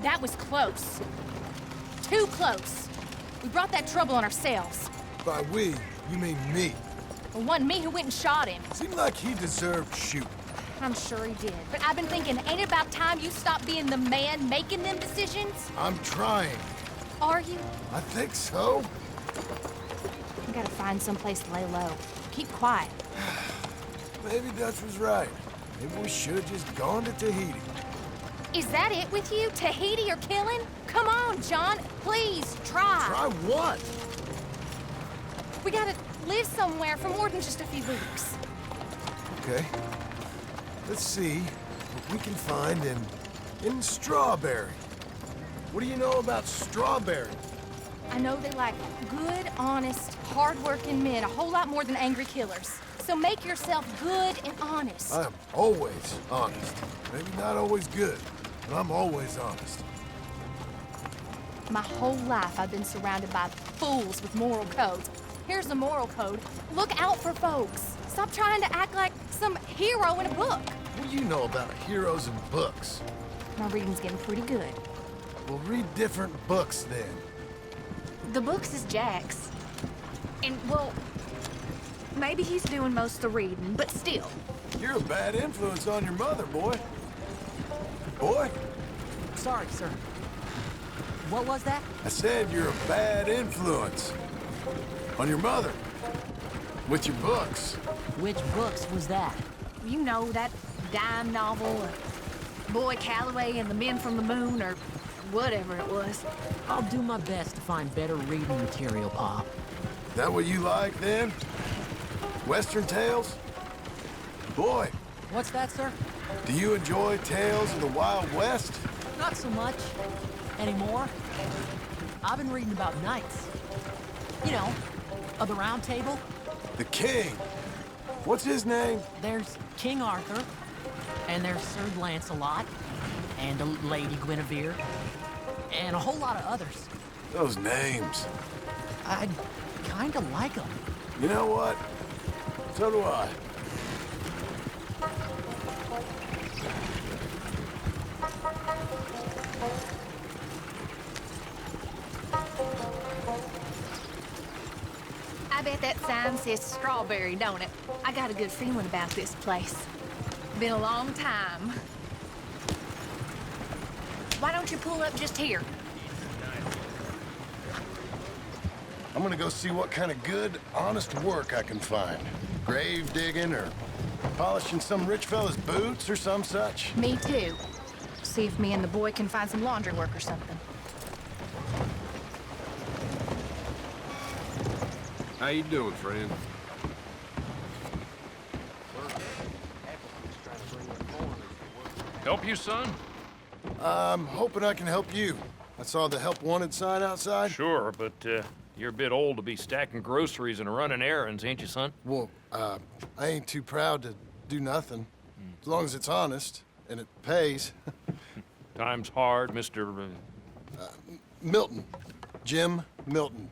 That was close. Too close. We brought that trouble on ourselves. By we, you mean me. It wasn't me who went and shot him. Seemed like he deserved shooting. I'm sure he did. But I've been thinking, ain't it about time you stop being the man making them decisions? I'm trying. Are you? I think so. We gotta find someplace to lay low. Keep quiet. Maybe Dutch was right. Maybe we should have just gone to Tahiti. Is that it with you? Tahiti or killing? Come on, John. Please, try. Try what? We gotta live somewhere for more than just a few weeks. Okay. Let's see what we can find in Strawberry. What do you know about Strawberry? I know they like good, honest, hard-working men a whole lot more than angry killers. So make yourself good and honest. I am always honest. Maybe not always good, but I'm always honest. My whole life I've been surrounded by fools with moral codes. Here's the moral code. Look out for folks. Stop trying to act like some hero in a book. What do you know about heroes and books? My reading's getting pretty good. We'll read different books then. The books is Jack's. And, well, maybe he's doing most of the reading, but still. You're a bad influence on your mother, boy. Boy? Sorry, sir. What was that? I said you're a bad influence on your mother. With your books. Which books was that? You know, that dime novel, or Boy Calloway and the Men from the Moon, or whatever it was. I'll do my best to find better reading material, Pa. That what you like, then? Western tales? Boy, What's that, sir? do you enjoy tales of the Wild West? Not so much. Anymore. I've been reading about knights. You know, of the Round Table. The King. What's his name? There's King Arthur, and there's Sir Lancelot, and a Lady Guinevere, and a whole lot of others. Those names. I kinda like them. You know what? So do I. I bet that sign says Strawberry, don't it? I got a good feeling about this place. Been a long time. Why don't you pull up just here? I'm gonna go see what kind of good, honest work I can find. Grave digging or polishing some rich fella's boots or some such. Me too. See if me and the boy can find some laundry work or something. How you doing, friend? Help you, son? I'm hoping I can help you. I saw the help wanted sign outside. Sure, but you're a bit old to be stacking groceries and running errands, ain't you, son? Well, I ain't too proud to do nothing. As long as it's honest and it pays. Time's hard, Mr. Milton. Jim Milton.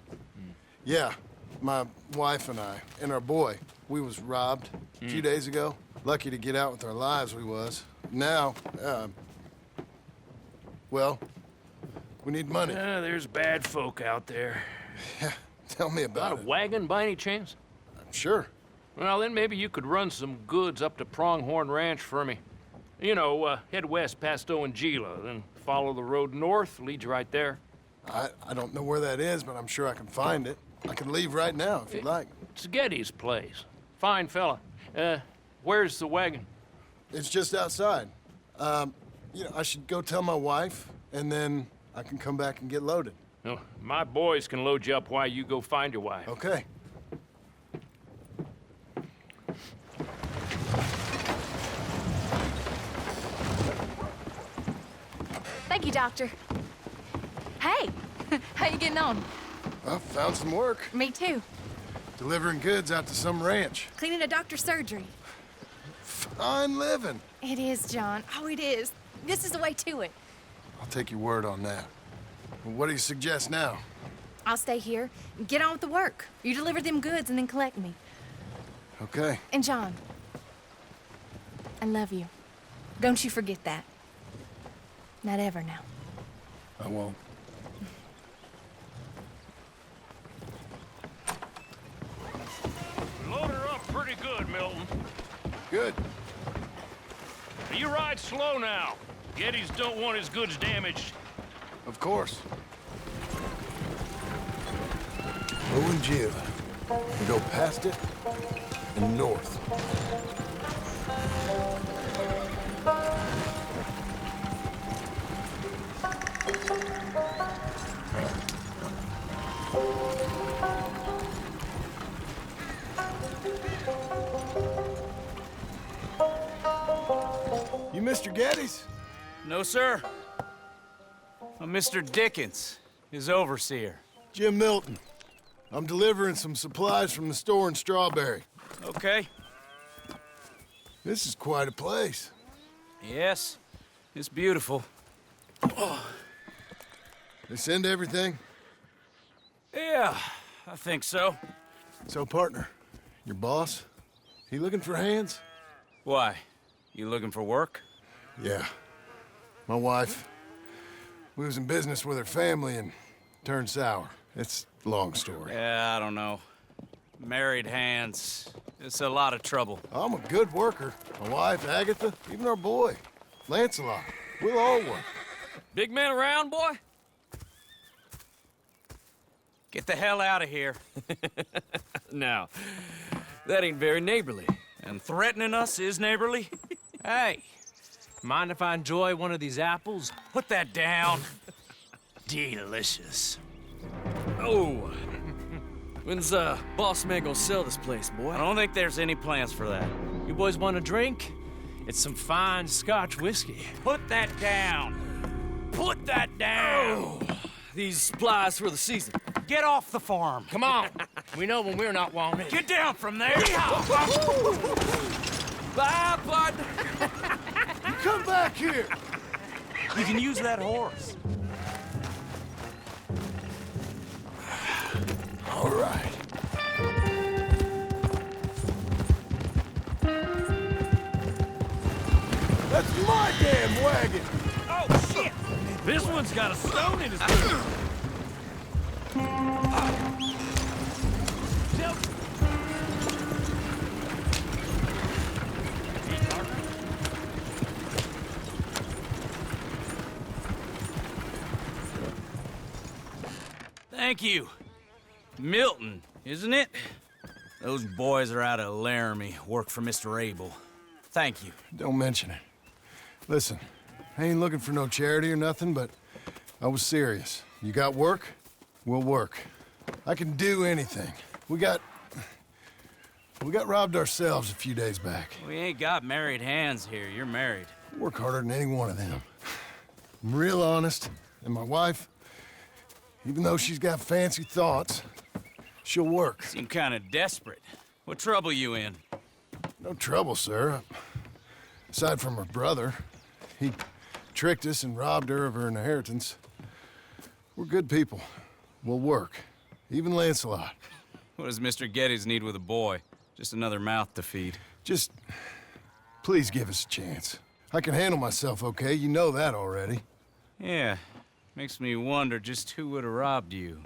Yeah, my wife and I, and our boy, we was robbed a few days ago. Lucky to get out with our lives, we was. Now, well, we need money. There's bad folk out there. Yeah, tell me Got about a it. wagon by any chance? Sure. Well, then maybe you could run some goods up to Pronghorn Ranch for me. You know, head west past Owanjila, then follow the road north, leads you right there. I don't know where that is, but I'm sure I can find it. I can leave right now if you'd like. It's Getty's place. Fine fella. Where's the wagon? It's just outside. You know, I should go tell my wife, and then I can come back and get loaded. No, my boys can load you up while you go find your wife. Okay. Thank you, Doctor. Hey, how you getting on? Well, found some work. Me too. Delivering goods out to some ranch. Cleaning a doctor's surgery. Fine living. It is, John. Oh, it is. This is the way to it. I'll take your word on that. Well, what do you suggest now? I'll stay here and get on with the work. You deliver them goods and then collect me. Okay. And John, I love you. Don't you forget that. Not ever now. I won't. Load her up pretty good, Milton. Good. You ride slow now. Geddes don't want his goods damaged. Of course. Ruin Jim. We go past it and north. You Mr. Geddes? No, sir. I'm Mr. Dickens, his overseer. Jim Milton. I'm delivering some supplies from the store in Strawberry. Okay. This is quite a place. Yes, it's beautiful. They send everything? Yeah, I think so. So, partner, your boss, he looking for hands? Why? You looking for work? Yeah. My wife, we was in business with her family and turned sour. It's a long story. Yeah, I don't know. Married hands. It's a lot of trouble. I'm a good worker. My wife, Agatha, even our boy, Lancelot. We'll all work. Big man around, boy? Get the hell out of here. Now, that ain't very neighborly. And threatening us is neighborly? Hey, Mind if I enjoy one of these apples? put that down. Delicious. Oh. When's boss man gonna sell this place, boy? I don't think there's any plans for that. You boys want a drink? It's some fine Scotch whiskey. Put that down. Put that down. These supplies for the season. Get off the farm. Come on. We know when we're not wanted. Get down from there. Bye, bud. Come back here! You can use that horse. All right. That's my damn wagon! Oh, shit! This one's got a stone in his boot. Thank you. Milton, isn't it? Those boys are out of Laramie, work for Mr. Abel. Thank you. Don't mention it. Listen, I ain't looking for no charity or nothing, but I was serious. You got work? We'll work. I can do anything. We got robbed ourselves a few days back. We ain't got married hands here. You're married. Work harder than any one of them. I'm real honest, and my wife, even though she's got fancy thoughts, she'll work. Seem kind of desperate. What trouble you in? No trouble, sir. Aside from her brother, he tricked us and robbed her of her inheritance. We're good people. We'll work. Even Lancelot. What does Mr. Geddes need with a boy? Just another mouth to feed. Just, please give us a chance. I can handle myself okay, you know that already. Yeah, makes me wonder just who would have robbed you.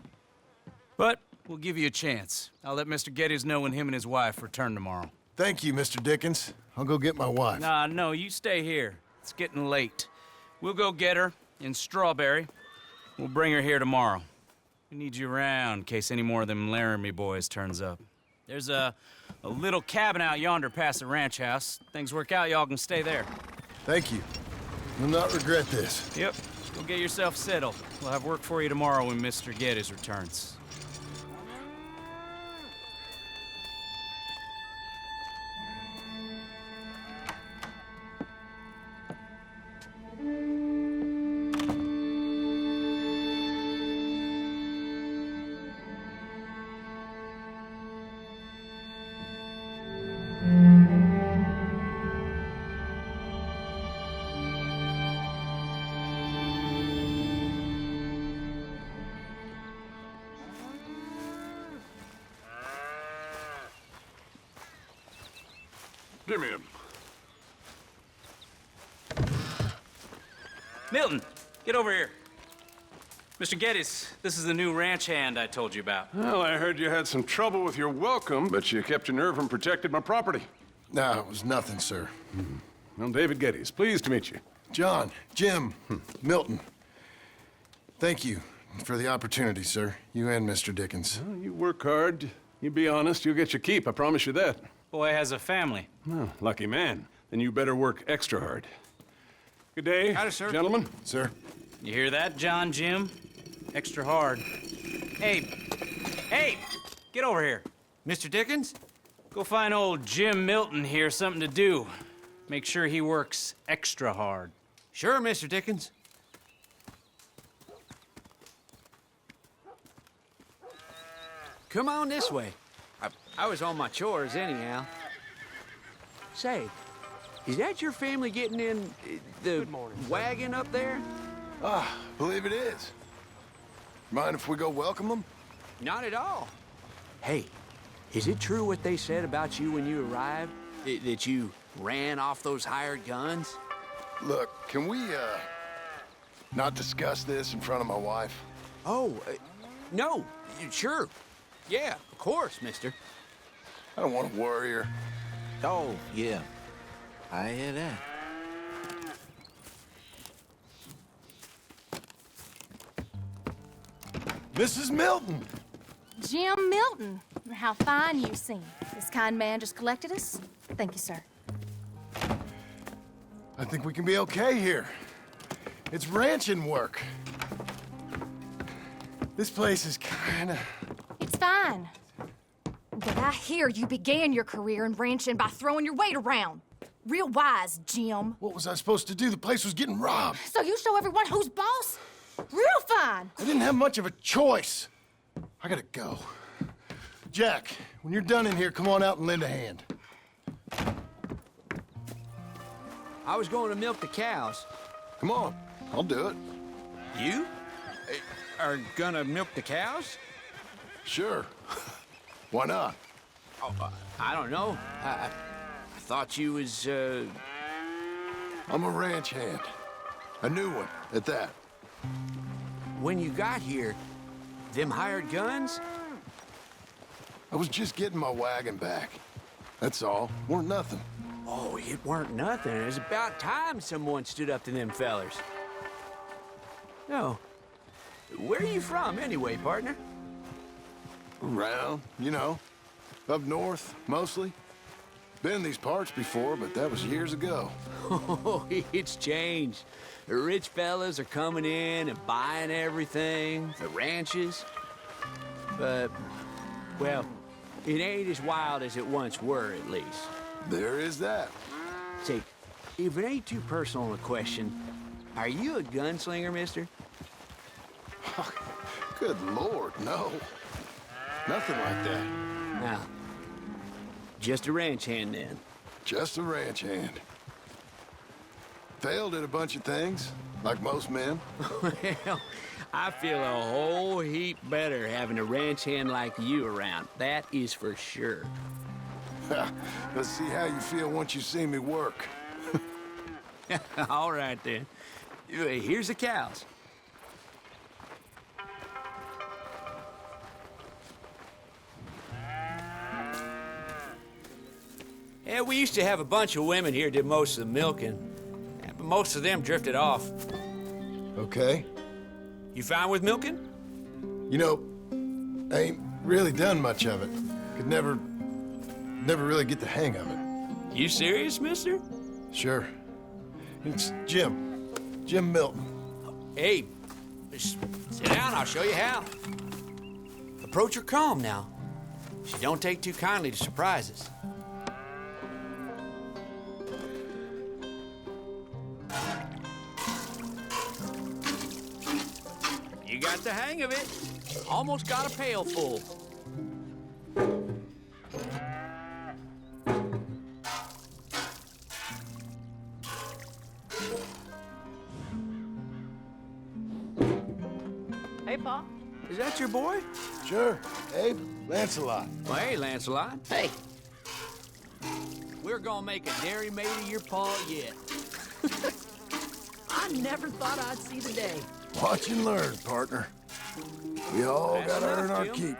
But we'll give you a chance. I'll let Mr. Geddes know when him and his wife return tomorrow. Thank you, Mr. Dickens. I'll go get my wife. Nah, no, you stay here. It's getting late. We'll go get her in Strawberry. We'll bring her here tomorrow. We need you around in case any more of them Laramie boys turns up. There's a little cabin out yonder past the ranch house. Things work out, y'all can stay there. Thank you. You'll not regret this. Yep, go get yourself settled. We'll have work for you tomorrow when Mr. Geddes returns. Give me him. Milton, get over here. Mr. Geddes, this is the new ranch hand I told you about. Well, I heard you had some trouble with your welcome, but you kept your nerve and protected my property. No, it was nothing, sir. I'm David Geddes. Pleased to meet you. John, Jim, Milton. Thank you for the opportunity, sir. You and Mr. Dickens. Well, you work hard. You be honest, you'll get your keep. I promise you that. Boy has a family. Oh, lucky man. Then you better work extra hard. Good day, Howdy, sir. gentlemen. Sir? You hear that, John, Jim? Extra hard. Hey, get over here. Mr. Dickens? Go find old Jim Milton here something to do. Make sure he works extra hard. Sure, Mr. Dickens. Come on this way. I was on my chores anyhow. Say, is that your family getting in the wagon up there? Ah, believe it is. Mind if we go welcome them? Not at all. Hey, is it true what they said about you when you arrived? That you ran off those hired guns? Look, can we, not discuss this in front of my wife? Oh, no, sure. Yeah, of course, mister. I don't want to worry her. Oh, yeah. I hear that. Mrs. Milton! Jim Milton. How fine you seem. This kind man just collected us. Thank you, sir. I think we can be okay here. It's ranching work. This place is kinda... It's fine. But I hear you began your career in ranching by throwing your weight around. Real wise, Jim. What was I supposed to do? The place was getting robbed. So you show everyone who's boss? Real fine. I didn't have much of a choice. I gotta go. Jack, when you're done in here, come on out and lend a hand. I was going to milk the cows. Come on, I'll do it. You? Are gonna milk the cows? Sure. Why not? Oh, I don't know. I thought you was, I'm a ranch hand. A new one, at that. When you got here, them hired guns? I was just getting my wagon back. That's all. Weren't nothing. Oh, it weren't nothing. It was about time someone stood up to them fellers. No. Where are you from, anyway, partner? Around, you know. Up north, mostly. Been in these parts before, but that was years ago. Oh, it's changed. The rich fellas are coming in and buying everything, the ranches. But, well, it ain't as wild as it once were, at least. There is that. Say, if it ain't too personal a question, are you a gunslinger, mister? Good Lord, no. Nothing like that. No. Just a ranch hand, then. Just a ranch hand. Failed at a bunch of things, like most men. Well, I feel a whole heap better having a ranch hand like you around. That is for sure. Let's see how you feel once you see me work. All right, then. Here's the cows. Yeah, we used to have a bunch of women here did most of the milking. Yeah, but most of them drifted off. Okay. You fine with milking? You know, I ain't really done much of it. Could never really get the hang of it. You serious, mister? Sure. It's Jim. Jim Milton. Hey, just sit down, I'll show you how. Approach her calm now. She don't take too kindly to surprises. You got the hang of it. Almost got a pail full. Hey, Pop. Is that your boy? Sure. Abe, Lancelot. Well, hey, Lancelot. Hey. We're gonna make a dairy maid of your paw yet. I never thought I'd see the day. Watch and learn, partner. We all That's gotta earn enough, our Jim. keep.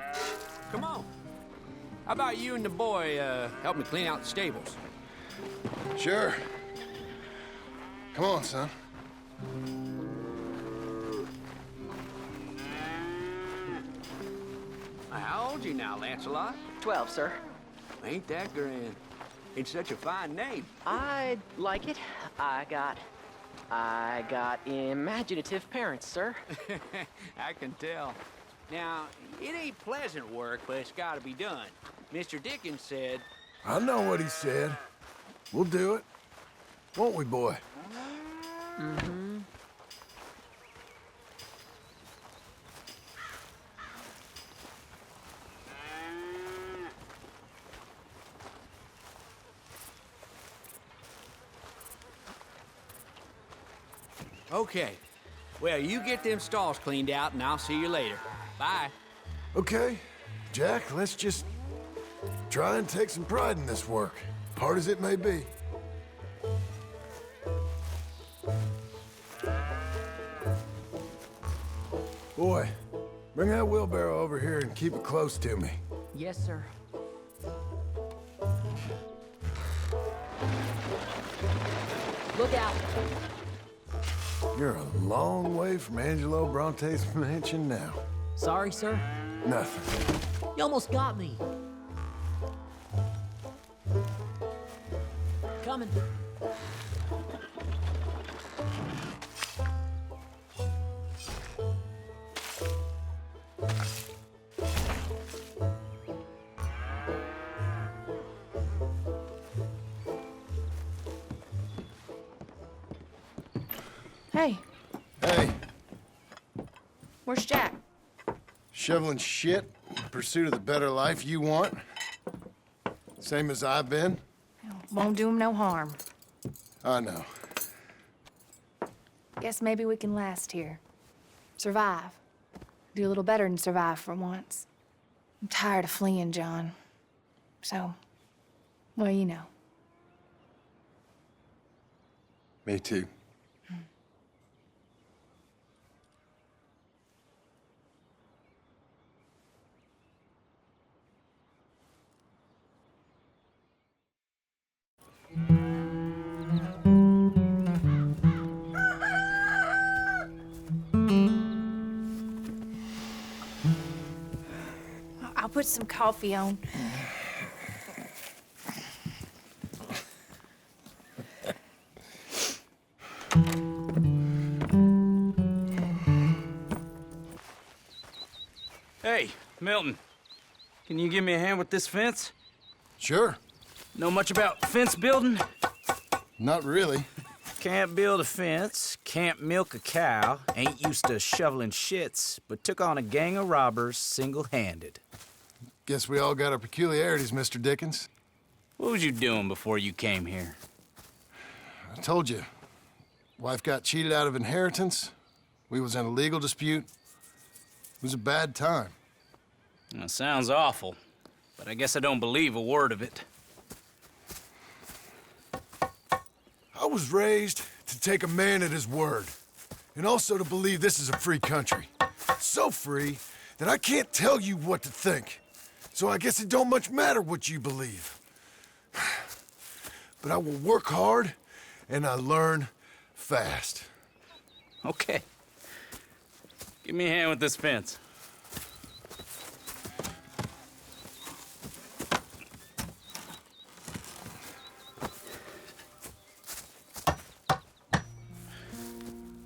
Come on. How about you and the boy help me clean out the stables? Sure. Come on, son. How old you now, Lancelot? 12, sir. Ain't that grand? It's such a fine name. I like it. I got imaginative parents, sir. I can tell. Now, it ain't pleasant work, but it's gotta be done. Mr. Dickens said... I know what he said. We'll do it. Won't we, boy? Mm-hmm. Okay. Well, you get them stalls cleaned out, and I'll see you later. Bye. Okay, Jack, let's just try and take some pride in this work, hard as it may be. Boy, bring that wheelbarrow over here and keep it close to me. Yes, sir. Look out. You're a long way from Angelo Bronte's mansion now. Sorry, sir. Nothing. You almost got me. Coming. Hey, Hey, where's Jack? shoveling shit in pursuit of the better life you want? Same as I've been? Won't do him no harm. I know. Guess maybe we can last here. Survive. Do a little better than survive for once. I'm tired of fleeing, John. So, well, you know. Me too. I'll put some coffee on. Hey, Milton. Can you give me a hand with this fence? Sure. Know much about fence building? Not really. Can't build a fence, can't milk a cow, ain't used to shoveling shits, but took on a gang of robbers single-handed. Guess we all got our peculiarities, Mr. Dickens. What was you doing before you came here? I told you. Wife got cheated out of inheritance. We was in a legal dispute. It was a bad time. That sounds awful, but I guess I don't believe a word of it. I was raised to take a man at his word, and also to believe this is a free country. So free that I can't tell you what to think. So I guess it don't much matter what you believe. But I will work hard, and I learn fast. Okay. Give me a hand with this fence.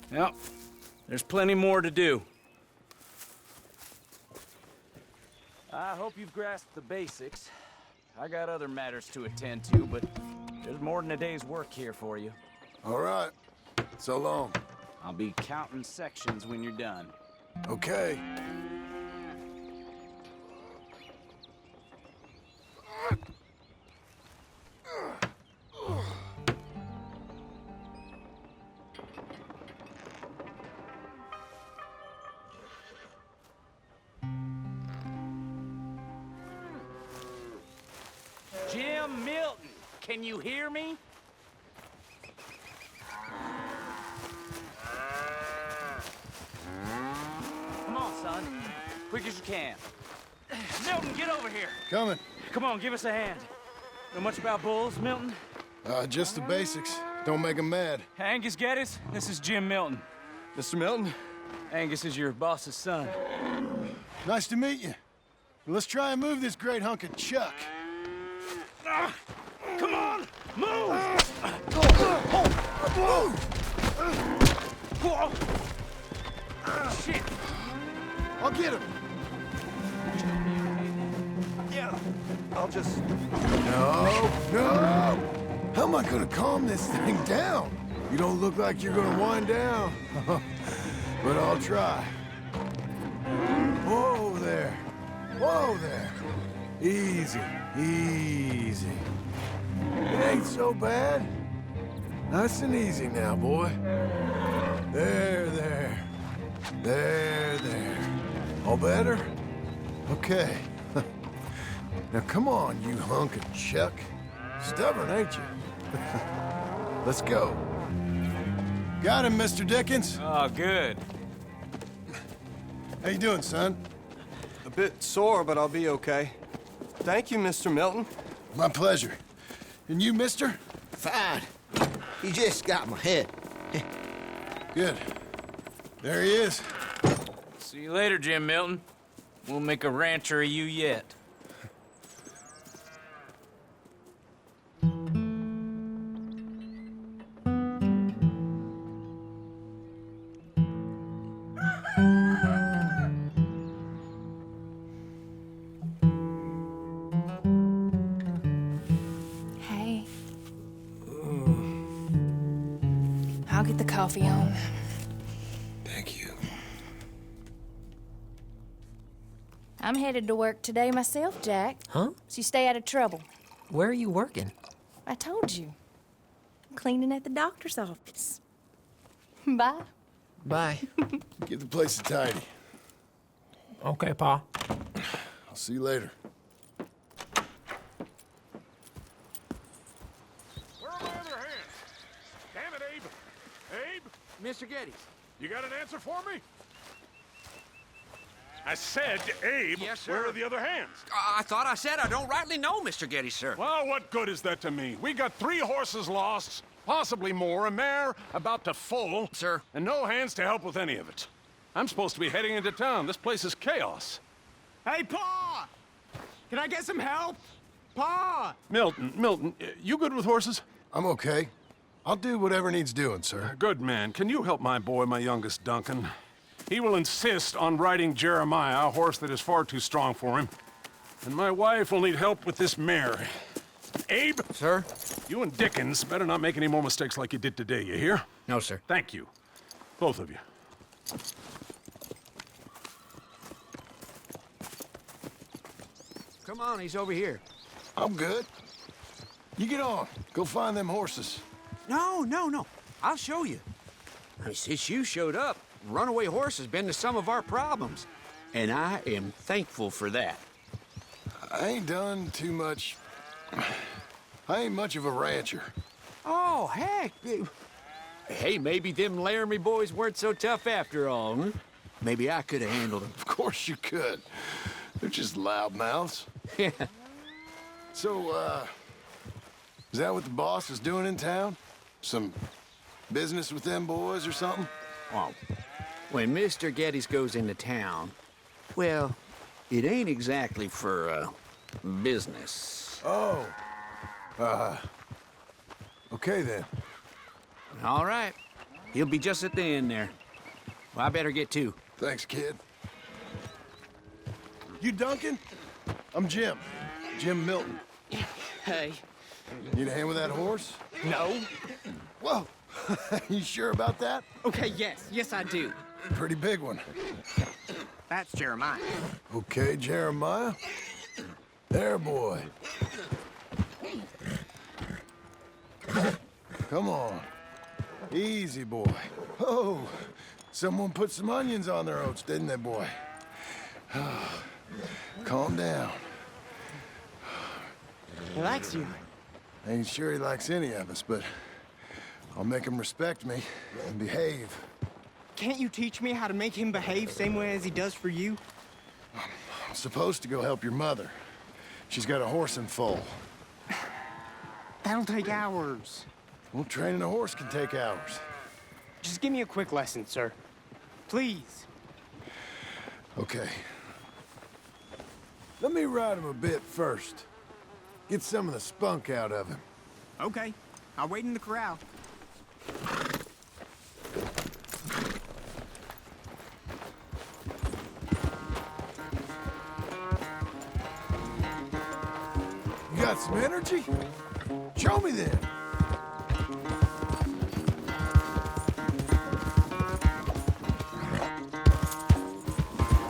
Yep, there's plenty more to do. I hope you've grasped the basics. I got other matters to attend to, but there's more than a day's work here for you. All right. So long. I'll be counting sections when you're done. Okay. Jim Milton, can you hear me? quick as you can. Milton, get over here. Coming. Come on, give us a hand. Know much about bulls, Milton? Just the basics. Don't make 'em mad. Angus Geddes, this is Jim Milton. Mr. Milton? Angus is your boss's son. Nice to meet you. Let's try and move this great hunk of chuck. Come on, move! Shit! I'll get him. Yeah. I'll just... No, no! How am I gonna calm this thing down? You don't look like you're gonna wind down. But I'll try. Whoa there. Whoa there. Easy, easy. It ain't so bad. Nice and easy now, boy. There, there. There, there. All better? Okay. Now come on, you hunk of chuck. Stubborn, ain't you? Let's go. Got him, Mr. Dickens. Oh, good. How you doing, son? A bit sore, but I'll be okay. Thank you, Mr. Milton. My pleasure. And you, mister? Fine. He just got my head. Good. There he is. See you later, Jim Milton. We'll make a rancher of you yet. Hey. I'll get the coffee on. Thank you. I'm headed to work today myself, Jack. Huh? So you stay out of trouble. Where are you working? I told you. I'm cleaning at the doctor's office. Bye. Bye. Give the place a tidy. Okay, Pa. I'll see you later. Where are my other hands? Damn it, Abe. Abe, Mr. Geddes. you got an answer for me? I said, Abe, Yes, sir. where are the other hands? I thought I said I don't rightly know, Mr. Geddes, sir. Well, what good is that to me? We got 3 horses lost, possibly more, a mare about to foal. Sir. And no hands to help with any of it. I'm supposed to be heading into town. This place is chaos. Hey, Pa! Can I get some help? Pa! Milton, you good with horses? I'm okay. I'll do whatever needs doing, sir. Good man. Can you help my boy, my youngest Duncan? He will insist on riding Jeremiah, a horse that is far too strong for him. And my wife will need help with this mare. Abe? Sir? You and Dickens better not make any more mistakes like you did today, you hear? No, sir. Thank you. Both of you. Come on, he's over here. I'm good. You get on. Go find them horses. No. I'll show you. Since you showed up, runaway horse has been to some of our problems. And I am thankful for that. I ain't done too much. I ain't much of a rancher. Oh, heck. Hey, maybe them Laramie boys weren't so tough after all, huh? Maybe I could have handled them. Of course you could. They're just loudmouths. Yeah. So, is that what the boss is doing in town? Some business with them boys or something? Well, when Mr. Geddes goes into town, well, it ain't exactly for, business. Oh. Okay then. All right. He'll be just at the end there. Well, I better get to. Thanks, kid. You Duncan? I'm Jim. Jim Milton. Hey. Need a hand with that horse? No. Whoa. You sure about that? Okay, yes, I do. Pretty big one. That's Jeremiah. Okay, Jeremiah. There, boy. Come on. Easy, boy. Oh, someone put some onions on their oats, didn't they, boy? Calm down. He likes you. Ain't sure he likes any of us, but I'll make him respect me and behave. Can't you teach me how to make him behave same way as he does for you? supposed to go help your mother. She's got a horse in foal. That'll take hours. Well, training a horse can take hours. Just give me a quick lesson, sir. Please. Okay. Let me ride him a bit first. Get some of the spunk out of him. Okay. I'll wait in the corral. You got some energy? Show me then.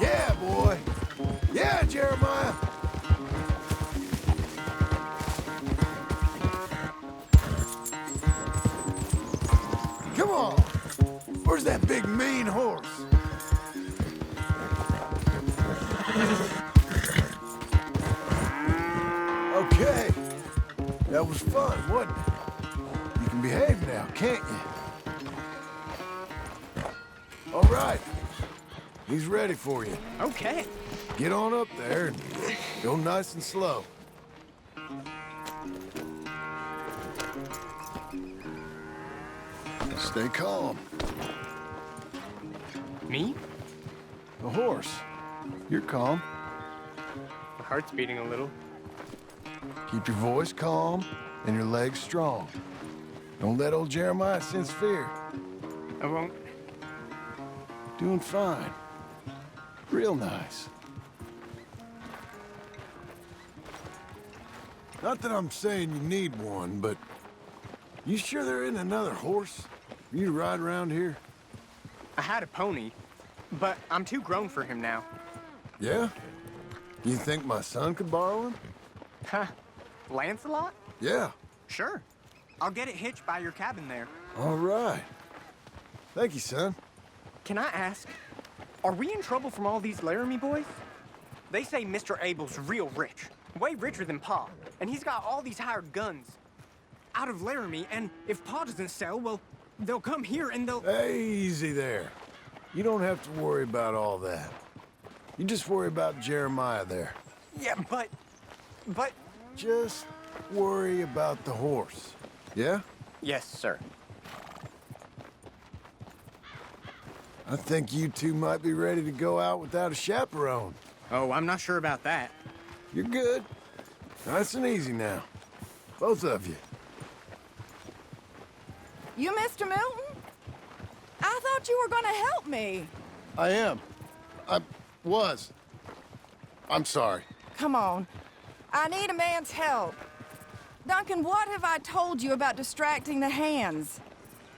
Yeah, boy. Yeah, Jeremiah. Come on. Where's that big mean horse? Okay. That was fun, wasn't it? You can behave now, can't you? All right. He's ready for you. Okay. Get on up there and go nice and slow. Stay calm. Me? The horse. You're calm. My heart's beating a little. Keep your voice calm and your legs strong. Don't let old Jeremiah sense fear. I won't. Doing fine. Real nice. Not that I'm saying you need one, but you sure there isn't another horse for you to ride around here? I had a pony, but I'm too grown for him now. Yeah? You think my son could borrow him? Huh. Lancelot? Yeah. Sure. I'll get it hitched by your cabin there. All right. Thank you, son. Can I ask, are we in trouble from all these Laramie boys? They say Mr. Abel's real rich, way richer than Pa, and he's got all these hired guns out of Laramie, and if Pa doesn't sell, well, they'll come here and they'll... Hey, easy there. You don't have to worry about all that. You just worry about Jeremiah there. Yeah, but... Just worry about the horse. Yeah? Yes, sir. I think you two might be ready to go out without a chaperone. Oh, I'm not sure about that. You're good. Nice and easy now. Both of you. You Mr. Milton? I thought you were gonna help me. I am. I was. I'm sorry. Come on. I need a man's help. Duncan, what have I told you about distracting the hands?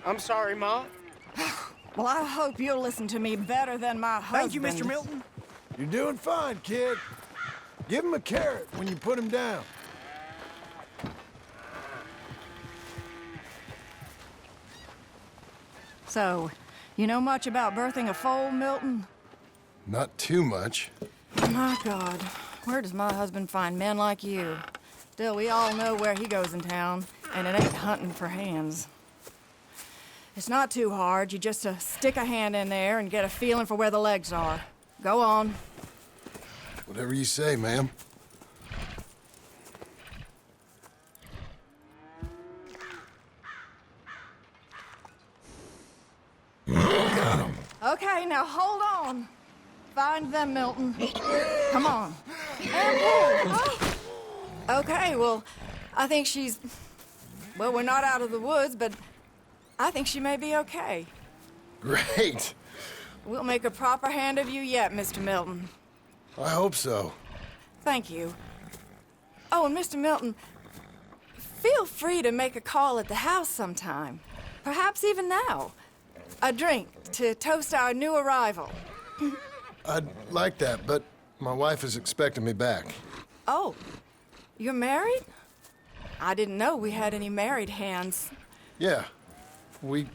I'm sorry, Ma. Well, I hope you'll listen to me better than my husband. Thank you, Mr. Milton. You're doing fine, kid. Give him a carrot when you put him down. So, you know much about birthing a foal, Milton? Not too much. My God, where does my husband find men like you? Still, we all know where he goes in town, and it ain't hunting for hands. It's not too hard. You just stick a hand in there and get a feeling for where the legs are. Go on. Whatever you say, ma'am. Got him. Okay, now hold on. Find them, Milton. Come on. And pull. Oh. Okay, well, I think she's... Well, we're not out of the woods, but I think she may be okay. Great. We'll make a proper hand of you yet, Mr. Milton. I hope so. Thank you. Oh, and Mr. Milton, feel free to make a call at the house sometime. Perhaps even now. A drink to toast our new arrival. I'd like that, but my wife is expecting me back. Oh, you're married? I didn't know we had any married hands. Yeah. We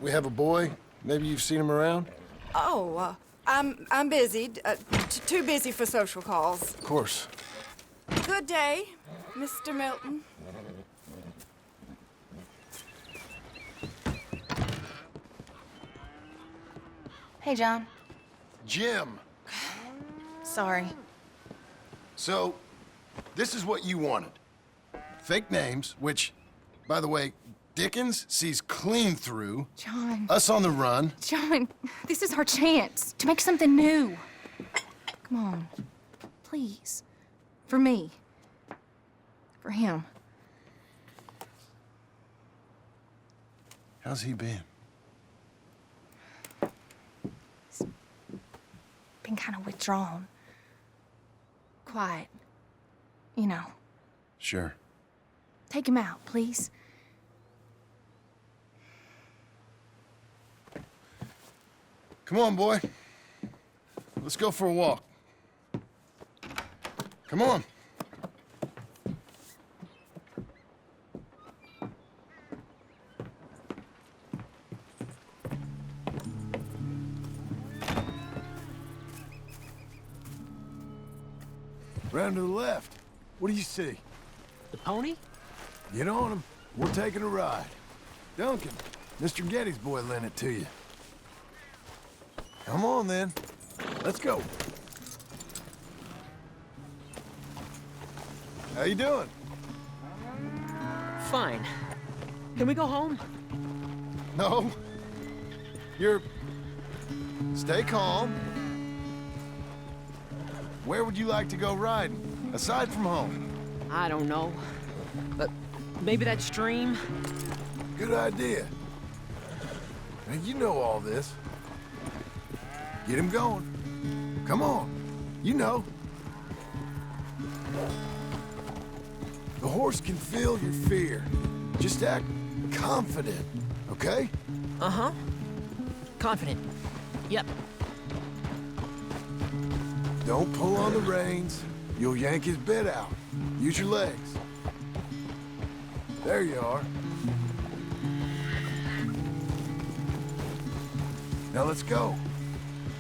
have a boy. Maybe you've seen him around? Oh, I'm busy. Too busy for social calls. Of course. Good day, Mr. Milton. Hey, John. Jim. Sorry. So, this is what you wanted. Fake names, which, by the way, Dickens sees clean through. John. Us on the run. John, this is our chance to make something new. Come on. Please. For me. For him. How's he been? He's been kind of withdrawn. Quiet. You know. Sure. Take him out, please. Come on, boy. Let's go for a walk. Come on. Round to the left. What do you see? The pony? Get on him. We're taking a ride. Duncan, Mr. Getty's boy lent it to you. Come on, then. Let's go. How you doing? Fine. Can we go home? No. Stay calm. Where would you like to go riding, aside from home? I don't know. But maybe that stream? Good idea. Now, you know all this. Get him going. Come on. You know. The horse can feel your fear. Just act confident, okay? Uh-huh. Confident. Yep. Don't pull on the reins. You'll yank his bit out. Use your legs. There you are. Now let's go.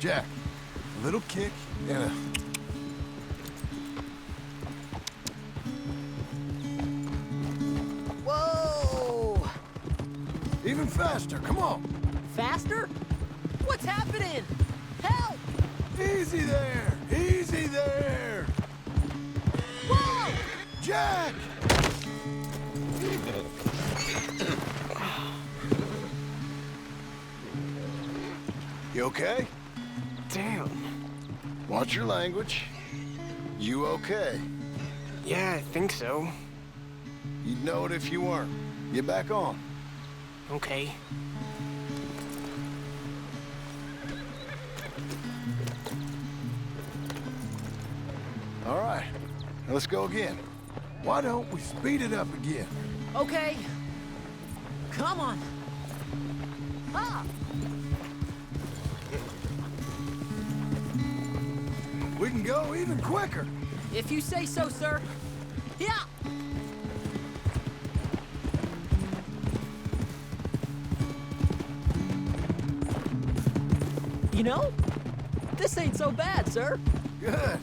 Jack, a little kick and a... Whoa! Even faster, come on. Faster? What's happening? Help! Easy there, easy there. Whoa! Jack! You okay? Damn. Watch your language. You okay? Yeah, I think so. You'd know it if you weren't. Get back on. Okay. All right, now let's go again. Why don't we speed it up again? Okay. Come on. Ah! We can go even quicker. If you say so, sir. Yeah! You know, this ain't so bad, sir. Good.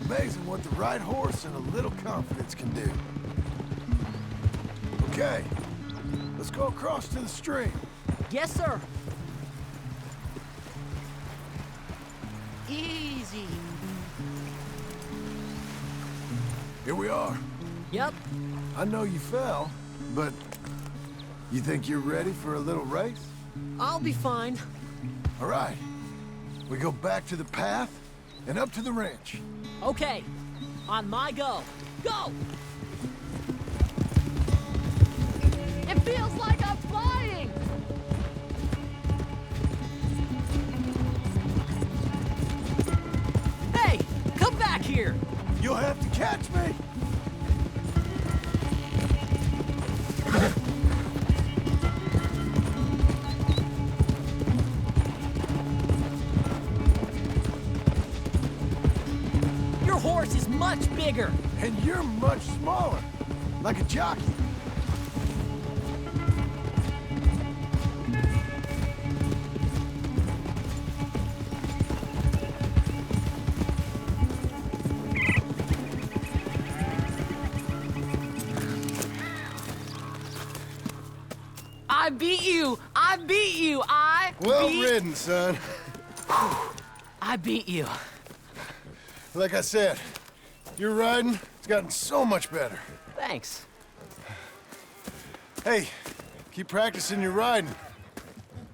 Amazing what the right horse and a little confidence can do. Okay, let's go across to the stream. Yes, sir. Easy. Here we are. Yep. I know you fell, but you think you're ready for a little race? I'll be fine. All right. We go back to the path and up to the ranch. Okay. On my go. Go! It feels like I'm flying! Hey! Come back here! You'll have to catch me! Your horse is much bigger! And you're much smaller, like a jockey. I beat you! I beat you! Well ridden, son. I beat you. Like I said, Your riding, it's gotten so much better. Thanks. Hey, keep practicing your riding.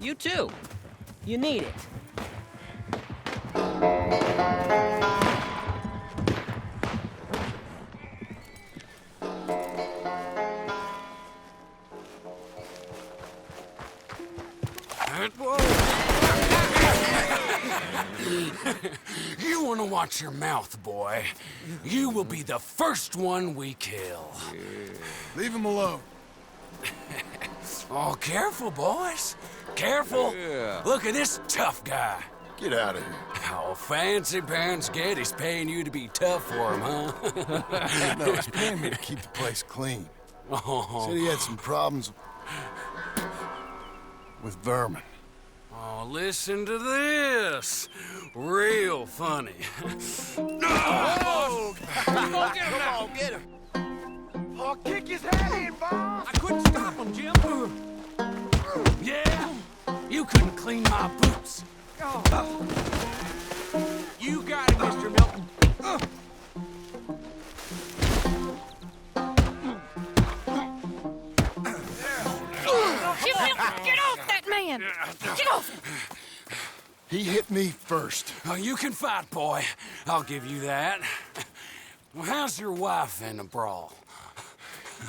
You too. You need it. You want to watch your mouth, boy. You will be the first one we kill. Leave him alone. Oh, careful, boys. Careful. Look at this tough guy. Get out of here. Oh, fancy pants Getty's paying you to be tough for him, huh? No, he's paying me to keep the place clean. Said he had some problems with vermin. Oh, listen to this. Real funny. Oh! Come on, get him! Oh, kick his head in, boss! I couldn't stop him, Jim. Yeah? You couldn't clean my boots. You got it, Mr. Milton. Get off that man! Get off him! He hit me first. Oh, you can fight, boy. I'll give you that. Well, how's your wife in the brawl?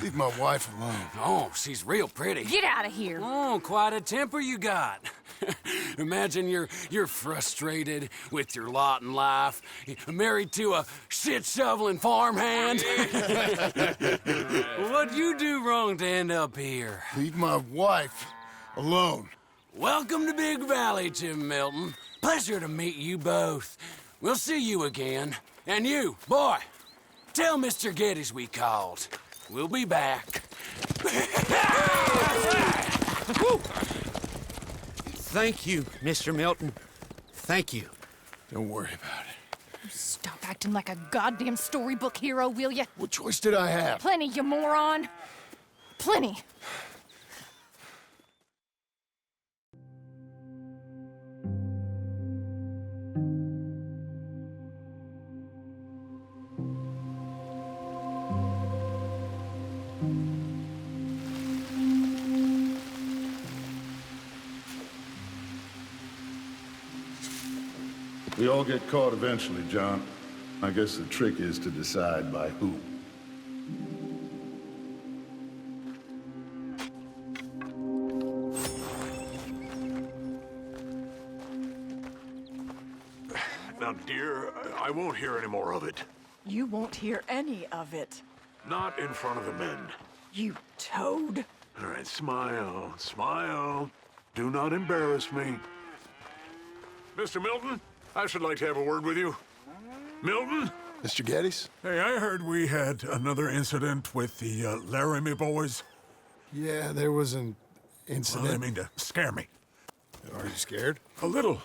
Leave my wife alone. Oh, she's real pretty. Get out of here! Oh, quite a temper you got. Imagine you're frustrated with your lot in life, married to a shit-shoveling farmhand. What'd you do wrong to end up here? Leave my wife alone. Welcome to Big Valley, Jim Milton. Pleasure to meet you both. We'll see you again. And you, boy, tell Mr. Geddes we called. We'll be back. Thank you, Mr. Milton. Thank you. Don't worry about it. Stop acting like a goddamn storybook hero, will ya? What choice did I have? Plenty, you moron. Plenty. We all get caught eventually, John. I guess the trick is to decide by who. Now, dear, I won't hear any more of it. You won't hear any of it. Not in front of the men. You toad. All right, smile, smile. Do not embarrass me. Mr. Milton, I should like to have a word with you. Milton? Mr. Geddes? Hey, I heard we had another incident with the Laramie boys. Yeah, there was an incident. Well, I mean to scare me. Are you scared? A little.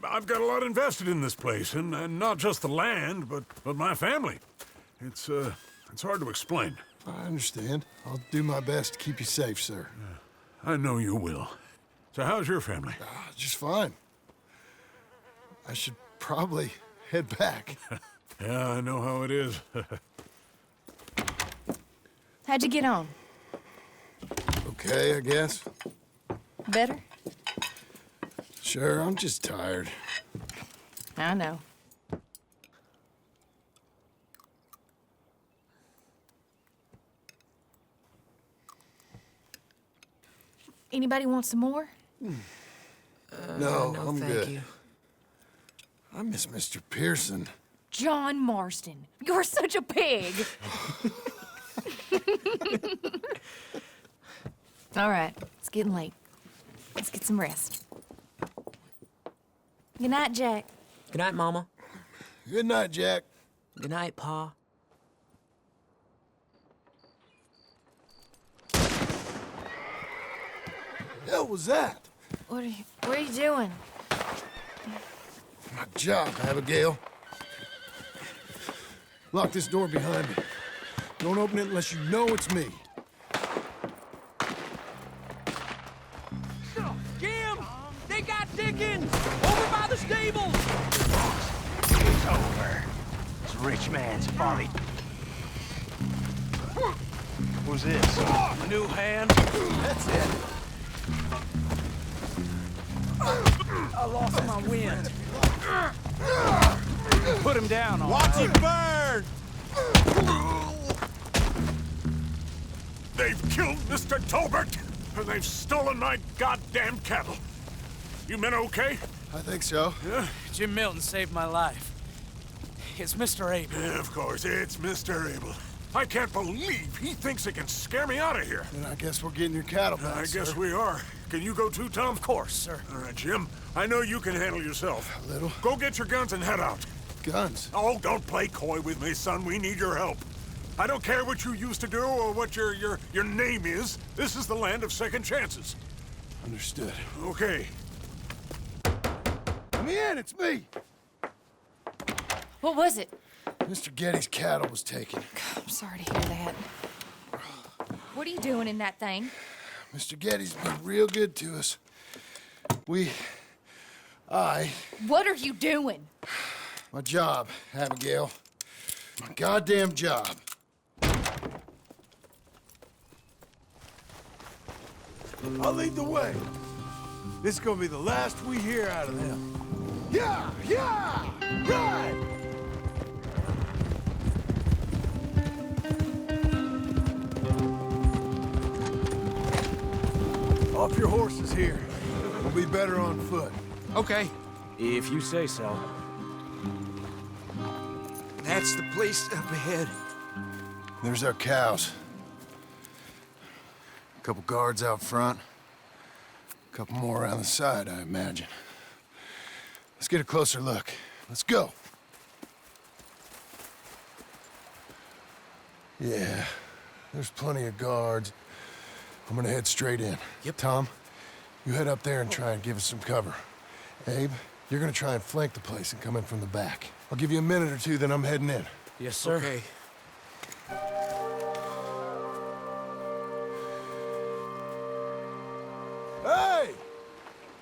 I've got a lot invested in this place, and not just the land, but my family. It's hard to explain. I understand. I'll do my best to keep you safe, sir. I know you will. So how's your family? Just fine. I should probably head back. Yeah, I know how it is. How'd you get on? Okay, I guess. Better? Sure, I'm just tired. I know. Anybody want some more? No, no, I'm thank good. you. I miss Mr. Pearson. John Marston, you're such a pig. All right, it's getting late. Let's get some rest. Good night, Jack. Good night, Mama. Good night, Jack. Good night, Pa. Hell was that? What are you doing? My job, Abigail. Lock this door behind me. Don't open it unless you know it's me. Jim! They got Dickens! Over by the stables! It's over. It's rich man's folly. Who's this? A new hand? That's it. I lost my wind. Put him down, all Watch right. him burn! They've killed Mr. Tolbert, and they've stolen my goddamn cattle. You men okay? I think so. Yeah? Jim Milton saved my life. It's Mr. Abel. Yeah, of course, it's Mr. Abel. I can't believe he thinks he can scare me out of here. Then I guess we're getting your cattle back, I guess sir. we are. Can you go too, Tom? Of course, sir. All right, Jim. I know you can handle yourself. A little. Go get your guns and head out. Guns? Oh, don't play coy with me, son. We need your help. I don't care what you used to do or what your name is. This is the land of second chances. Understood. Okay. Let me in, it's me! What was it? Mr. Getty's cattle was taken. I'm sorry to hear that. What are you doing in that thing? Mr. Getty's been real good to us. What are you doing? My job, Abigail. My goddamn job. I'll lead the way. This is gonna be the last we hear out of them. Yeah! Yeah! Right! Off your horses here. We'll be better on foot. Okay, if you say so. That's the place up ahead. There's our cows. A couple guards out front. A couple more around the side, I imagine. Let's get a closer look. Let's go. Yeah, there's plenty of guards. I'm gonna head straight in. Yep. Tom, you head up there and try and give us some cover. Abe, you're gonna try and flank the place and come in from the back. I'll give you a minute or two, then I'm heading in. Yes, sir. Okay. Hey!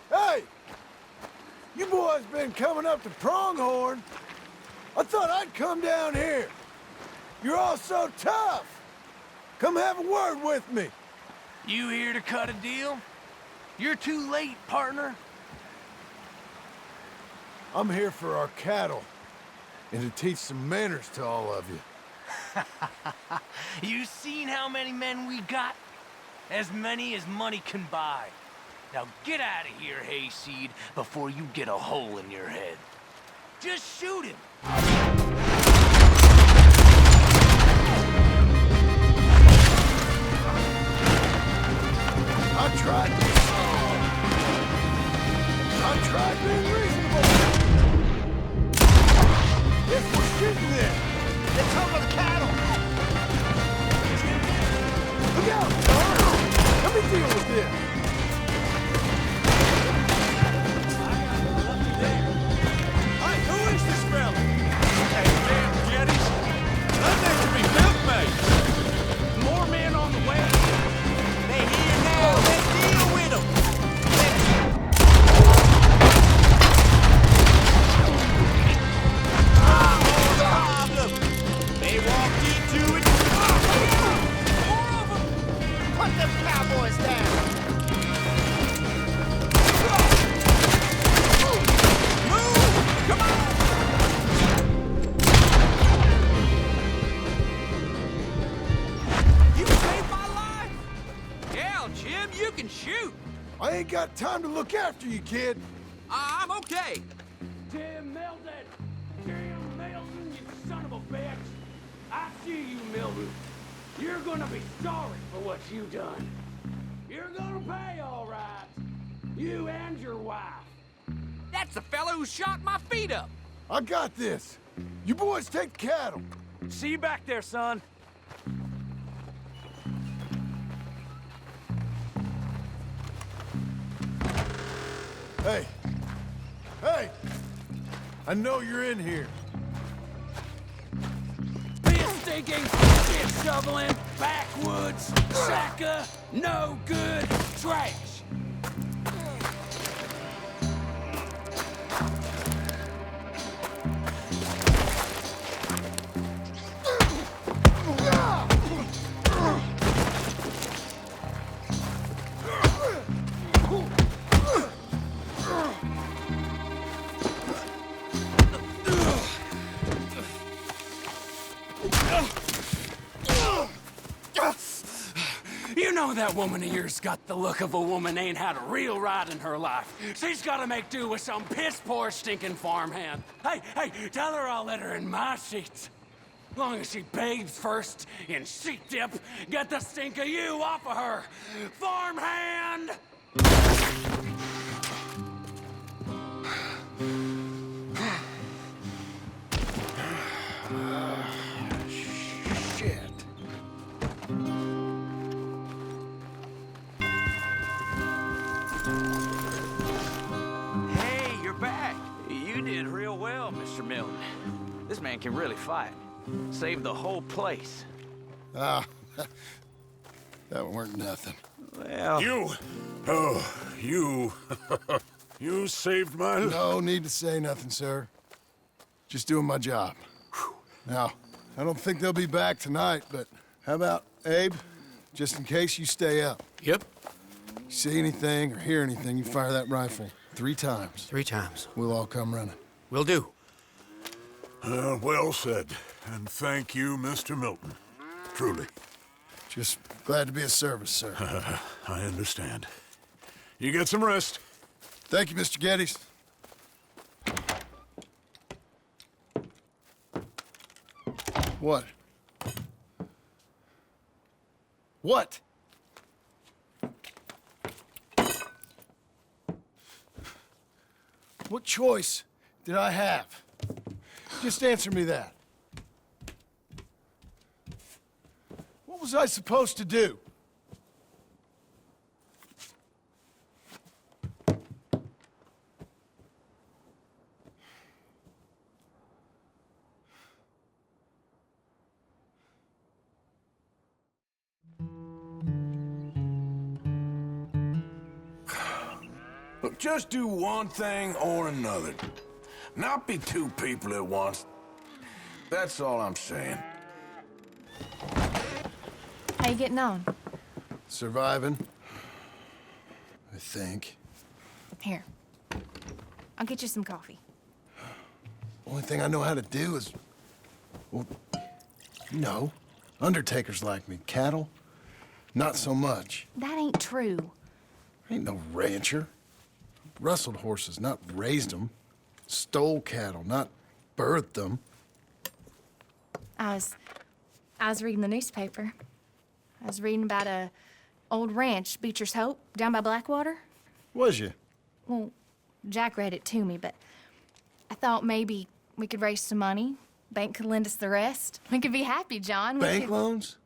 Hey! You boys been coming up to Pronghorn. I thought I'd come down here. You're all so tough. Come have a word with me. You here to cut a deal? You're too late, partner. I'm here for our cattle and to teach some manners to all of you. You seen how many men we got? As many as money can buy. Now get out of here, Hayseed, before you get a hole in your head. Just shoot him. I tried being reasonable. If we're shooting them, It's over the cattle. look out! Let me deal with this. Hey, who is this fella? Hey, damn jetties. That needs to be milkmaid. More men on the way. They here now. Let's deal with them. Problem. They walked into it. More of them. Put them cowboys down. Move! Come on! You saved my life! Yeah, Jim, you can shoot. I ain't got time to look after you, kid. I'm okay. Tim Milton! Tim Milton, you son of a bitch! I see you, Milton. You're gonna be sorry for what you done. You're gonna pay, all right. You and your wife. That's the fellow who shot my feet up. I got this. You boys take the cattle. See you back there, son. Hey. Hey! I know you're in here. Piss stinking, shit shoveling, backwoods, sacker, no good, trash. You know that woman of yours got the look of a woman ain't had a real ride in her life. She's gotta make do with some piss-poor stinking farmhand. Hey, tell her I'll let her in my sheets. Long as she bathes first in sheet dip, get the stink of you off of her. Farmhand! Shit. Hey, you're back. You did real well, Mr. Milton. This man can really fight. Saved the whole place. Ah, that weren't nothing. Well... You. You saved my life. No need to say nothing, sir. Just doing my job. Now, I don't think they'll be back tonight, but how about Abe? Just in case you stay up. Yep. You see anything or hear anything, you fire that rifle 3 times. 3 times. We'll all come running. Will do. Well said. And thank you, Mr. Milton. Truly. Just glad to be of service, sir. I understand. You get some rest. Thank you, Mr. Geddes. What? What? What choice did I have? Just answer me that. What was I supposed to do? Look, just do one thing or another. Not be 2 people at once. That's all I'm saying. How you getting on? Surviving. I think. Here. I'll get you some coffee. Only thing I know how to do is... Well, you know, undertakers like me. Cattle, not so much. That ain't true. I ain't no rancher. Rustled horses, not raised them. Stole cattle, not birthed them. I was reading the newspaper. I was reading about a old ranch, Beecher's Hope, down by Blackwater. Was you? Well, Jack read it to me, but I thought maybe we could raise some money. Bank could lend us the rest. We could be happy, John. Bank loans?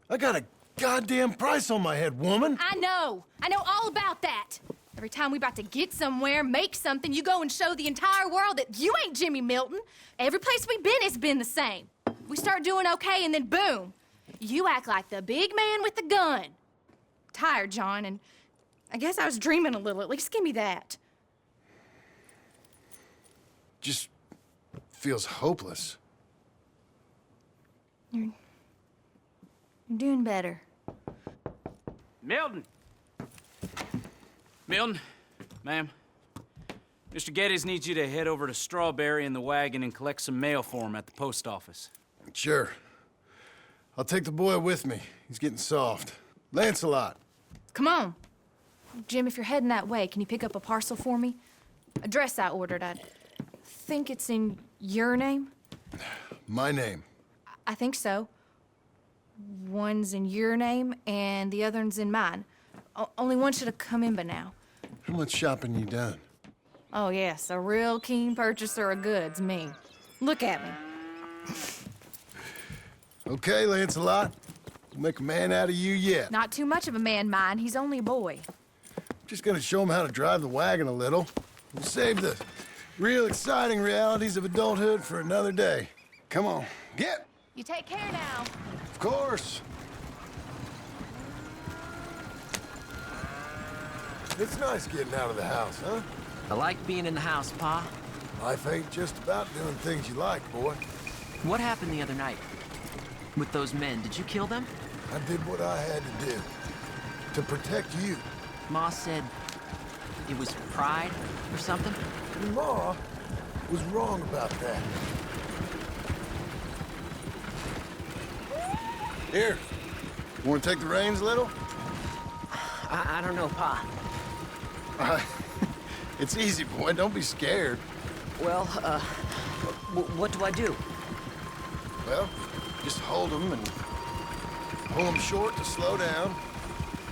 I got a goddamn price on my head, woman. I know all about that. Every time we about to get somewhere, make something, you go and show the entire world that you ain't Jimmy Milton. Every place we've been has been the same. We start doing okay, and then boom, you act like the big man with the gun. Tired, John, and I guess I was dreaming a little. At least give me that. Just feels hopeless. You're doing better. Milton! Milton, ma'am. Mr. Geddes needs you to head over to Strawberry in the wagon and collect some mail for him at the post office. Sure. I'll take the boy with me. He's getting soft. Lancelot. Come on. Jim, if you're heading that way, can you pick up a parcel for me? A dress I ordered. I think it's in your name? My name. I think so. One's in your name, and the other one's in mine. Only one should have come in by now. How much shopping you done? Oh, yes, a real keen purchaser of goods, me. Look at me. Okay, Lancelot. We'll make a man out of you yet. Not too much of a man, mine. He's only a boy. Just gonna show him how to drive the wagon a little. We'll save the real exciting realities of adulthood for another day. Come on, get! You take care now. Of course. It's nice getting out of the house, huh? I like being in the house, Pa. Life ain't just about doing things you like, boy. What happened the other night? With those men, did you kill them? I did what I had to do. To protect you. Ma said it was pride or something? Your Ma was wrong about that. Here. You want to take the reins a little? I don't know, Pa. It's easy, boy. Don't be scared. Well, what do I do? Well, just hold them and pull them short to slow down.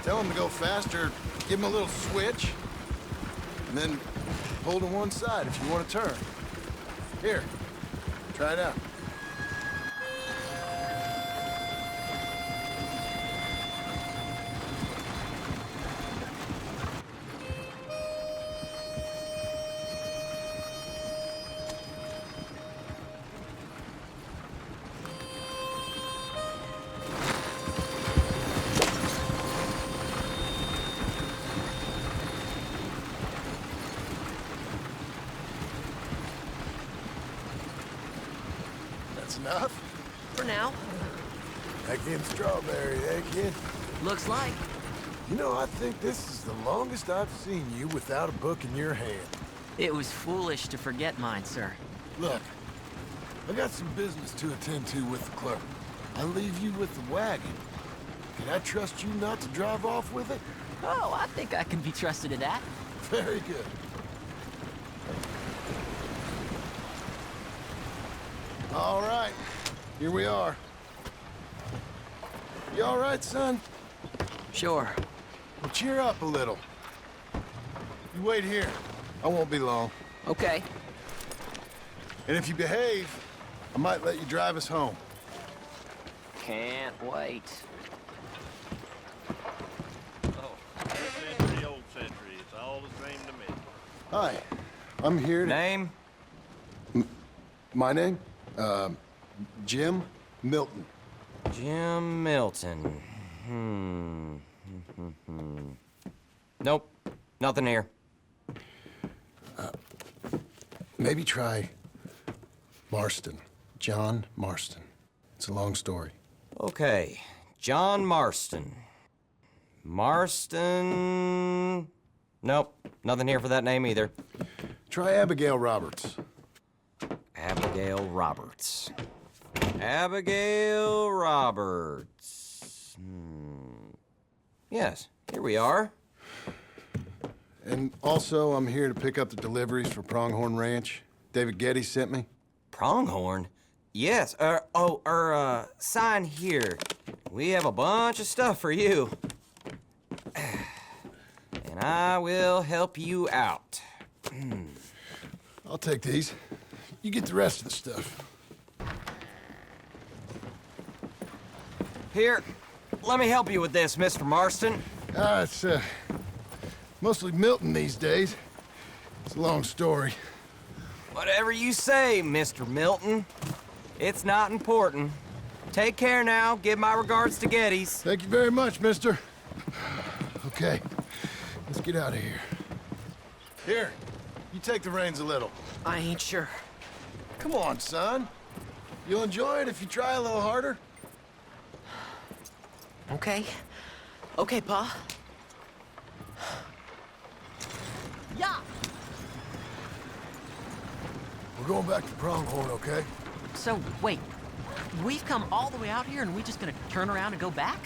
Tell them to go faster. Give them a little switch. And then pull to one side if you want to turn. Here, try it out. Enough? For now. Back in Strawberry, eh, kid? Looks like. You know, I think this is the longest I've seen you without a book in your hand. It was foolish to forget mine, sir. Look, I got some business to attend to with the clerk. I leave you with the wagon. Can I trust you not to drive off with it? Oh, I think I can be trusted to that. Very good. All right, here we are. You all right, son? Sure. Well, cheer up a little. You wait here. I won't be long. Okay. And if you behave, I might let you drive us home. Can't wait. Oh, century, old century. It's all the same to me. Hi, I'm here to... Name? My name? Jim Milton. Jim Milton. Nope, nothing here. Maybe try Marston. John Marston. It's a long story. Okay, John Marston. Marston... Nope, nothing here for that name either. Try Abigail Roberts. Abigail Roberts. Abigail Roberts. Yes, here we are. And also, I'm here to pick up the deliveries for Pronghorn Ranch. David Getty sent me. Pronghorn? Yes, sign here. We have a bunch of stuff for you. And I will help you out. I'll take these. You get the rest of the stuff. Here, let me help you with this, Mr. Marston. It's, mostly Milton these days. It's a long story. Whatever you say, Mr. Milton. It's not important. Take care now. Give my regards to Geddes. Thank you very much, mister. Okay, let's get out of here. Here, you take the reins a little. I ain't sure. Come on, son. You'll enjoy it if you try a little harder. Okay. Okay, Pa. Yeah. We're going back to Pronghorn, okay? So, wait. We've come all the way out here and we just gonna turn around and go back?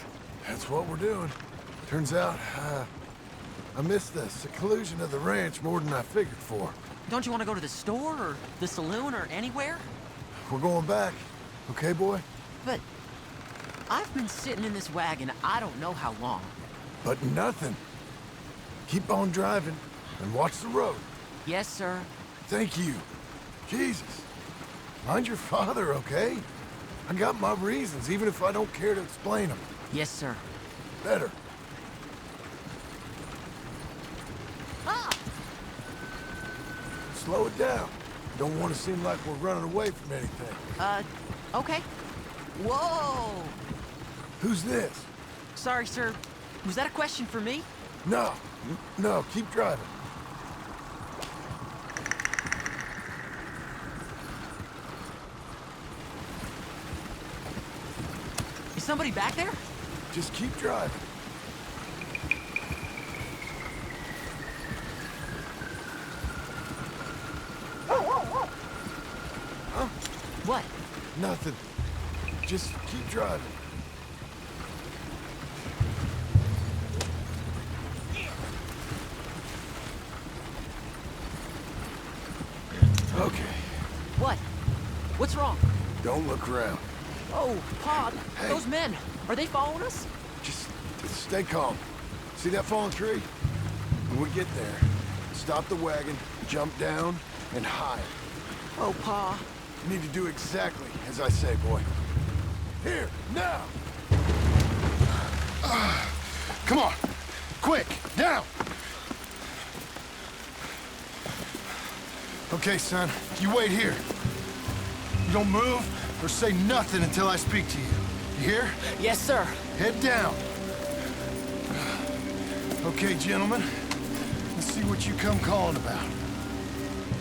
That's what we're doing. Turns out, I missed the seclusion of the ranch more than I figured for. Don't you want to go to the store or the saloon or anywhere? We're going back, okay, boy? But I've been sitting in this wagon I don't know how long. But nothing. Keep on driving and watch the road. Yes, sir. Thank you. Jesus. Mind your father, okay? I got my reasons, even if I don't care to explain them. Yes, sir. Better. Ah! Slow it down. Don't want to seem like we're running away from anything. Okay. Whoa! Who's this? Sorry, sir. Was that a question for me? No. No, keep driving. Is somebody back there? Just keep driving. Huh? What? Nothing. Just keep driving. Don't look around. Oh, Pa, Hey. those men, are they following us? Just stay calm. See that fallen tree? When we get there, stop the wagon, jump down, and hide. Oh, Pa. You need to do exactly as I say, boy. Here, now! Come on! Quick, down! Okay, son, you wait here. You don't move or say nothing until I speak to you. You hear? Yes, sir. Head down. Okay, gentlemen. Let's see what you come calling about.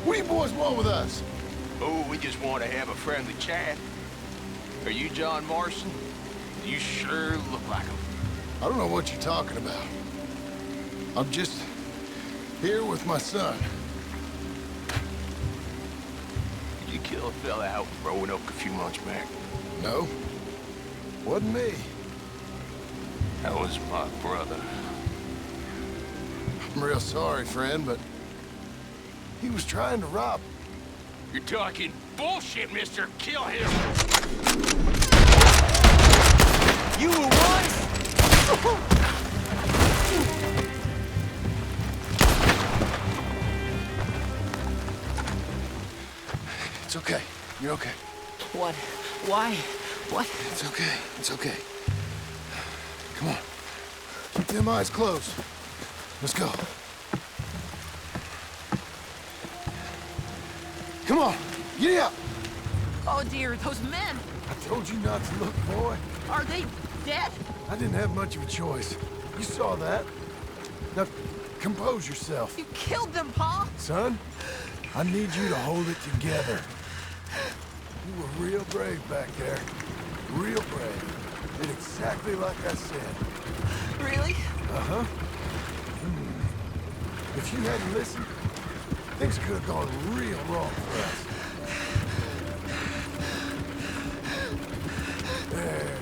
What do you boys want with us? Oh, we just want to have a friendly chat. Are you John Marston? You sure look like him. I don't know what you're talking about. I'm just here with my son. Did you kill a fella out in Roanoke a few months back? No. Wasn't me. That was my brother. I'm real sorry, friend, but he was trying to rob. You're talking bullshit, mister. Kill him. You were once? It's okay. You're okay. What? Why? What? It's okay. It's okay. Come on. Keep them eyes closed. Let's go. Come on. Get up. Oh, dear, those men. I told you not to look, boy. Are they dead? I didn't have much of a choice. You saw that. Now, compose yourself. You killed them, Pa. Son, I need you to hold it together. You were real brave back there. Real brave. Did exactly like I said. Really? Uh-huh. If you hadn't listened, things could have gone real wrong for us. There.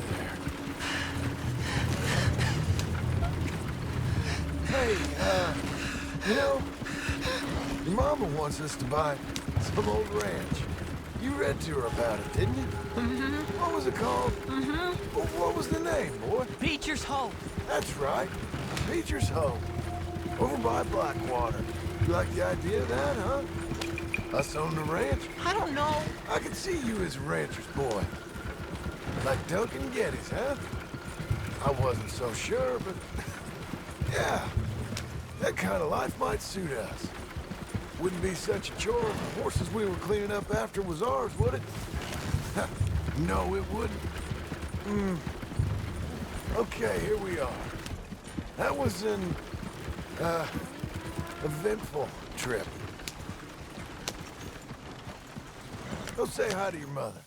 Hey, you know, your mama wants us to buy some old ranch. You read to her about it, didn't you? Mm-hmm. What was it called? Mm-hmm. Well, what was the name, boy? Beecher's Hope. That's right. Beecher's Hope. Over by Blackwater. You like the idea of that, huh? Us own the ranch? I don't know. I could see you as a rancher's boy. Like Duncan Geddes, huh? I wasn't so sure, but... yeah. That kind of life might suit us. Wouldn't be such a chore if the horses we were cleaning up after was ours, would it? No, it wouldn't. Okay, here we are. That was an, eventful trip. Go say hi to your mother.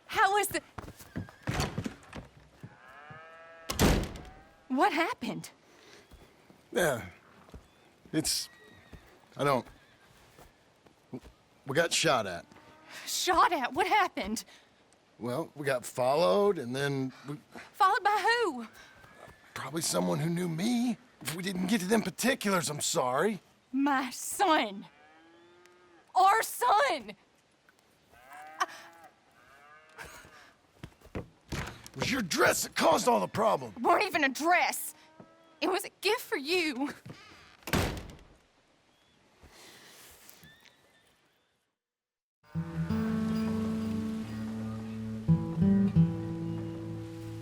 How was the... What happened? Yeah. I don't... We got shot at. Shot at? What happened? Well, we got followed, and then we... Followed by who? Probably someone who knew me. If we didn't get to them particulars, I'm sorry. My son. Our son. It was your dress that caused all the problem. It weren't even a dress. It was a gift for you.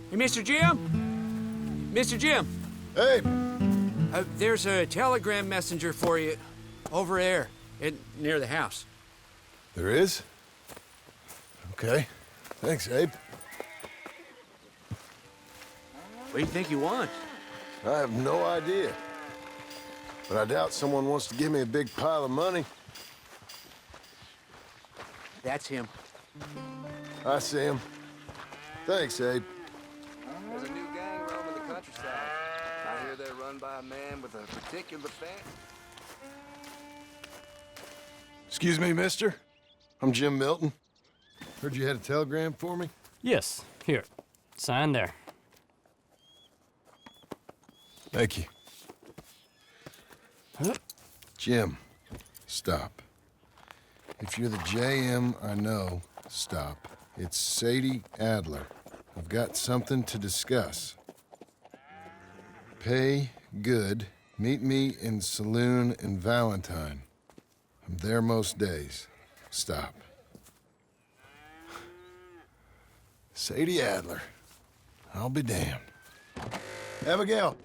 Hey, Mr. Jim? Mr. Jim? Hey. There's a telegram messenger for you over there, near the house. There is? Okay. Thanks, Abe. What do you think you want? I have no idea. But I doubt someone wants to give me a big pile of money. That's him. I see him. Thanks, Abe. There's a new gang roaming the countryside. I hear they're run by a man with a particular fancy. Excuse me, mister. I'm Jim Milton. Heard you had a telegram for me? Yes. Here. Sign there. Thank you. Huh? Jim, stop. If you're the JM I know, stop. It's Sadie Adler. I've got something to discuss. Pay good. Meet me in saloon in Valentine. I'm there most days. Stop. Sadie Adler. I'll be damned. Abigail.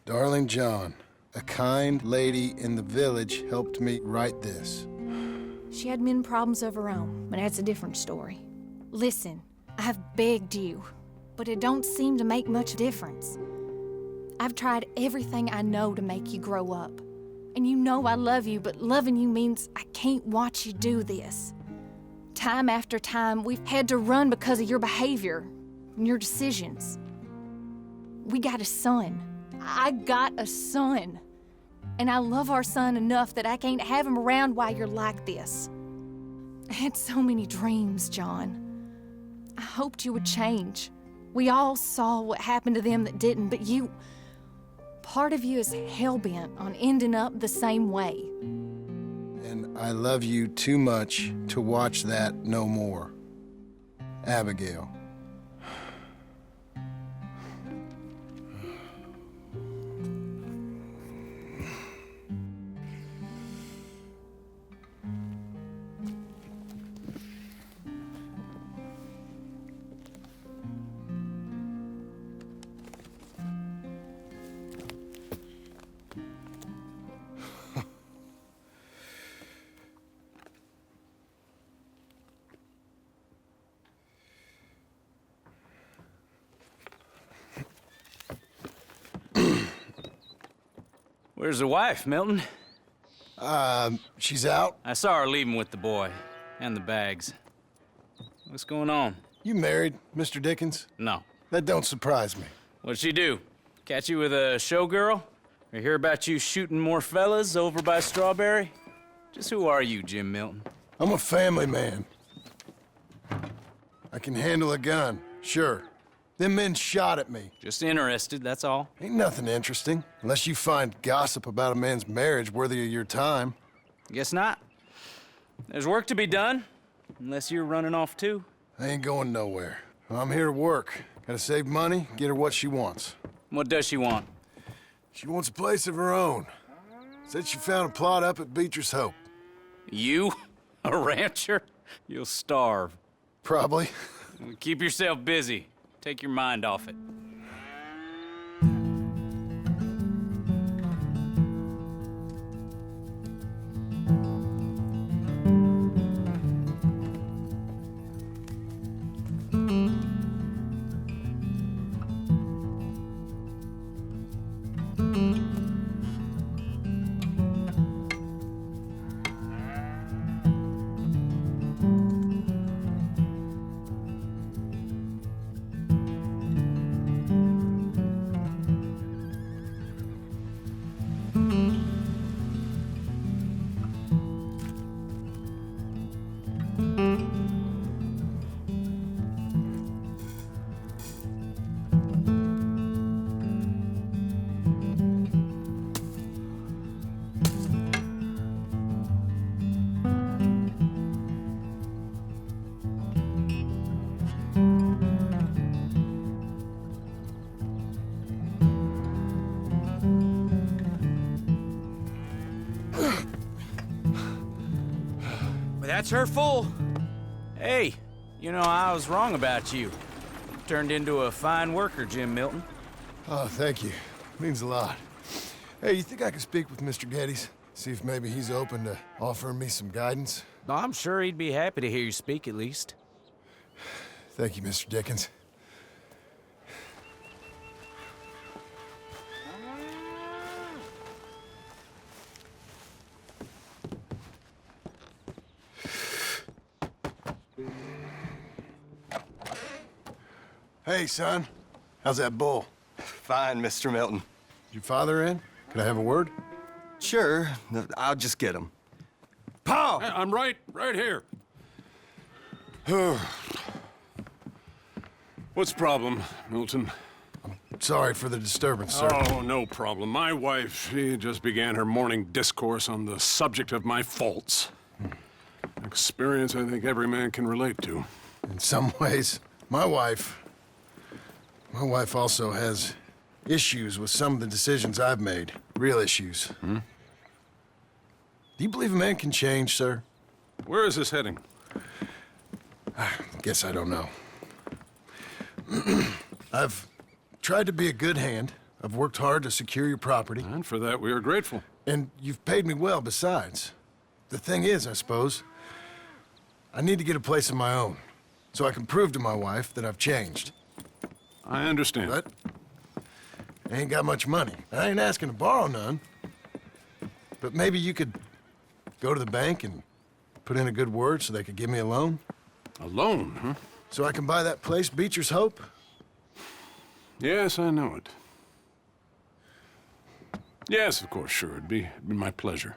Darling John, a kind lady in the village helped me write this. She had men problems of her own, but that's a different story. Listen, I've begged you, but it don't seem to make much difference. I've tried everything I know to make you grow up. And you know I love you, but loving you means I can't watch you do this. Time after time, we've had to run because of your behavior and your decisions. We got a son. I got a son. And I love our son enough that I can't have him around while you're like this. I had so many dreams, John. I hoped you would change. We all saw what happened to them that didn't, but you... Part of you is hell-bent on ending up the same way. And I love you too much to watch that no more. Abigail. Where's the wife, Milton? She's out. I saw her leaving with the boy and the bags. What's going on? You married, Mr. Dickens? No. That don't surprise me. What'd she do? Catch you with a showgirl? Or hear about you shooting more fellas over by Strawberry? Just who are you, Jim Milton? I'm a family man. I can handle a gun, sure. Them men shot at me. Just interested, that's all. Ain't nothing interesting, unless you find gossip about a man's marriage worthy of your time. Guess not. There's work to be done, unless you're running off too. I ain't going nowhere. I'm here to work. Gotta save money, get her what she wants. What does she want? She wants a place of her own. Said she found a plot up at Beecher's Hope. You? A rancher? You'll starve. Probably. Keep yourself busy. Take your mind off it. That's her full. Hey, you know, I was wrong about you. Turned into a fine worker, Jim Milton. Oh, thank you. Means a lot. Hey, you think I could speak with Mr. Geddes? See if maybe he's open to offering me some guidance? I'm sure he'd be happy to hear you speak, at least. Thank you, Mr. Dickens. Hey, son. How's that bull? Fine, Mr. Milton. Your father in? Can I have a word? Sure. I'll just get him. Paw! I'm right here. What's the problem, Milton? Sorry for the disturbance, sir. Oh, no problem. My wife, she just began her morning discourse on the subject of my faults. Experience I think every man can relate to. In some ways, my wife also has issues with some of the decisions I've made. Real issues. Hmm? Do you believe a man can change, sir? Where is this heading? Guess I don't know. I've tried to be a good hand. I've worked hard to secure your property. And for that, we are grateful. And you've paid me well, besides. The thing is, I suppose, I need to get a place of my own, so I can prove to my wife that I've changed. I understand. But I ain't got much money. I ain't asking to borrow none. But maybe you could go to the bank and put in a good word so they could give me a loan? A loan, huh? So I can buy that place, Beecher's Hope? Yes, I know it. Yes, of course, sure. It'd be my pleasure.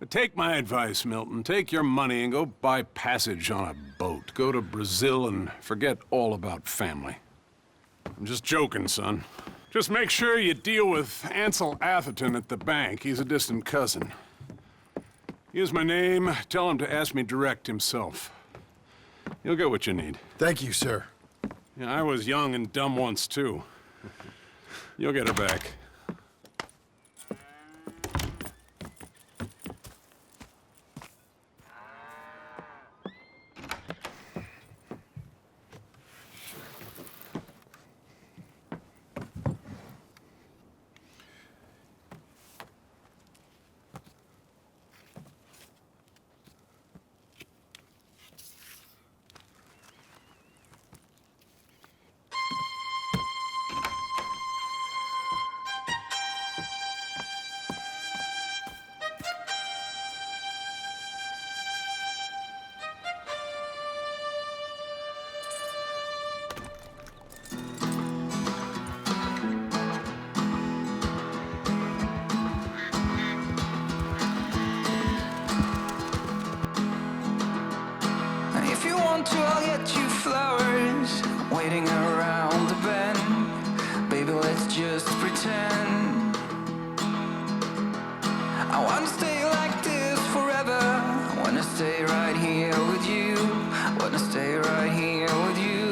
But take my advice, Milton. Take your money and go buy passage on a boat. Go to Brazil and forget all about family. I'm just joking, son. Just make sure you deal with Ansel Atherton at the bank. He's a distant cousin. Use my name. Tell him to ask me direct himself. You'll get what you need. Thank you, sir. Yeah, I was young and dumb once, too. You'll get her back. I'll get you flowers waiting around the bend. Baby, let's just pretend. I wanna stay like this forever. I wanna stay right here with you. I wanna stay right here with you.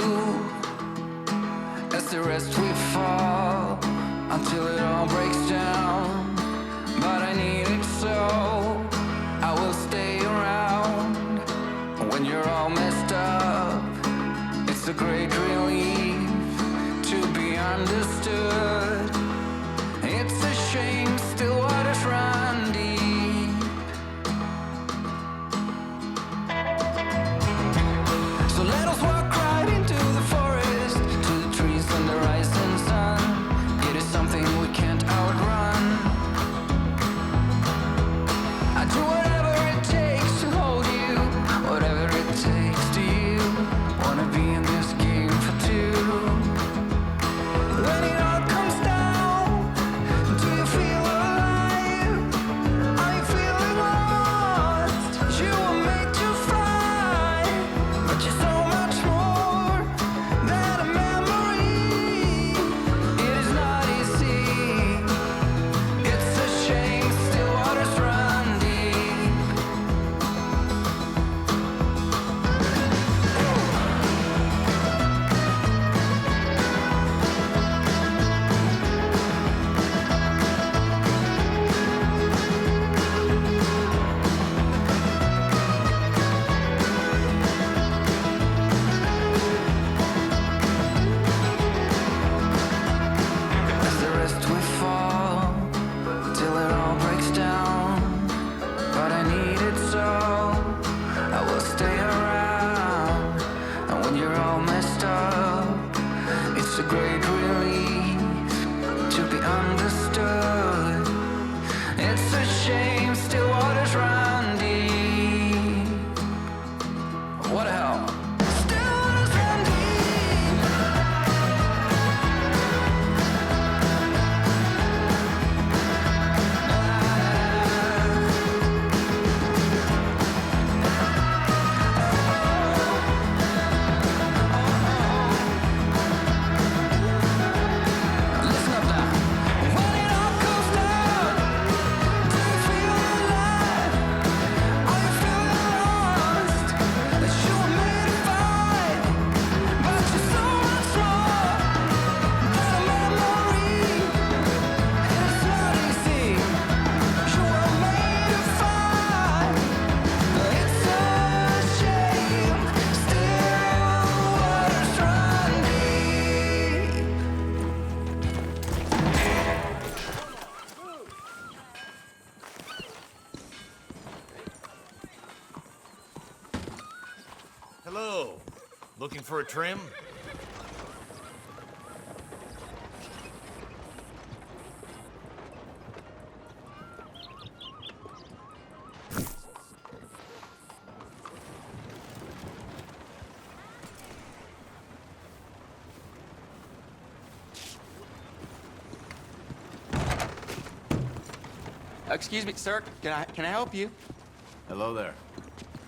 As the rest we fall until it all breaks down. But I need it so I will stay around when you're all messed up. It's a great relief to be understood. It's a shame still waters run deep. So let us walk right into the forest, to the trees and the rising sun. It is something we can't outrun. I do whatever it takes to hold you, whatever it takes to you. Wanna be in this game for two. When it all comes down, do you feel alive? Are you feeling lost? You were made to fly, but you're so much more than a memory. It is not easy. It's a shame still waters run deep. As the rest we fall till it all breaks down. But I need it so I will stay around. And when you're all messed up, it's a great relief to be understood. It's a shame still waters run deep. What the hell? Still waters run deep. Looking for a trim? Excuse me, sir. Can I help you? Hello there.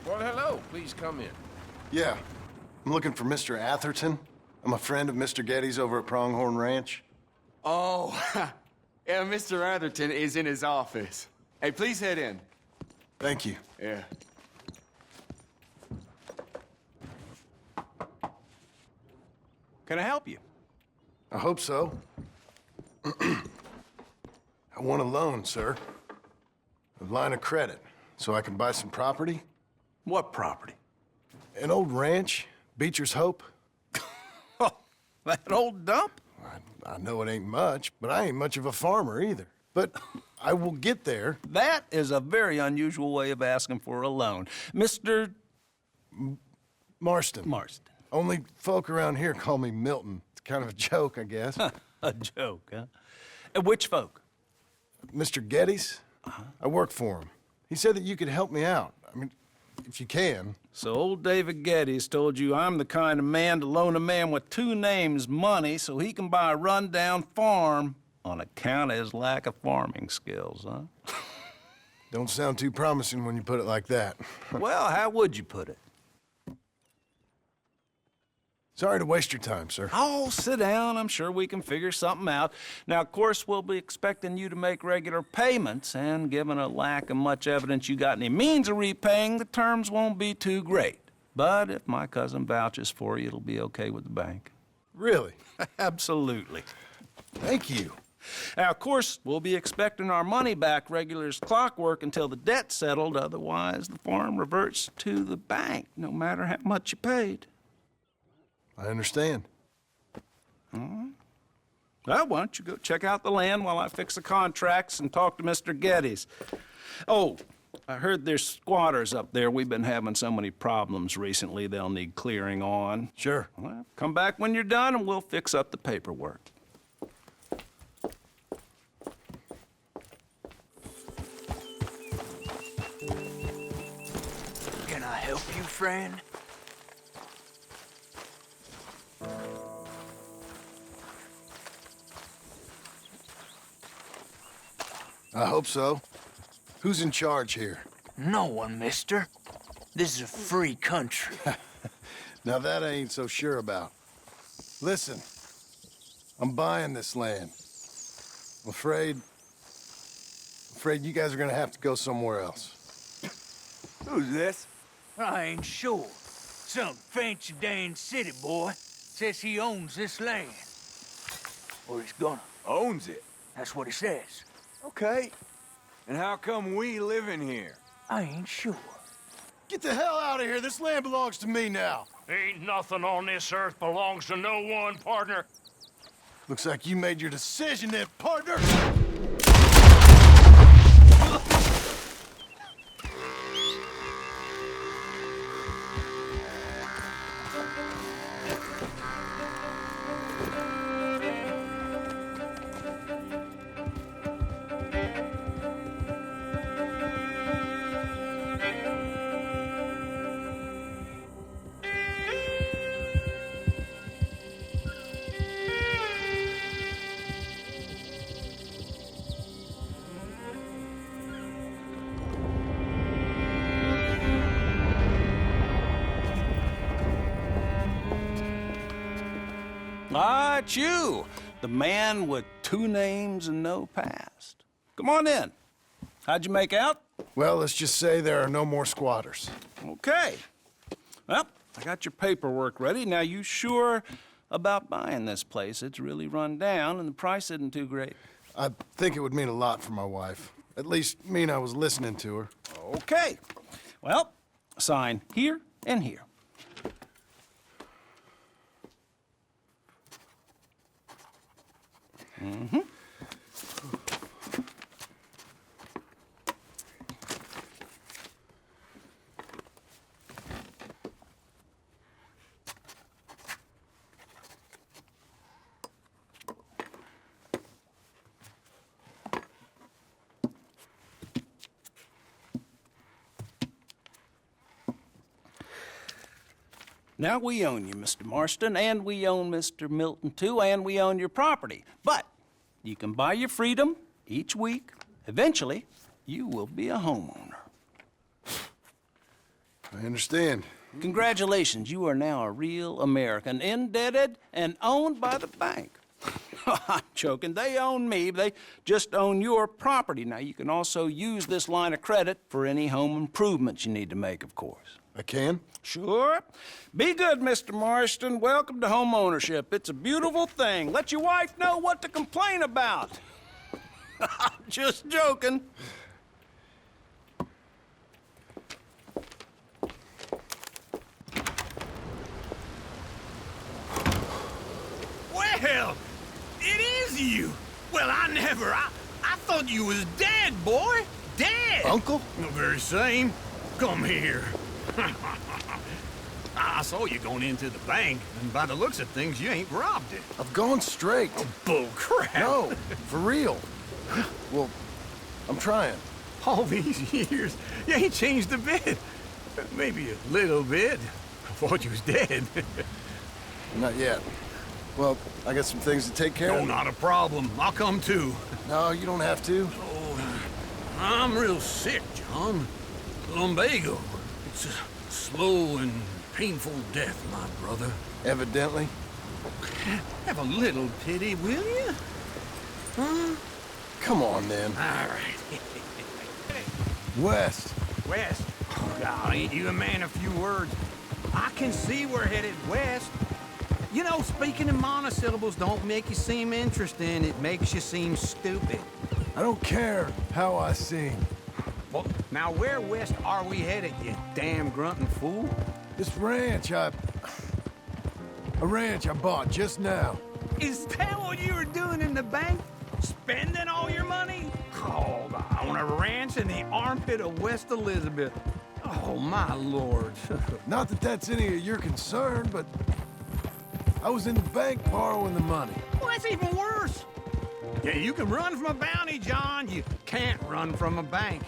Well, hello. Please come in. Yeah. I'm looking for Mr. Atherton. I'm a friend of Mr. Getty's over at Pronghorn Ranch. Oh, yeah, Mr. Atherton is in his office. Hey, please head in. Thank you. Yeah. Can I help you? I hope so. I want a loan, sir. A line of credit, so I can buy some property. What property? An old ranch, Beecher's Hope. That old dump? I know it ain't much, but I ain't much of a farmer either. But I will get there. That is a very unusual way of asking for a loan. Mr. Marston. Marston. Only folk around here call me Milton. It's kind of a joke, I guess. A joke, huh? And which folk? Mr. Getty's. I work for him. He said that you could help me out. I mean, if you can. So old David Getty's told you I'm the kind of man to loan a man with two names money so he can buy a rundown farm on account of his lack of farming skills, huh? Don't sound too promising when you put it like that. Well, how would you put it? Sorry to waste your time, sir. Oh, sit down. I'm sure we can figure something out. Now, of course, we'll be expecting you to make regular payments, and given a lack of much evidence you got any means of repaying, the terms won't be too great. But if my cousin vouches for you, it'll be okay with the bank. Really? Absolutely. Thank you. Now, of course, we'll be expecting our money back regular as clockwork until the debt's settled. Otherwise, the farm reverts to the bank, no matter how much you paid. I understand. All right. Well, why don't you go check out the land while I fix the contracts and talk to Mr. Getty's. Oh, I heard there's squatters up there. We've been having so many problems recently, they'll need clearing on. Sure. Well, come back when you're done and we'll fix up the paperwork. Can I help you, friend? I hope so. Who's in charge here? No one, mister. This is a free country. Now that I ain't so sure about. Listen, I'm buying this land. I'm afraid you guys are gonna have to go somewhere else. Who's this? I ain't sure. Some fancy Dan city boy says he owns this land. Or he's gonna. Owns it? That's what he says. Okay. And how come we live in here? I ain't sure. Get the hell out of here. This land belongs to me now. Ain't nothing on this earth belongs to no one, partner. Looks like you made your decision then, partner. Ah, it's you, the man with two names and no past. Come on in. How'd you make out? Well, let's just say there are no more squatters. Okay. Well, I got your paperwork ready. Now, you sure about buying this place? It's really run down, and the price isn't too great. I think it would mean a lot for my wife. At least mean I was listening to her. Okay. Well, sign here and here. Mm-hmm. Now, we own you, Mr. Marston, and we own Mr. Milton, too, and we own your property. But you can buy your freedom each week. Eventually, you will be a homeowner. I understand. Congratulations, you are now a real American, indebted and owned by the bank. I'm joking. They own me. They just own your property. Now, you can also use this line of credit for any home improvements you need to make, of course. I can? Sure. Be good, Mr. Marston. Welcome to home ownership. It's a beautiful thing. Let your wife know what to complain about. Just joking. Well, it is you. Well, I thought you was dead, boy. Dead. Uncle? The very same. Come here. I saw you going into the bank, and by the looks of things, you ain't robbed it. I've gone straight. Oh, bull crap. No, for real. Well, I'm trying. All these years, you ain't changed a bit. Maybe a little bit. I thought you was dead. Not yet. Well, I got some things to take care of. Oh, not a problem. I'll come too. No, you don't have to. Oh, I'm real sick, John. Lumbago. It's a slow and painful death, my brother. Evidently. Have a little pity, will you? Huh? Come on, then. All right. West. West? Oh, God, ain't you a man of few words? I can see we're headed west. You know, speaking in monosyllables don't make you seem interesting. It makes you seem stupid. I don't care how I sing. Well, now where west are we headed, you damn grunting fool? This ranch a ranch I bought just now. Is that what you were doing in the bank? Spending all your money? Oh, on a ranch in the armpit of West Elizabeth. Oh, my lord. Not that that's any of your concern, but I was in the bank borrowing the money. Well, that's even worse. Yeah, you can run from a bounty, John. You can't run from a bank.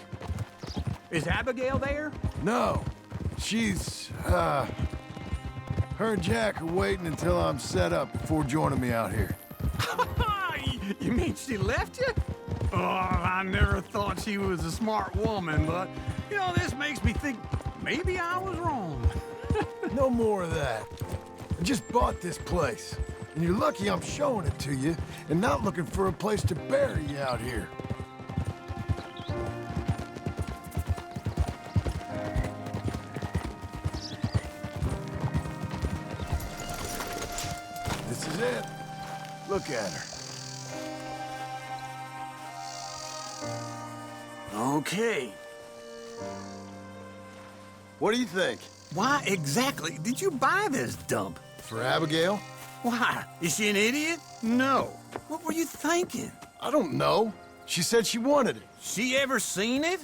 Is Abigail there? No. She's, her and Jack are waiting until I'm set up before joining me out here. You mean she left you? Oh, I never thought she was a smart woman, but, you know, this makes me think maybe I was wrong. No more of that. I just bought this place, and you're lucky I'm showing it to you and not looking for a place to bury you out here. This is it. Look at her. Okay. What do you think? Why exactly did you buy this dump? For Abigail? Why? Is she an idiot? No. What were you thinking? I don't know. She said she wanted it. She ever seen it?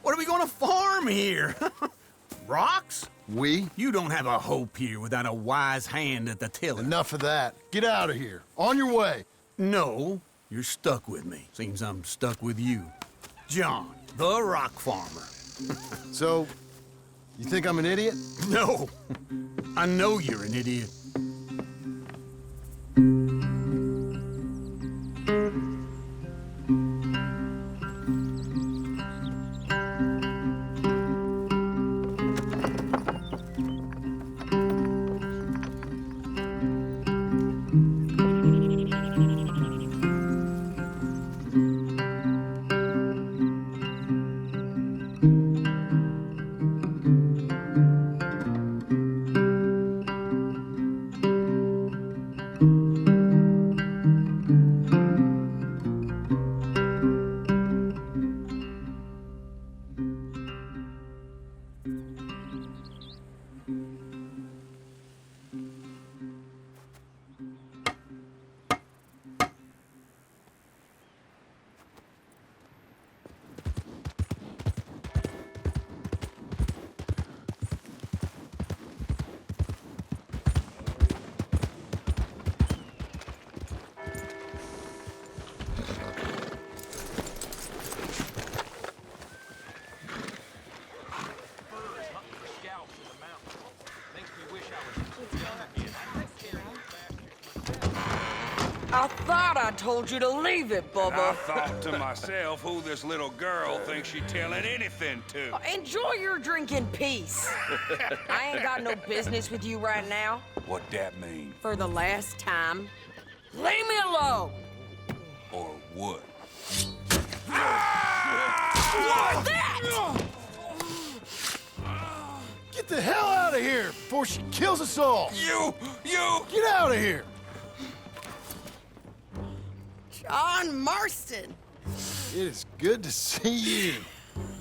What are we gonna farm here? Rocks? We? You don't have a hope here without a wise hand at the tiller. Enough of that. Get out of here. On your way. No, you're stuck with me. Seems I'm stuck with you. John, the rock farmer. So, you think I'm an idiot? No. I know you're an idiot. I thought I told you to leave it, Bubba. I thought to myself who this little girl thinks she telling anything to. Enjoy your drink in peace. I ain't got no business with you right now. What that mean? For the last time, leave me alone. Or what? What that? Get the hell out of here before she kills us all! You! Get out of here! John Marston. It is good to see you.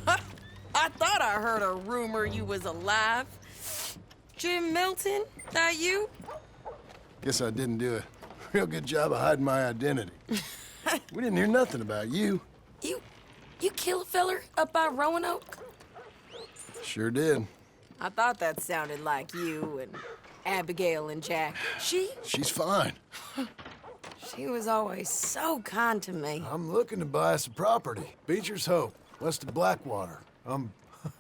I thought I heard a rumor you was alive. Jim Milton, that you? Guess I didn't do a real good job of hiding my identity. We didn't hear nothing about you. You kill a feller up by Roanoke? Sure did. I thought that sounded like you and Abigail and Jack. She's fine. She was always so kind to me. I'm looking to buy us a property. Beecher's Hope, west of Blackwater. I'm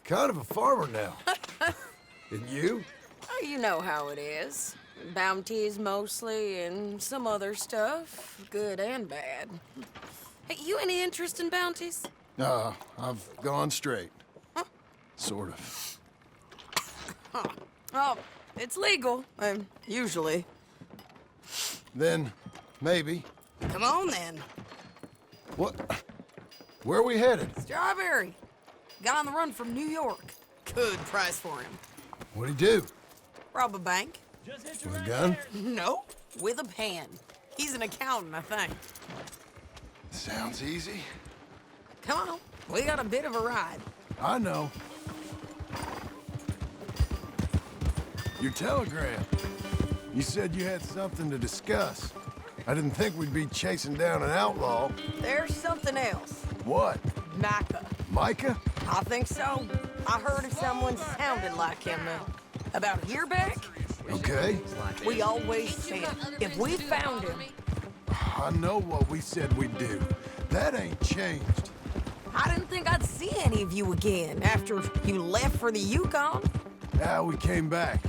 kind of a farmer now. And you? Oh, you know how it is. Bounties mostly, and some other stuff, good and bad. Hey, you any interest in bounties? I've gone straight. Sort of. Oh, it's legal, usually. Then, maybe. Come on, then. What? Where are we headed? Strawberry. Got on the run from New York. Good price for him. What'd he do? Rob a bank. With a gun? No, with a pen. He's an accountant, I think. Sounds easy. Come on, we got a bit of a ride. I know. Your telegram. You said you had something to discuss. I didn't think we'd be chasing down an outlaw. There's something else. What? Micah. Micah? I think so. I heard of someone sounded like him about a year back. Okay. We always said if we found him. I know what we said we'd do. That ain't changed. I didn't think I'd see any of you again after you left for the Yukon. Now we came back.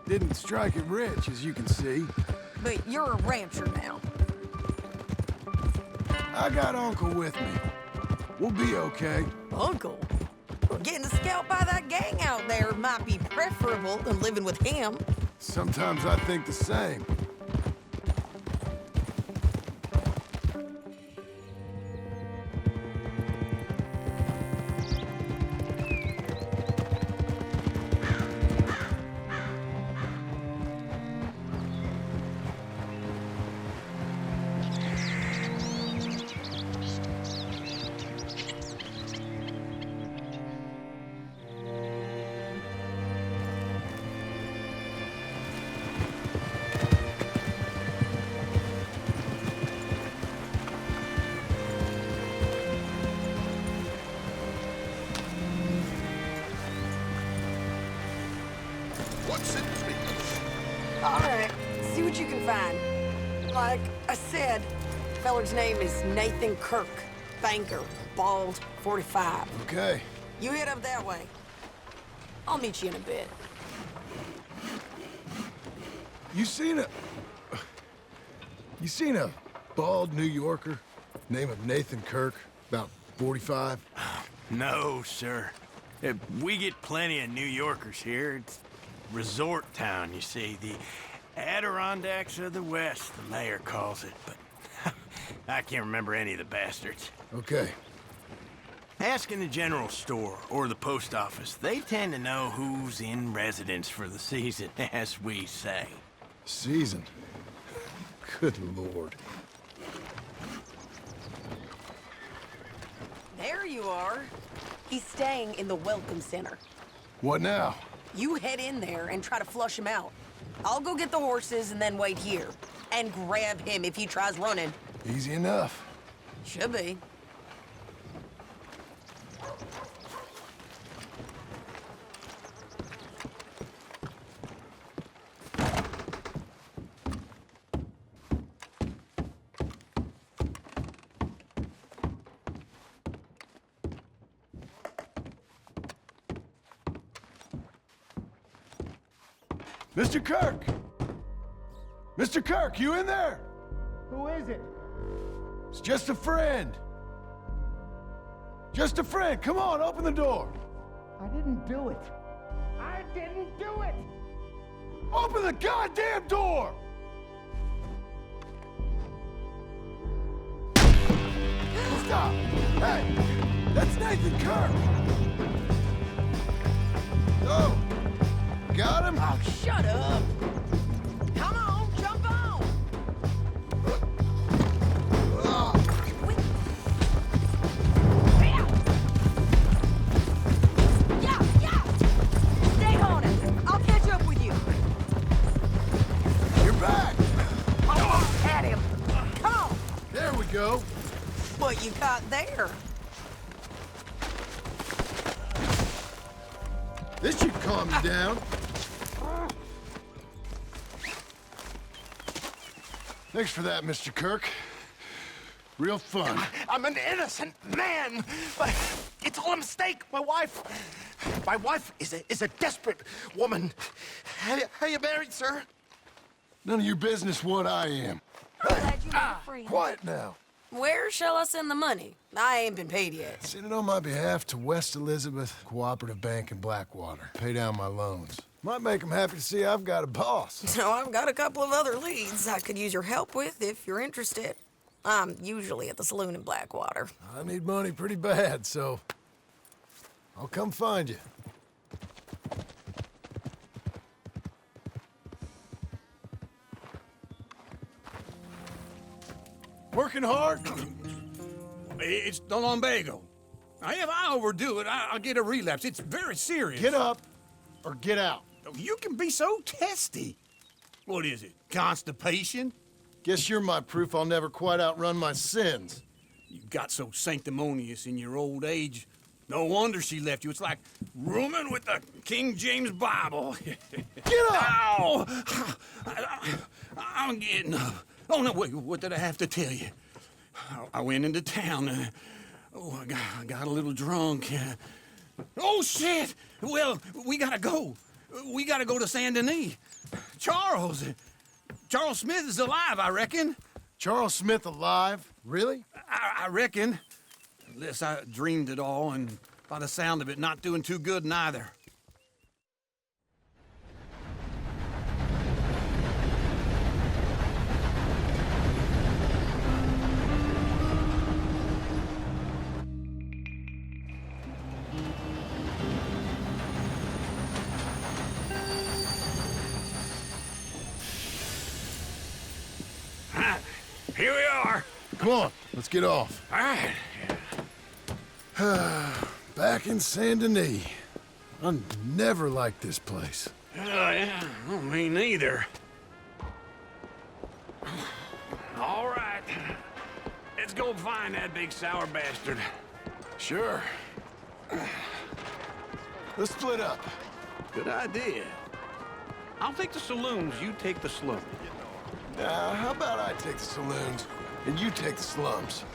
Didn't strike it rich, as you can see. But you're a rancher now. I got Uncle with me. We'll be okay. Uncle? Well, getting scalped by that gang out there might be preferable than living with him. Sometimes I think the same. What's it be? All right, see what you can find. Like I said, feller's name is Nathan Kirk. Banker, bald, 45. Okay. You head up that way. I'll meet you in a bit. You seen a bald New Yorker, name of Nathan Kirk, about 45? No, sir. We get plenty of New Yorkers here. It's resort town, you see. The Adirondacks of the West, the mayor calls it, but I can't remember any of the bastards. Okay. Ask in the general store or the post office. They tend to know who's in residence for the season, as we say. Season? Good Lord. There you are. He's staying in the Welcome Center. What now? You head in there and try to flush him out. I'll go get the horses and then wait here. And grab him if he tries running. Easy enough. Should be. Mr. Kirk! Mr. Kirk, you in there? Who is it? It's just a friend. Just a friend. Come on, open the door. I didn't do it. I didn't do it! Open the goddamn door! Stop! Hey! That's Nathan Kirk! Oh! Got him? Oh, shut up! Come on, jump on! Yeah! Stay on it! I'll catch up with you! You're back! Oh, at him! Come on! There we go! What you got there? This should calm you down. Thanks for that, Mr. Kirk. Real fun. I'm an innocent man. It's all a mistake. My wife is a desperate woman. Are you married, sir? None of your business what I am. Glad you made a friend. Quiet now. Where shall I send the money? I ain't been paid yet. Send it on my behalf to West Elizabeth Cooperative Bank in Blackwater. Pay down my loans. Might make them happy to see I've got a boss. So I've got a couple of other leads I could use your help with if you're interested. I'm usually at the saloon in Blackwater. I need money pretty bad, so I'll come find you. Working hard? It's the lumbago. If I overdo it, I'll get a relapse. It's very serious. Get up or get out. You can be so testy. What is it, constipation? Guess you're my proof I'll never quite outrun my sins. You got so sanctimonious in your old age. No wonder she left you. It's like rooming with the King James Bible. Get up! Ow! I'm getting up. Oh, no, wait, what did I have to tell you? I went into town. I got a little drunk. Oh, shit! Well, we gotta go. We gotta go to Saint Denis. Charles Smith is alive, I reckon. Charles Smith alive? Really? I reckon. Unless I dreamed it all, and by the sound of it, not doing too good neither. Here we are. Come on, let's get off. All right. Back in Saint Denis. I never liked this place. Yeah, well, me neither. All right. Let's go find that big sour bastard. Sure. Let's split up. Good idea. I'll take the saloons, you take the slums. How about I take the saloons and you take the slums?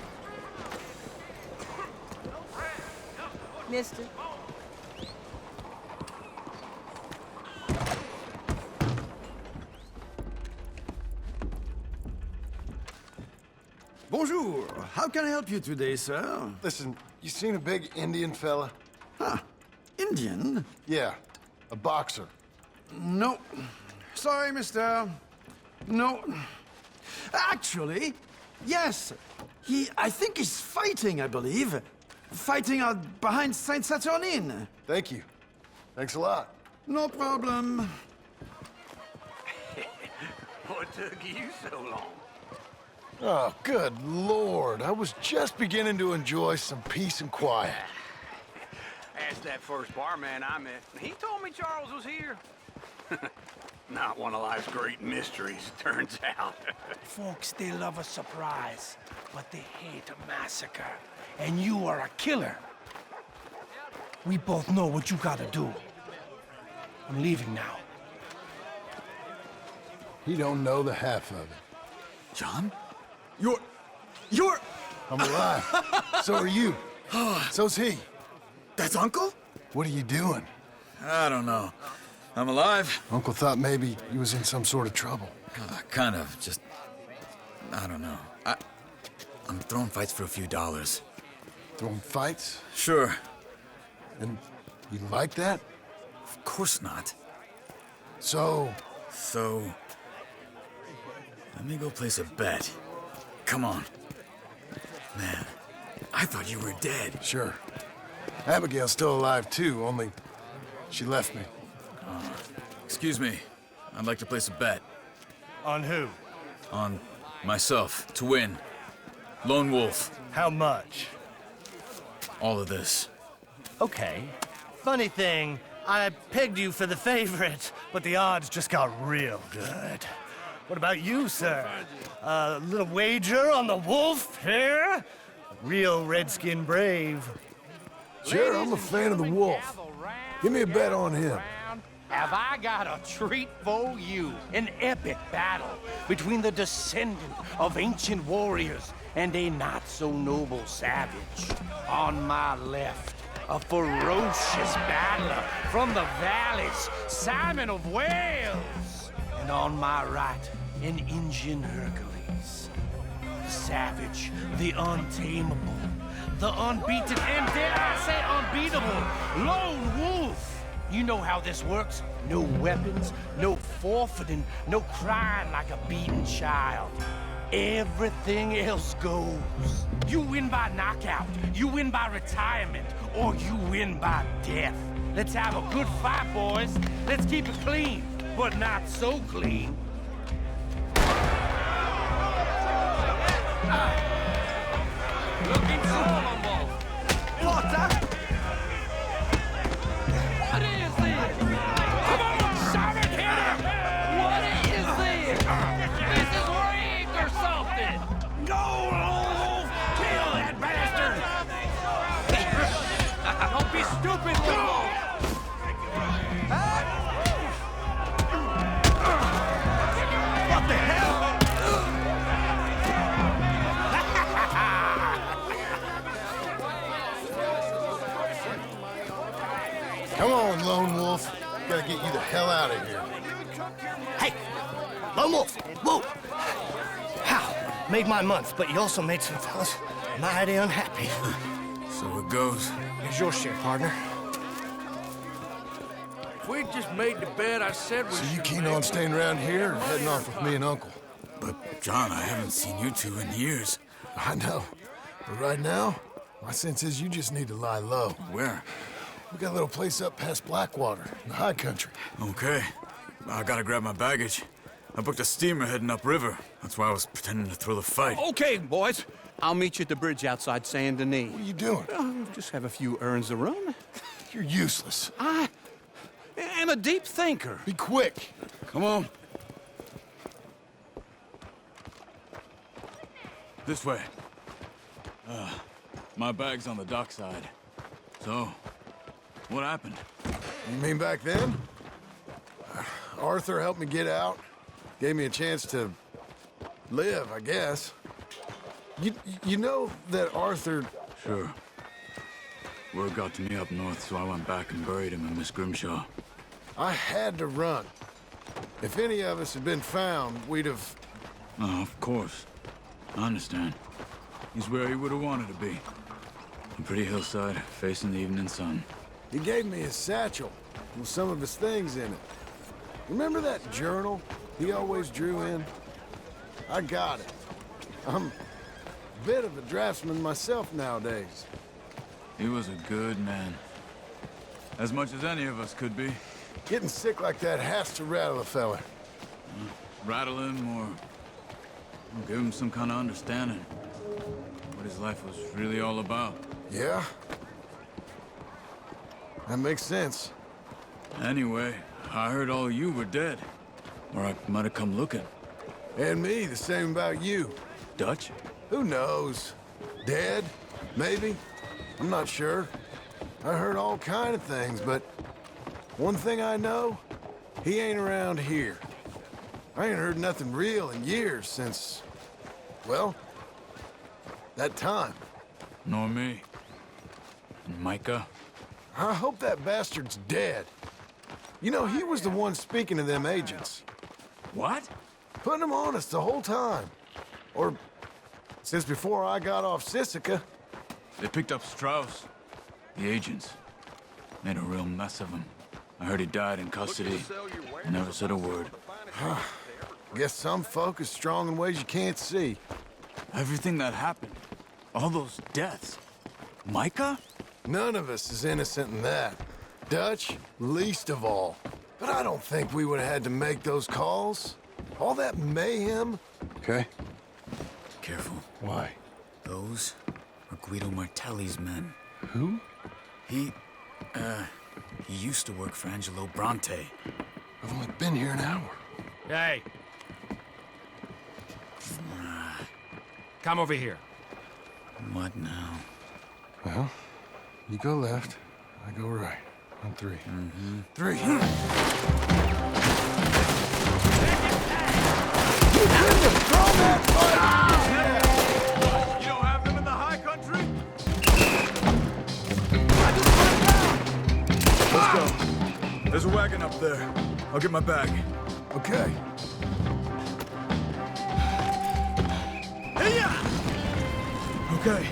Mister. Bonjour. How can I help you today, sir? Listen, you seen a big Indian fella? Ah, Indian? Yeah, a boxer. No. Sorry, mister. No. Actually, yes. I think he's fighting, I believe. Fighting out behind Saint Saturnin. Thank you. Thanks a lot. No problem. What took you so long? Oh, good Lord. I was just beginning to enjoy some peace and quiet. Asked that first barman I met. He told me Charles was here. Not one of life's great mysteries, turns out. Folks, they love a surprise, but they hate a massacre. And you are a killer. We both know what you gotta do. I'm leaving now. He don't know the half of it. John? You're... I'm alive. So are you. So's he. That's Uncle? What are you doing? I don't know. I'm alive. Uncle thought maybe he was in some sort of trouble. Kind of. Just I don't know. I'm throwing fights for a few dollars. Throwing fights? Sure. And you like that? Of course not. So, let me go place a bet. Come on. Man, I thought you were dead. Sure. Abigail's still alive too, only she left me. Excuse me. I'd like to place a bet. On who? On myself, to win. Lone Wolf. How much? All of this. Okay. Funny thing, I pegged you for the favorite, but the odds just got real good. What about you, sir? A little wager on the wolf here? Real redskin brave. Sure, I'm a fan of the wolf. Give me a bet on him. Have I got a treat for you? An epic battle between the descendant of ancient warriors and a not-so-noble savage. On my left, a ferocious battler from the valleys, Simon of Wales. And on my right, an Indian Hercules. The savage, the untamable, the unbeaten, and dare I say unbeatable, Lone Wolf. You know how this works. No weapons, no forfeiting, no crying like a beaten child. Everything else goes. You win by knockout, you win by retirement, or you win by death. Let's have a good fight, boys. Let's keep it clean, but not so clean. Looking formidable. Potter! What is this? Come on, Simon, hit him! What is this? This is rigged or something! Go, Wolf! Kill that bastard! Don't be stupid, Wolf! What the hell? Come on, Lone Wolf. Gotta get you the hell out of here. Hey, Lone Wolf, whoa! How? Made my month, but you also made some fellas mighty unhappy. So it goes. Here's your share, partner. If we just made the bet I said we So you should keen make, on staying around here or heading off with me and Uncle? But, John, I haven't seen you two in years. I know. But right now, my sense is you just need to lie low. Where? We got a little place up past Blackwater, in the high country. Okay. I gotta grab my baggage. I booked a steamer heading upriver. That's why I was pretending to throw the fight. Okay, boys. I'll meet you at the bridge outside Saint Denis. What are you doing? Just have a few errands to run. You're useless. I am a deep thinker. Be quick. Come on. This way. My bag's on the dockside. So, what happened? You mean back then? Arthur helped me get out. Gave me a chance to live, I guess. You know that Arthur... Sure. Word got to me up north, so I went back and buried him in Miss Grimshaw. I had to run. If any of us had been found, we'd have... Oh, of course. I understand. He's where he would have wanted to be. A pretty hillside, facing the evening sun. He gave me his satchel with some of his things in it. Remember that journal he always drew in? I got it. I'm a bit of a draftsman myself nowadays. He was a good man. As much as any of us could be. Getting sick like that has to rattle a fella. Rattle him or give him some kind of understanding. What his life was really all about. Yeah? That makes sense. Anyway, I heard all you were dead. Or I might have come looking. And me, the same about you. Dutch? Who knows? Dead? Maybe? I'm not sure. I heard all kind of things, but one thing I know, he ain't around here. I ain't heard nothing real in years since, well, that time. Nor me. And Micah? I hope that bastard's dead. You know, he was the one speaking to them agents. What? Putting them on us the whole time. Or since before I got off Sisika. They picked up Strauss. The agents. Made a real mess of him. I heard he died in custody. Never said a word. Guess some folk is strong in ways you can't see. Everything that happened. All those deaths. Micah? None of us is innocent in that. Dutch, least of all. But I don't think we would have had to make those calls. All that mayhem. Okay. Careful. Why? Those are Guido Martelli's men. Who? He used to work for Angelo Bronte. I've only been here an hour. Hey. Come over here. What now? Well, you go left, I go right. On three. Mm-hmm. Three. You don't have them in the high country? Let's go. There's a wagon up there. I'll get my bag. Okay. Hey-ya! Okay.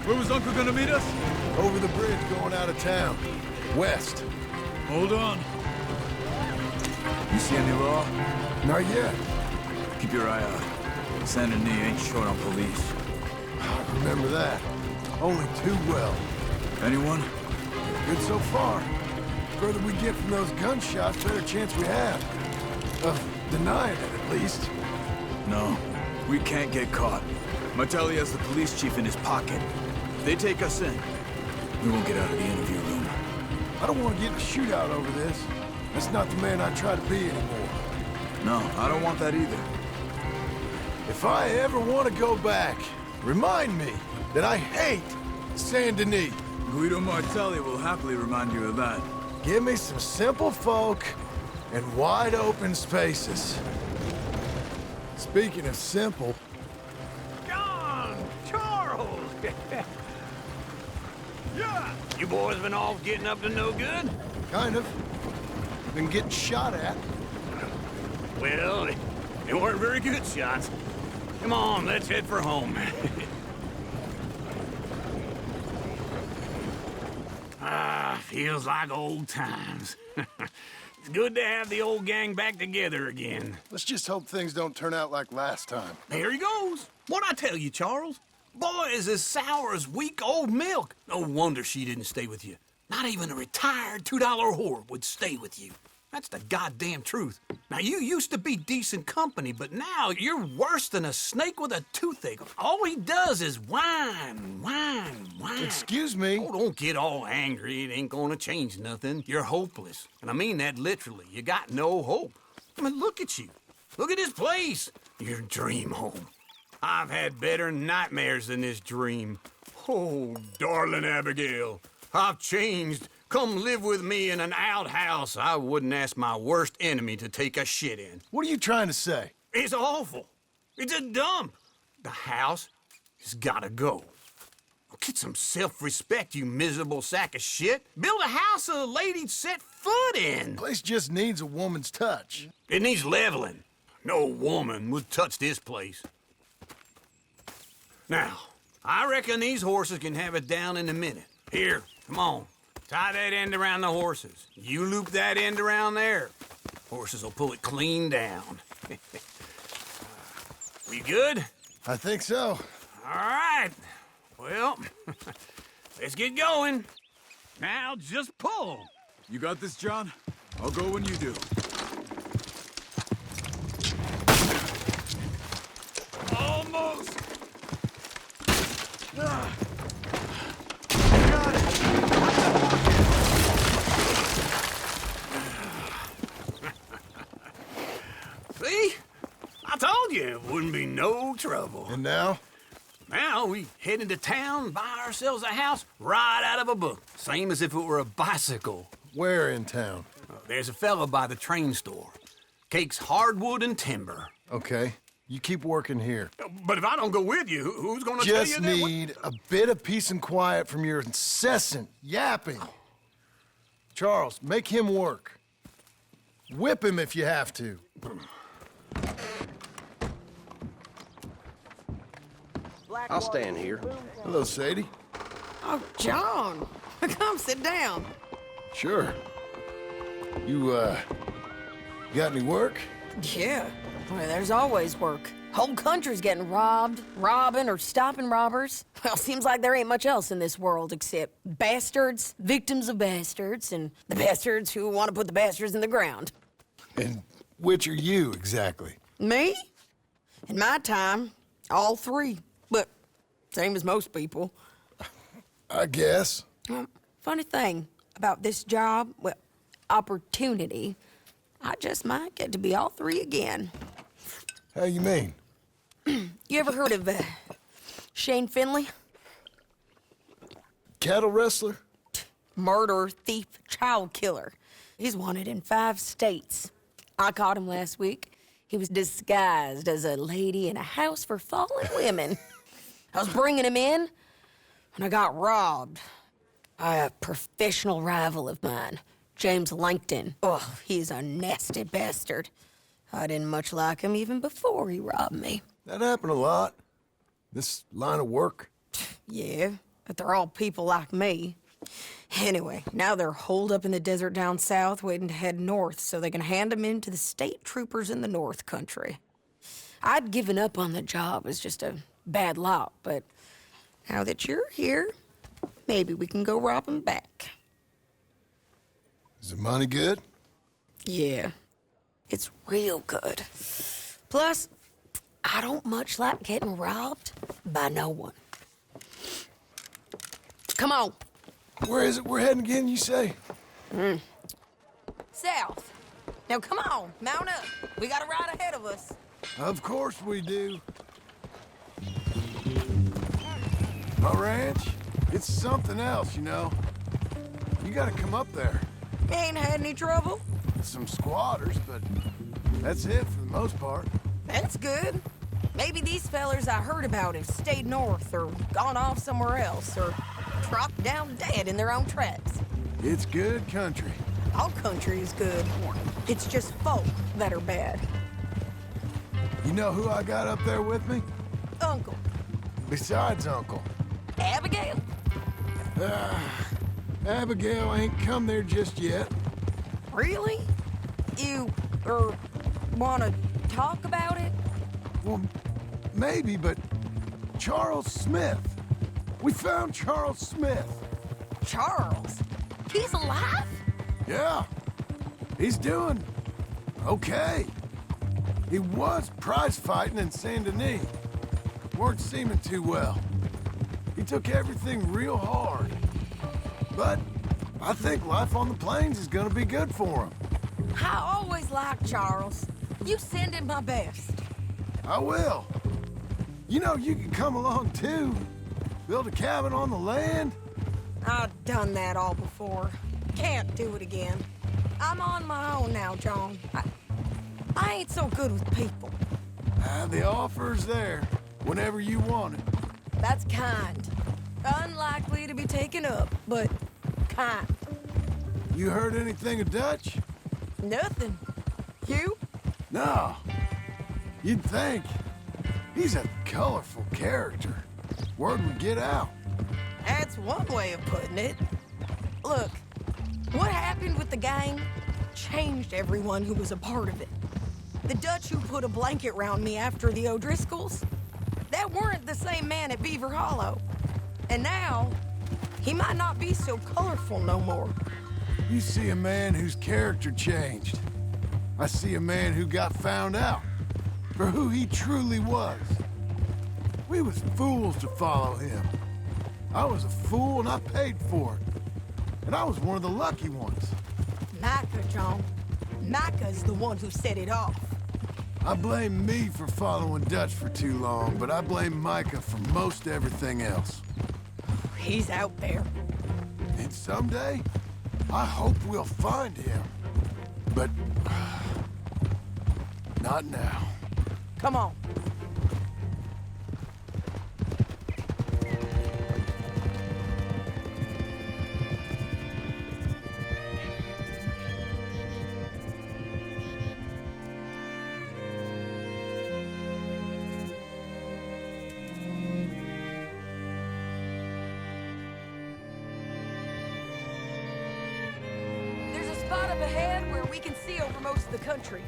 Where was Uncle gonna meet us? Over the bridge going out of town. West. Hold on. You see any law? Not yet. Keep your eye out. Saint Denis ain't short on police. I remember that. Only too well. Anyone? Good so far. Further we get from those gunshots, better chance we have. Of denying it, at least. No. We can't get caught. Martelli has the police chief in his pocket. If they take us in, we won't get out of the interview room. I don't want to get in a shootout over this. That's not the man I try to be anymore. No, I don't want that either. If I ever want to go back, remind me that I hate Saint Denis. Guido Martelli will happily remind you of that. Give me some simple folk and wide open spaces. Speaking of simple... John! Charles! Yeah! You boys been off getting up to no good? Kind of. Been getting shot at. Well, they weren't very good shots. Come on, let's head for home. Feels like old times. It's good to have the old gang back together again. Let's just hope things don't turn out like last time. There he goes. What'd I tell you, Charles? Boy is as sour as week-old milk. No wonder she didn't stay with you. Not even a retired $2 whore would stay with you. That's the goddamn truth. Now, you used to be decent company, but now you're worse than a snake with a toothache. All he does is whine, whine, whine. Excuse me? Oh, don't get all angry. It ain't gonna change nothing. You're hopeless. And I mean that literally. You got no hope. I mean, look at you. Look at this place. Your dream home. I've had better nightmares than this dream. Oh, darling Abigail, I've changed. Come live with me in an outhouse I wouldn't ask my worst enemy to take a shit in. What are you trying to say? It's awful. It's a dump. The house has gotta go. Get some self-respect, you miserable sack of shit. Build a house a lady'd set foot in. Place just needs a woman's touch. It needs leveling. No woman would touch this place. Now, I reckon these horses can have it down in a minute. Here, come on. Tie that end around the horses. You loop that end around there. Horses will pull it clean down. We good? I think so. All right. Well, let's get going. Now just pull. You got this, John? I'll go when you do. Almost. See? I told you it wouldn't be no trouble. And now? Now we head into town, buy ourselves a house right out of a book. Same as if it were a bicycle. Where in town? There's a fella by the train store. Cakes hardwood and timber. Okay. You keep working here. But if I don't go with you, who's gonna tell you Just that? need a bit of peace and quiet from your incessant yapping. Charles, make him work. Whip him if you have to. I'll stand here. Hello, Sadie. Oh, John. Come sit down. Sure. You, got any work? Yeah. Well, there's always work. Whole country's getting robbed, robbing, or stopping robbers. Well, seems like there ain't much else in this world except bastards, victims of bastards, and the bastards who want to put the bastards in the ground. And which are you, exactly? Me? In my time, all three. But same as most people. I guess. Funny thing about this job, well, opportunity, I just might get to be all three again. How you mean? You ever heard of Shane Finley? Cattle wrestler? Murderer, thief, child killer. He's wanted in 5 states. I caught him last week. He was disguised as a lady in a house for fallen women. I was bringing him in, and I got robbed by a professional rival of mine, James Langton. Oh, he's a nasty bastard. I didn't much like him even before he robbed me. That happened a lot. This line of work. Yeah, but they're all people like me. Anyway, now they're holed up in the desert down south, waiting to head north so they can hand them in to the state troopers in the north country. I'd given up on the job as just a bad lot, but now that you're here, maybe we can go rob them back. Is the money good? Yeah, it's real good. Plus, I don't much like getting robbed by no one. Come on. Where is it we're heading again, you say? South. Now come on, mount up. We got a ride ahead of us. Of course we do. My ranch, it's something else, you know. You gotta come up there. You ain't had any trouble? Some squatters, but that's it for the most part. That's good. Maybe these fellers I heard about have stayed north or gone off somewhere else or dropped down dead in their own tracks. It's good country. All country is good. It's just folk that are bad. You know who I got up there with me? Uncle. Besides Uncle. Abigail? Abigail ain't come there just yet. Really? You, wanna talk about it? Well, maybe, but Charles Smith. We found Charles Smith. Charles? He's alive? Yeah. He's doing okay. He was prize fighting in Saint Denis. Weren't seeming too well. He took everything real hard. But I think life on the plains is gonna be good for him. I always liked Charles. You send him my best. I will. You know, you can come along too. Build a cabin on the land. I've done that all before. Can't do it again. I'm on my own now, John. I ain't so good with people. The offer's there whenever you want it. That's kind. Unlikely to be taken up, but kind. You heard anything of Dutch? Nothing. You? No. You'd think. He's a colorful character. Word would get out. That's one way of putting it. Look, what happened with the gang changed everyone who was a part of it. The Dutch who put a blanket round me after the O'Driscolls, that weren't the same man at Beaver Hollow. And now, he might not be so colorful no more. You see a man whose character changed. I see a man who got found out for who he truly was. We was fools to follow him. I was a fool and I paid for it. And I was one of the lucky ones. Micah, John. Micah's the one who set it off. I blame me for following Dutch for too long, but I blame Micah for most everything else. He's out there. And someday, I hope we'll find him. But not now. Come on. up ahead where we can see over most of the country.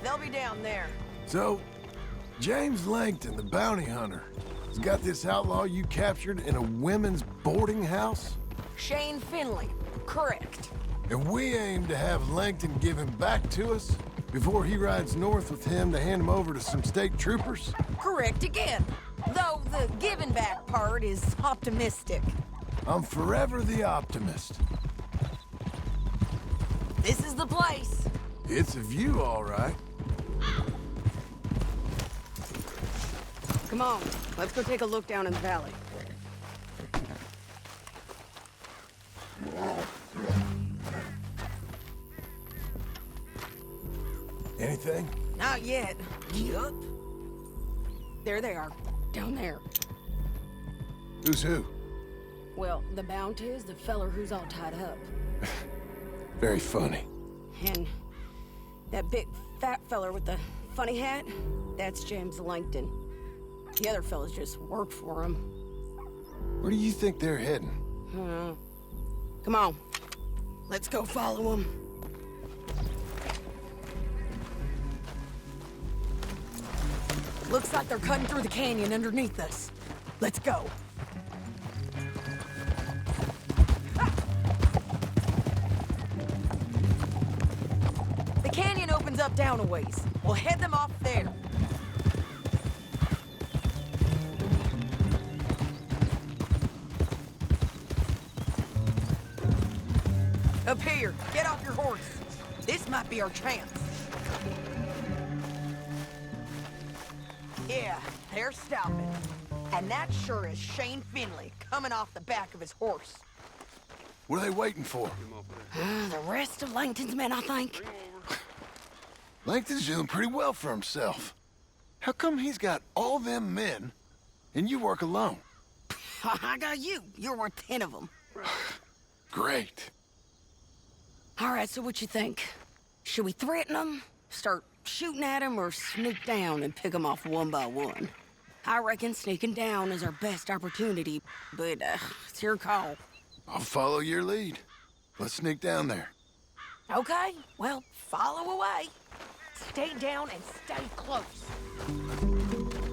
They'll be down there. So, James Langton, the bounty hunter, has got this outlaw you captured in a women's boarding house? Shane Finley, correct. And we aim to have Langton give him back to us before he rides north with him to hand him over to some state troopers? Correct again. Though the giving back part is optimistic. I'm forever the optimist. This is the place. It's a view, all right. Come on, let's go take a look down in the valley. Anything? Not yet. Yup. There they are, down there. Who's who? Well, the bounty is the feller who's all tied up. Very funny. And that big fat feller with the funny hat, that's James Langton. The other fellas just work for him. Where do you think they're heading? Come on, let's go follow them. Looks like they're cutting through the canyon underneath us. Let's go. The canyon opens up down a ways. We'll head them off there. Up here, get off your horse. This might be our chance. Yeah, they're stopping. And that sure is Shane Finley coming off the back of his horse. What are they waiting for? The rest of Langton's men, I think. Langton's doing pretty well for himself. How come he's got all them men, and you work alone? I got you. You're worth 10 of them. Great. All right, so what you think? Should we threaten them, start shooting at them, or sneak down and pick them off one by one? I reckon sneaking down is our best opportunity, but it's your call. I'll follow your lead. Let's sneak down there. Okay, well, follow away. Stay down and stay close.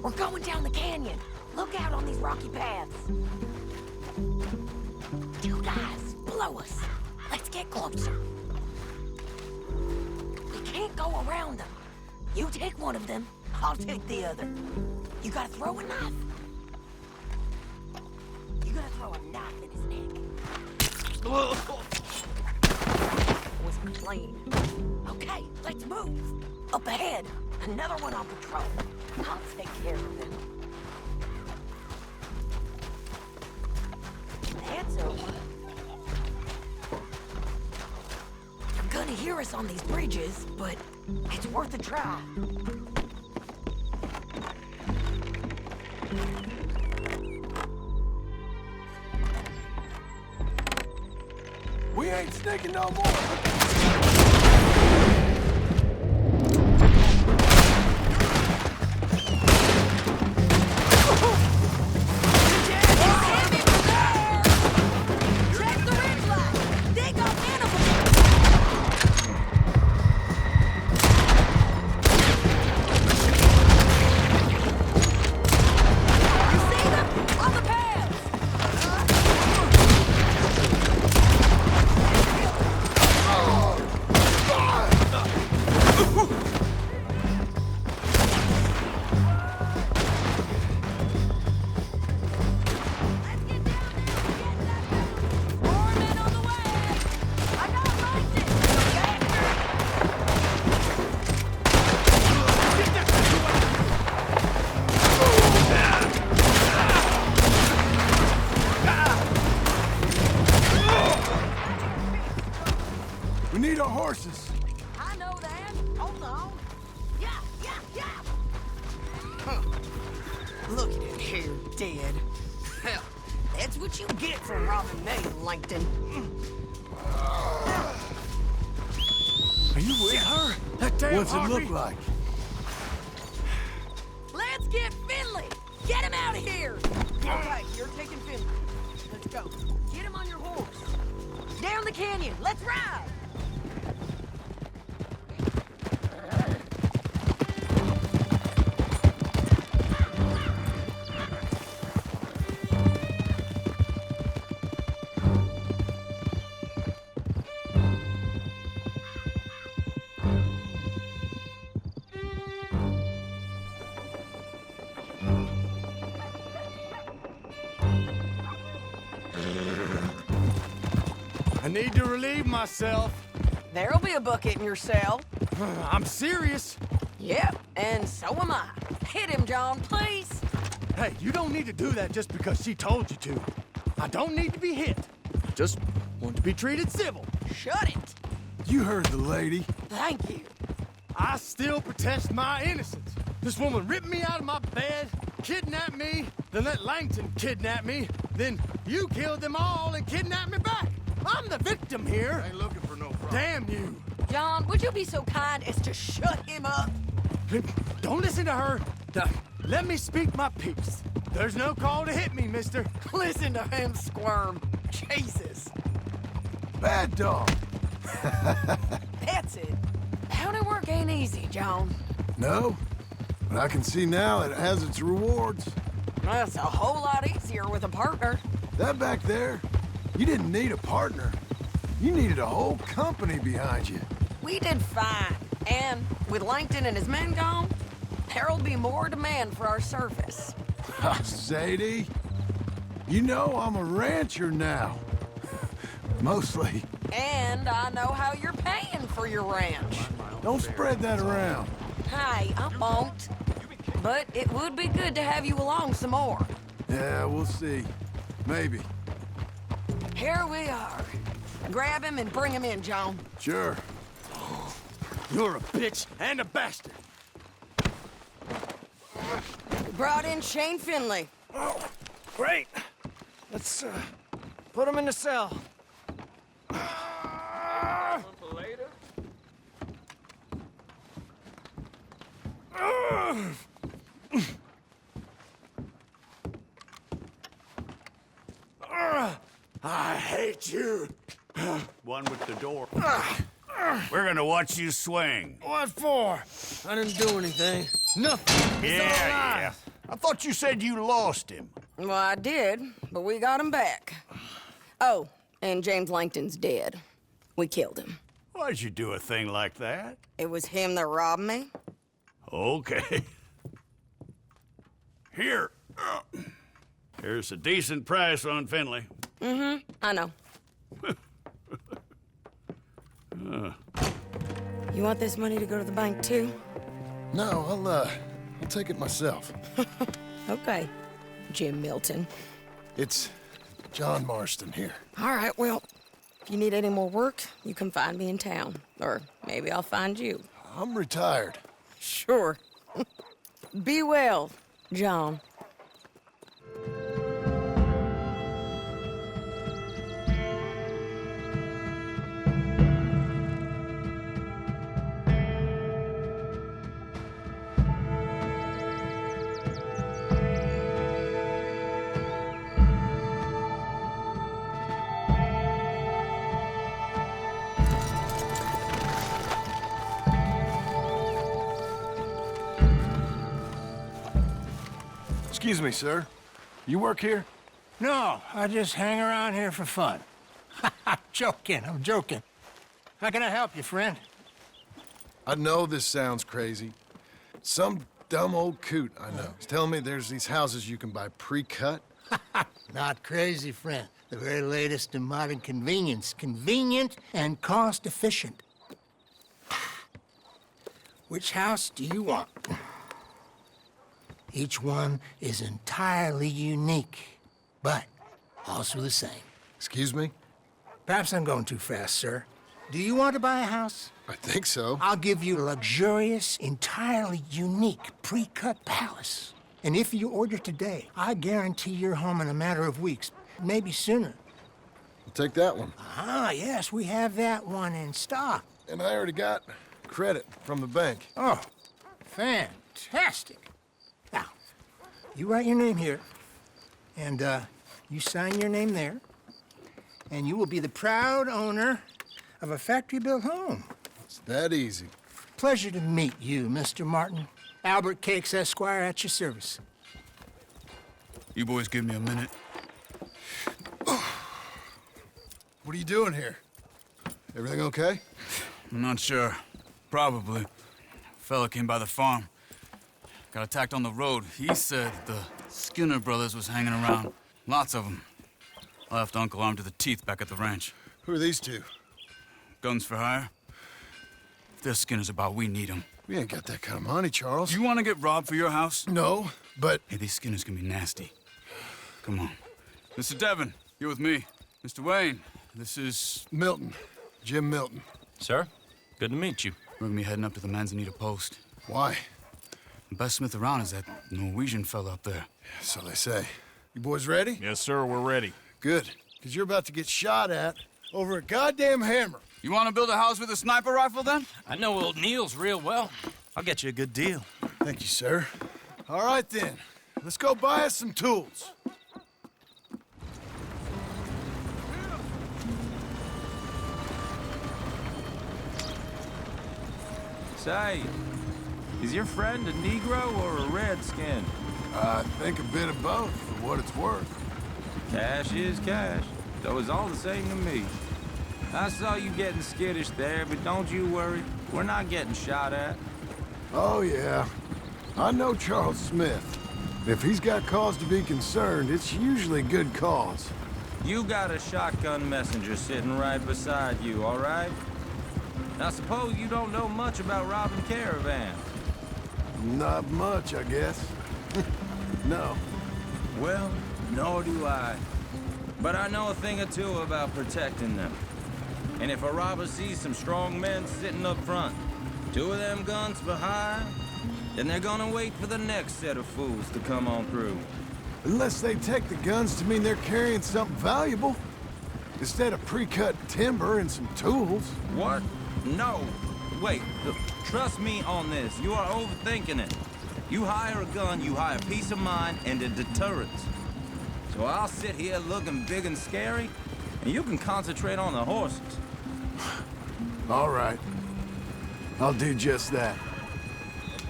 We're going down the canyon. Look out on these rocky paths. You guys, below us. Let's get closer. We can't go around them. You take one of them, I'll take the other. You gotta throw a knife. You gotta throw a knife in his neck. That was clean. Okay, let's move. Up ahead, another one on patrol. I'll take care of him. That's over. They're gonna hear us on these bridges, but it's worth a try. We ain't sneaking no more. We need our horses. I know that. Hold on. Yeah. Huh. Look at it here, dead. Hell, that's what you get for robbing me, Langton. Are you with her? What's it look like? Let's get Finley! Get him out of here! Okay, you're taking Finley. Let's go. Get him on your horse. Down the canyon. Let's ride! need to relieve myself. There'll be a bucket in your cell. I'm serious. Yep, and so am I. Hit him, John, please. Hey, you don't need to do that just because she told you to. I don't need to be hit. I just want to be treated civil. Shut it. You heard the lady. Thank you. I still protest my innocence. This woman ripped me out of my bed, kidnapped me, then let Langton kidnap me, then you killed them all and kidnapped me back. I'm the victim here. Ain't looking for no problem. Damn you. John, would you be so kind as to shut him up? Don't listen to her. Let me speak my piece. There's no call to hit me, mister. Listen to him squirm. Jesus. Bad dog. That's it. Bounty work ain't easy, John. No, but I can see now it has its rewards. That's a whole lot easier with a partner. That back there, you didn't need a partner. You needed a whole company behind you. We did fine. And with Langton and his men gone, there'll be more demand for our service. Zadie, you know I'm a rancher now. Mostly. And I know how you're paying for your ranch. Don't spread that around. Hey, I won't. But it would be good to have you along some more. Yeah, we'll see. Maybe. Here we are. Grab him and bring him in, John. Sure. You're a bitch and a bastard. We brought in Shane Finley. Oh, great. Let's put him in the cell. I hate you. One with the door. We're gonna watch you swing. What for? I didn't do anything. Nothing. It's all Yeah. lies. I thought you said you lost him. Well, I did, but we got him back. Oh, and James Langton's dead. We killed him. Why'd you do a thing like that? It was him that robbed me. Okay. Here. Here's a decent price on Finley. I know. You want this money to go to the bank, too? No, I'll take it myself. Okay, Jim Milton. It's John Marston here. All right, well, if you need any more work, you can find me in town. Or maybe I'll find you. I'm retired. Sure. Be well, John. Excuse me, sir. You work here? No, I just hang around here for fun. I'm joking. How can I help you, friend? I know this sounds crazy. Some dumb old coot I know is telling me there's these houses you can buy pre-cut. Not crazy, friend. The very latest in modern convenience. Convenient and cost-efficient. Which house do you want? Each one is entirely unique, but also the same. Excuse me? Perhaps I'm going too fast, sir. Do you want to buy a house? I think so. I'll give you a luxurious, entirely unique pre-cut palace. And if you order today, I guarantee you're home in a matter of weeks, maybe sooner. I'll take that one. Ah, yes, we have that one in stock. And I already got credit from the bank. Oh, fantastic. Now, you write your name here, and you sign your name there, and you will be the proud owner of a factory-built home. It's that easy. Pleasure to meet you, Mr. Martin. Albert Cakes, Esquire, at your service. You boys give me a minute. What are you doing here? Everything okay? I'm not sure. Probably. Fella came by the farm. Got attacked on the road. He said the Skinner brothers was hanging around. Lots of them. I left Uncle armed to the teeth back at the ranch. Who are these two? Guns for hire. If their skin is about, we need them. We ain't got that kind of money, Charles. You want to get robbed for your house? No, but... Hey, these skinners can be nasty. Come on. Mr. Devon, you're with me. Mr. Wayne, this is... Milton. Jim Milton. Sir, good to meet you. We're gonna be heading up to the Manzanita post. Why? The best smith around is that Norwegian fella up there. So they say. You boys ready? Yes, sir, we're ready. Good, because you're about to get shot at over a goddamn hammer. You want to build a house with a sniper rifle, then? I know old Neil's real well. I'll get you a good deal. Thank you, sir. All right, then. Let's go buy us some tools. Say, is your friend a Negro or a Redskin? I think a bit of both, for what it's worth. Cash is cash, so it's all the same to me. I saw you getting skittish there, but don't you worry. We're not getting shot at. Oh, yeah. I know Charles Smith. If he's got cause to be concerned, it's usually good cause. You got a shotgun messenger sitting right beside you, all right? Now, suppose you don't know much about robbing caravans. Not much, I guess. No. Well, nor do I. But I know a thing or two about protecting them. And if a robber sees some strong men sitting up front, 2 of them guns behind, then they're gonna wait for the next set of fools to come on through. Unless they take the guns to mean they're carrying something valuable. Instead of pre-cut timber and some tools. What? No. Wait, trust me on this. You are overthinking it. You hire a gun, you hire peace of mind and a deterrence. So I'll sit here looking big and scary, and you can concentrate on the horses. All right. I'll do just that.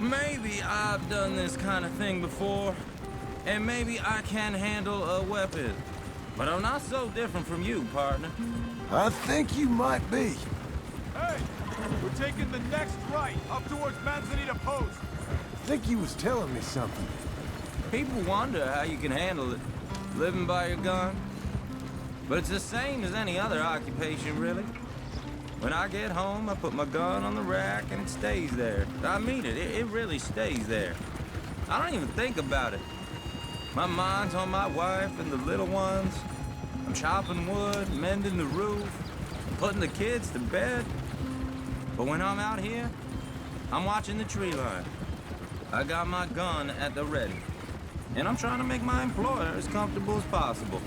Maybe I've done this kind of thing before, and maybe I can handle a weapon. But I'm not so different from you, partner. I think you might be. Hey! We're taking the next right, up towards Manzanita Post. I think he was telling me something. People wonder how you can handle it, living by your gun. But it's the same as any other occupation, really. When I get home, I put my gun on the rack and it stays there. I mean it, it really stays there. I don't even think about it. My mind's on my wife and the little ones. I'm chopping wood, mending the roof, putting the kids to bed. But when I'm out here, I'm watching the tree line. I got my gun at the ready. And I'm trying to make my employer as comfortable as possible.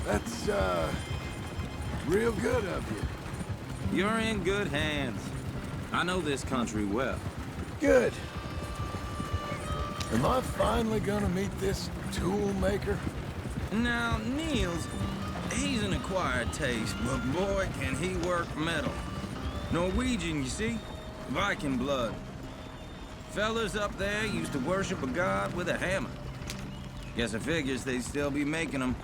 That's, real good of you. You're in good hands. I know this country well. Good. Am I finally gonna meet this tool maker? Now, Niels, he's an acquired taste, but boy, can he work metal. Norwegian, you see? Viking blood. Fellas up there used to worship a god with a hammer. Guess I figures they'd still be making them.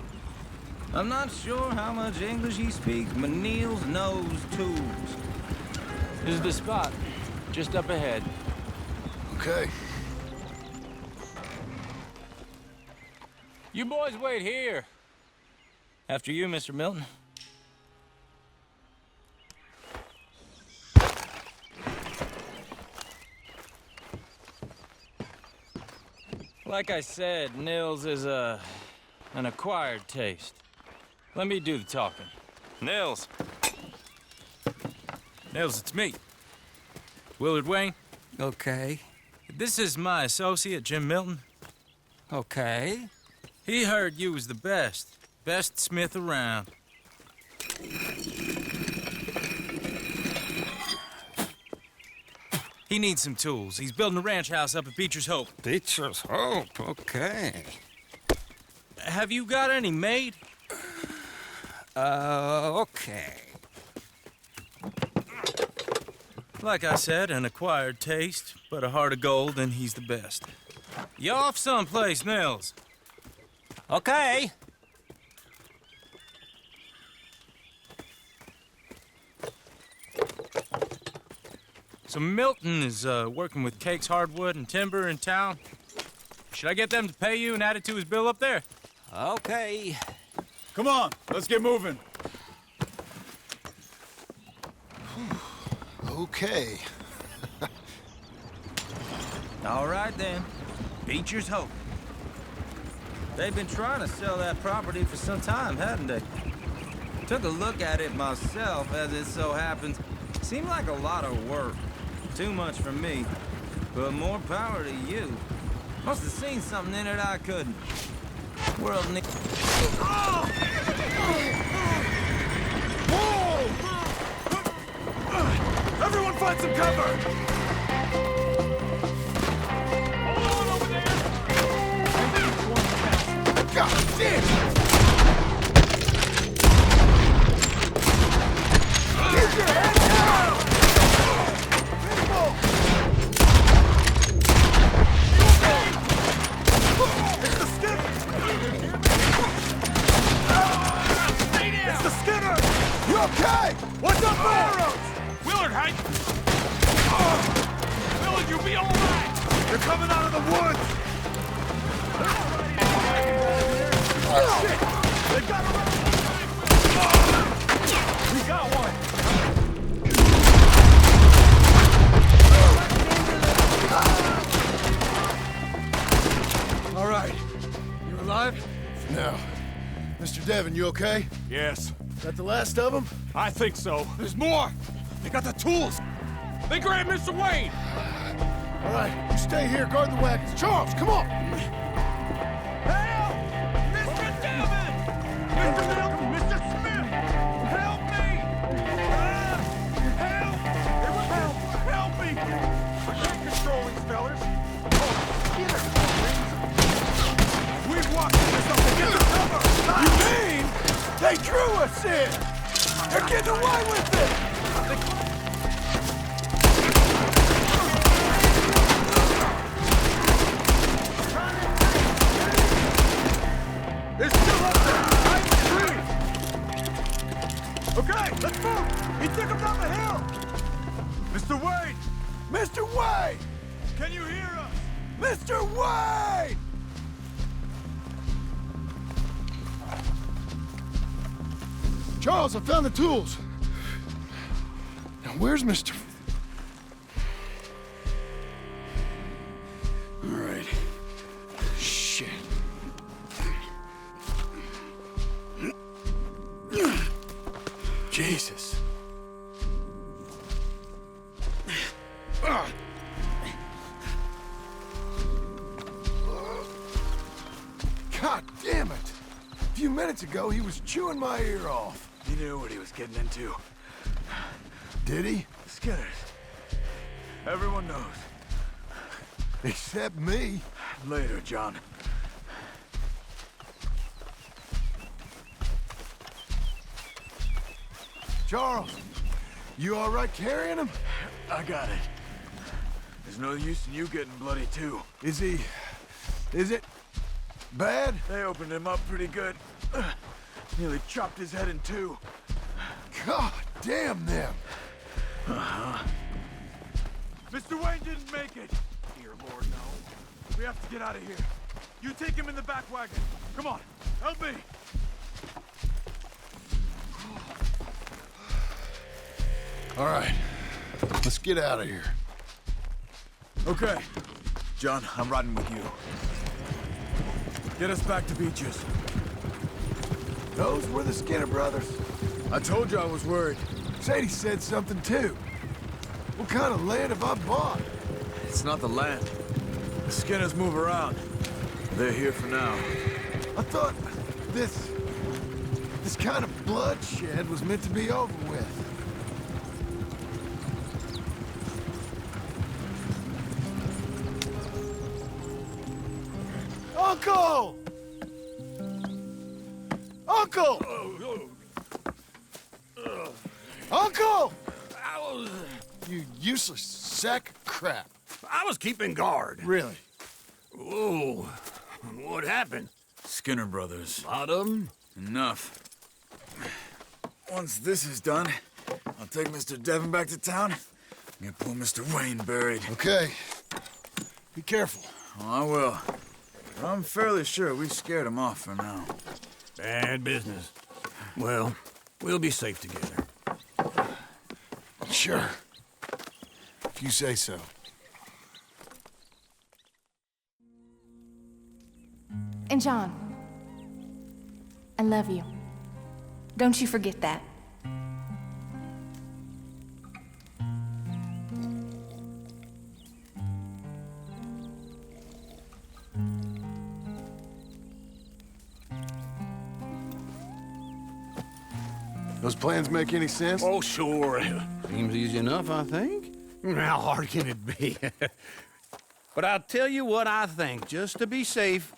I'm not sure how much English he speaks, but Niels knows tools. This is the spot, just up ahead. Okay. You boys wait here. After you, Mr. Milton. Like I said, Nils is an acquired taste. Let me do the talking. Nils. Nils, it's me. Willard Wayne. Okay. This is my associate, Jim Milton. Okay. He heard you was the best smith around. He needs some tools. He's building a ranch house up at Beecher's Hope. Beecher's Hope, okay. Have you got any made? Okay. Like I said, an acquired taste, but a heart of gold, and he's the best. You off someplace, Nils? Okay. So Milton is working with Cake's Hardwood and Timber in town. Should I get them to pay you and add it to his bill up there? Okay. Come on, let's get moving. Okay. All right, then. Beecher's Hope. They've been trying to sell that property for some time, hadn't they? Took a look at it myself, as it so happens. Seemed like a lot of work. Too much for me. But more power to you. Must have seen something in it I couldn't. World needs... Whoa! Everyone find some cover! Hold on over there! God damn! Keep your head down! People! It's the Skinner! It's the Skinner! You okay? What's up, arrows? Willard, Hank! Willard, you'll be all right! They're coming out of the woods! Oh, shit! They got around! We got one! All right. You alive? No. Mr. Devon, you okay? Yes. That the last of them? I think so. There's more! They got the tools! They grabbed Mr. Wayne! All right, you stay here, guard the wagons. Charles, come on! Help! Mr. Devon! Mr. Milton! Mr. Smith! Help me! Help! Help! Help me! I can't control these fellers! Oh, Skinner! We've walked into something! Get the cover! You mean they drew us in? They're getting away with it! They're still up there! Behind the trees! Okay, let's move! He took him down the hill! Mr. Wayne! Mr. Wayne! Can you hear us? Mr. Wayne! Charles, I found the tools. Now, where's Mr. All right. Shit. Jesus. God damn it! A few minutes ago, he was chewing my ear off. He knew what he was getting into. Did he? Skinners. Everyone knows. Except me. Later, John. Charles, you all right carrying him? I got it. There's no use in you getting bloody, too. Is it bad? They opened him up pretty good. Nearly chopped his head in two. God damn them. Uh-huh. Mr. Wayne didn't make it. Dear Lord, no. We have to get out of here. You take him in the back wagon. Come on, help me. All right. Let's get out of here. Okay. John, I'm riding with you. Get us back to Beaches. Those were the Skinner brothers. I told you I was worried. Sadie said something too. What kind of land have I bought? It's not the land. The Skinners move around. They're here for now. I thought this kind of bloodshed was meant to be over with. Uncle! Uncle! Uncle! You useless sack of crap. I was keeping guard. Really? Whoa. What happened? Skinner brothers. Lot of them? Enough. Once this is done, I'll take Mr. Devon back to town and get poor Mr. Wayne buried. Okay. Be careful. Oh, I will. But I'm fairly sure we scared him off for now. Bad business. Well, we'll be safe together. Sure. if you say so. And John, I love you. Don't you forget that. Those plans make any sense? Oh, sure. Seems easy enough, I think. How hard can it be? But I'll tell you what I think, just to be safe.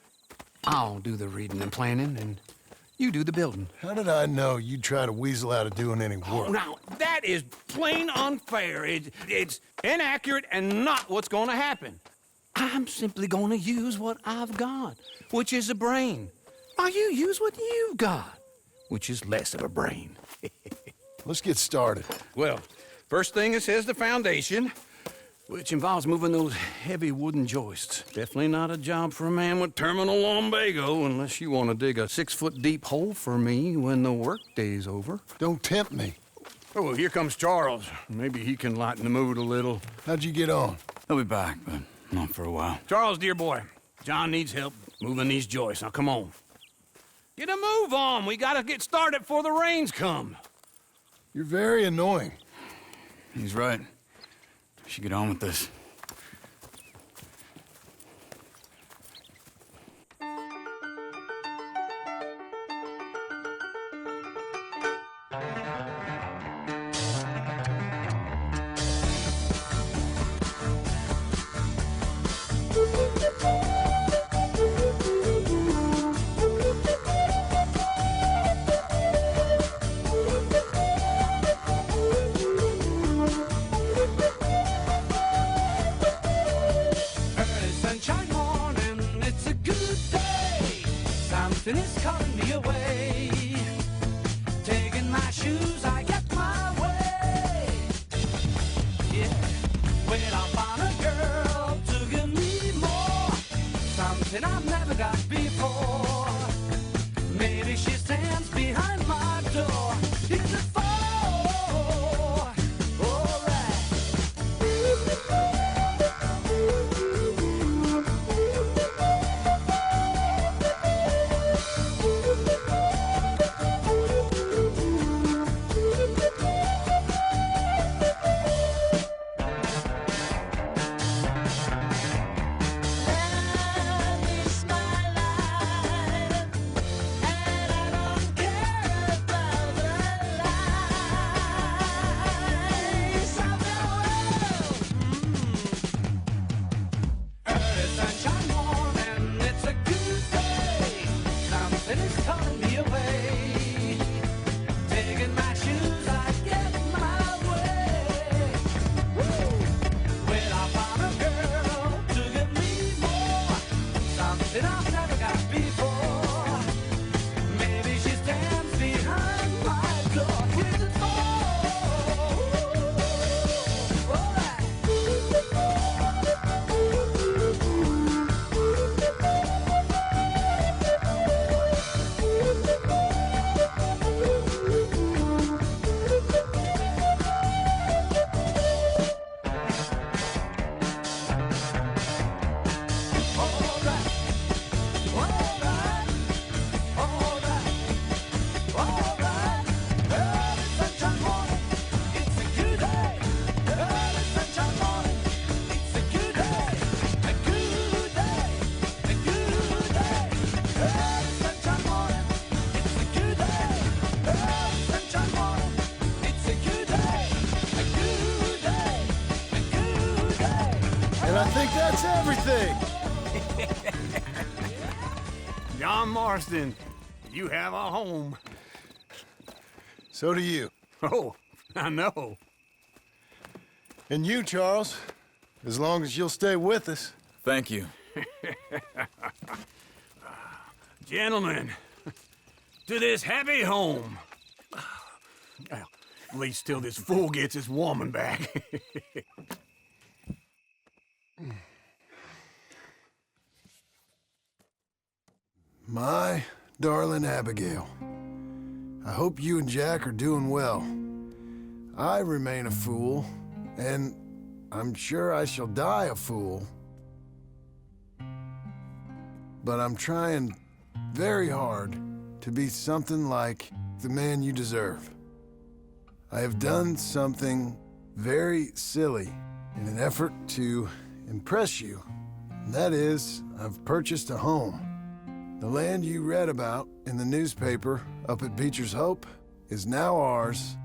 I'll do the reading and planning, and you do the building. How did I know you'd try to weasel out of doing any work? Oh, now, that is plain unfair. It's inaccurate and not what's going to happen. I'm simply going to use what I've got, which is a brain. Now, you use what you've got, which is less of a brain. Let's get started. Well, first thing it says the foundation, which involves moving those heavy wooden joists. Definitely not a job for a man with terminal lumbago unless you want to dig a 6-foot deep hole for me when the workday's over. Don't tempt me. Oh, well, here comes Charles. Maybe he can lighten the mood a little. How'd you get on? He'll be back, but not for a while. Charles, dear boy, John needs help moving these joists. Now, come on. Get a move on. We gotta get started before the rains come. You're very annoying. He's right. We should get on with this. Something is calling me away. Taking my shoes, I get my way. Yeah, well, I found a girl to give me more. Something I've never got before. Maybe she stands behind my door. Is it for? I think that's everything. John Marston, you have a home. So do you. Oh, I know. And you, Charles, as long as you'll stay with us. Thank you. Gentlemen, to this happy home. Well, at least till this fool gets his woman back. My darling Abigail, I hope you and Jack are doing well. I remain a fool, and I'm sure I shall die a fool. But I'm trying very hard to be something like the man you deserve. I have done something very silly in an effort to impress you. And that is, I've purchased a home. The land you read about in the newspaper up at Beecher's Hope is now ours,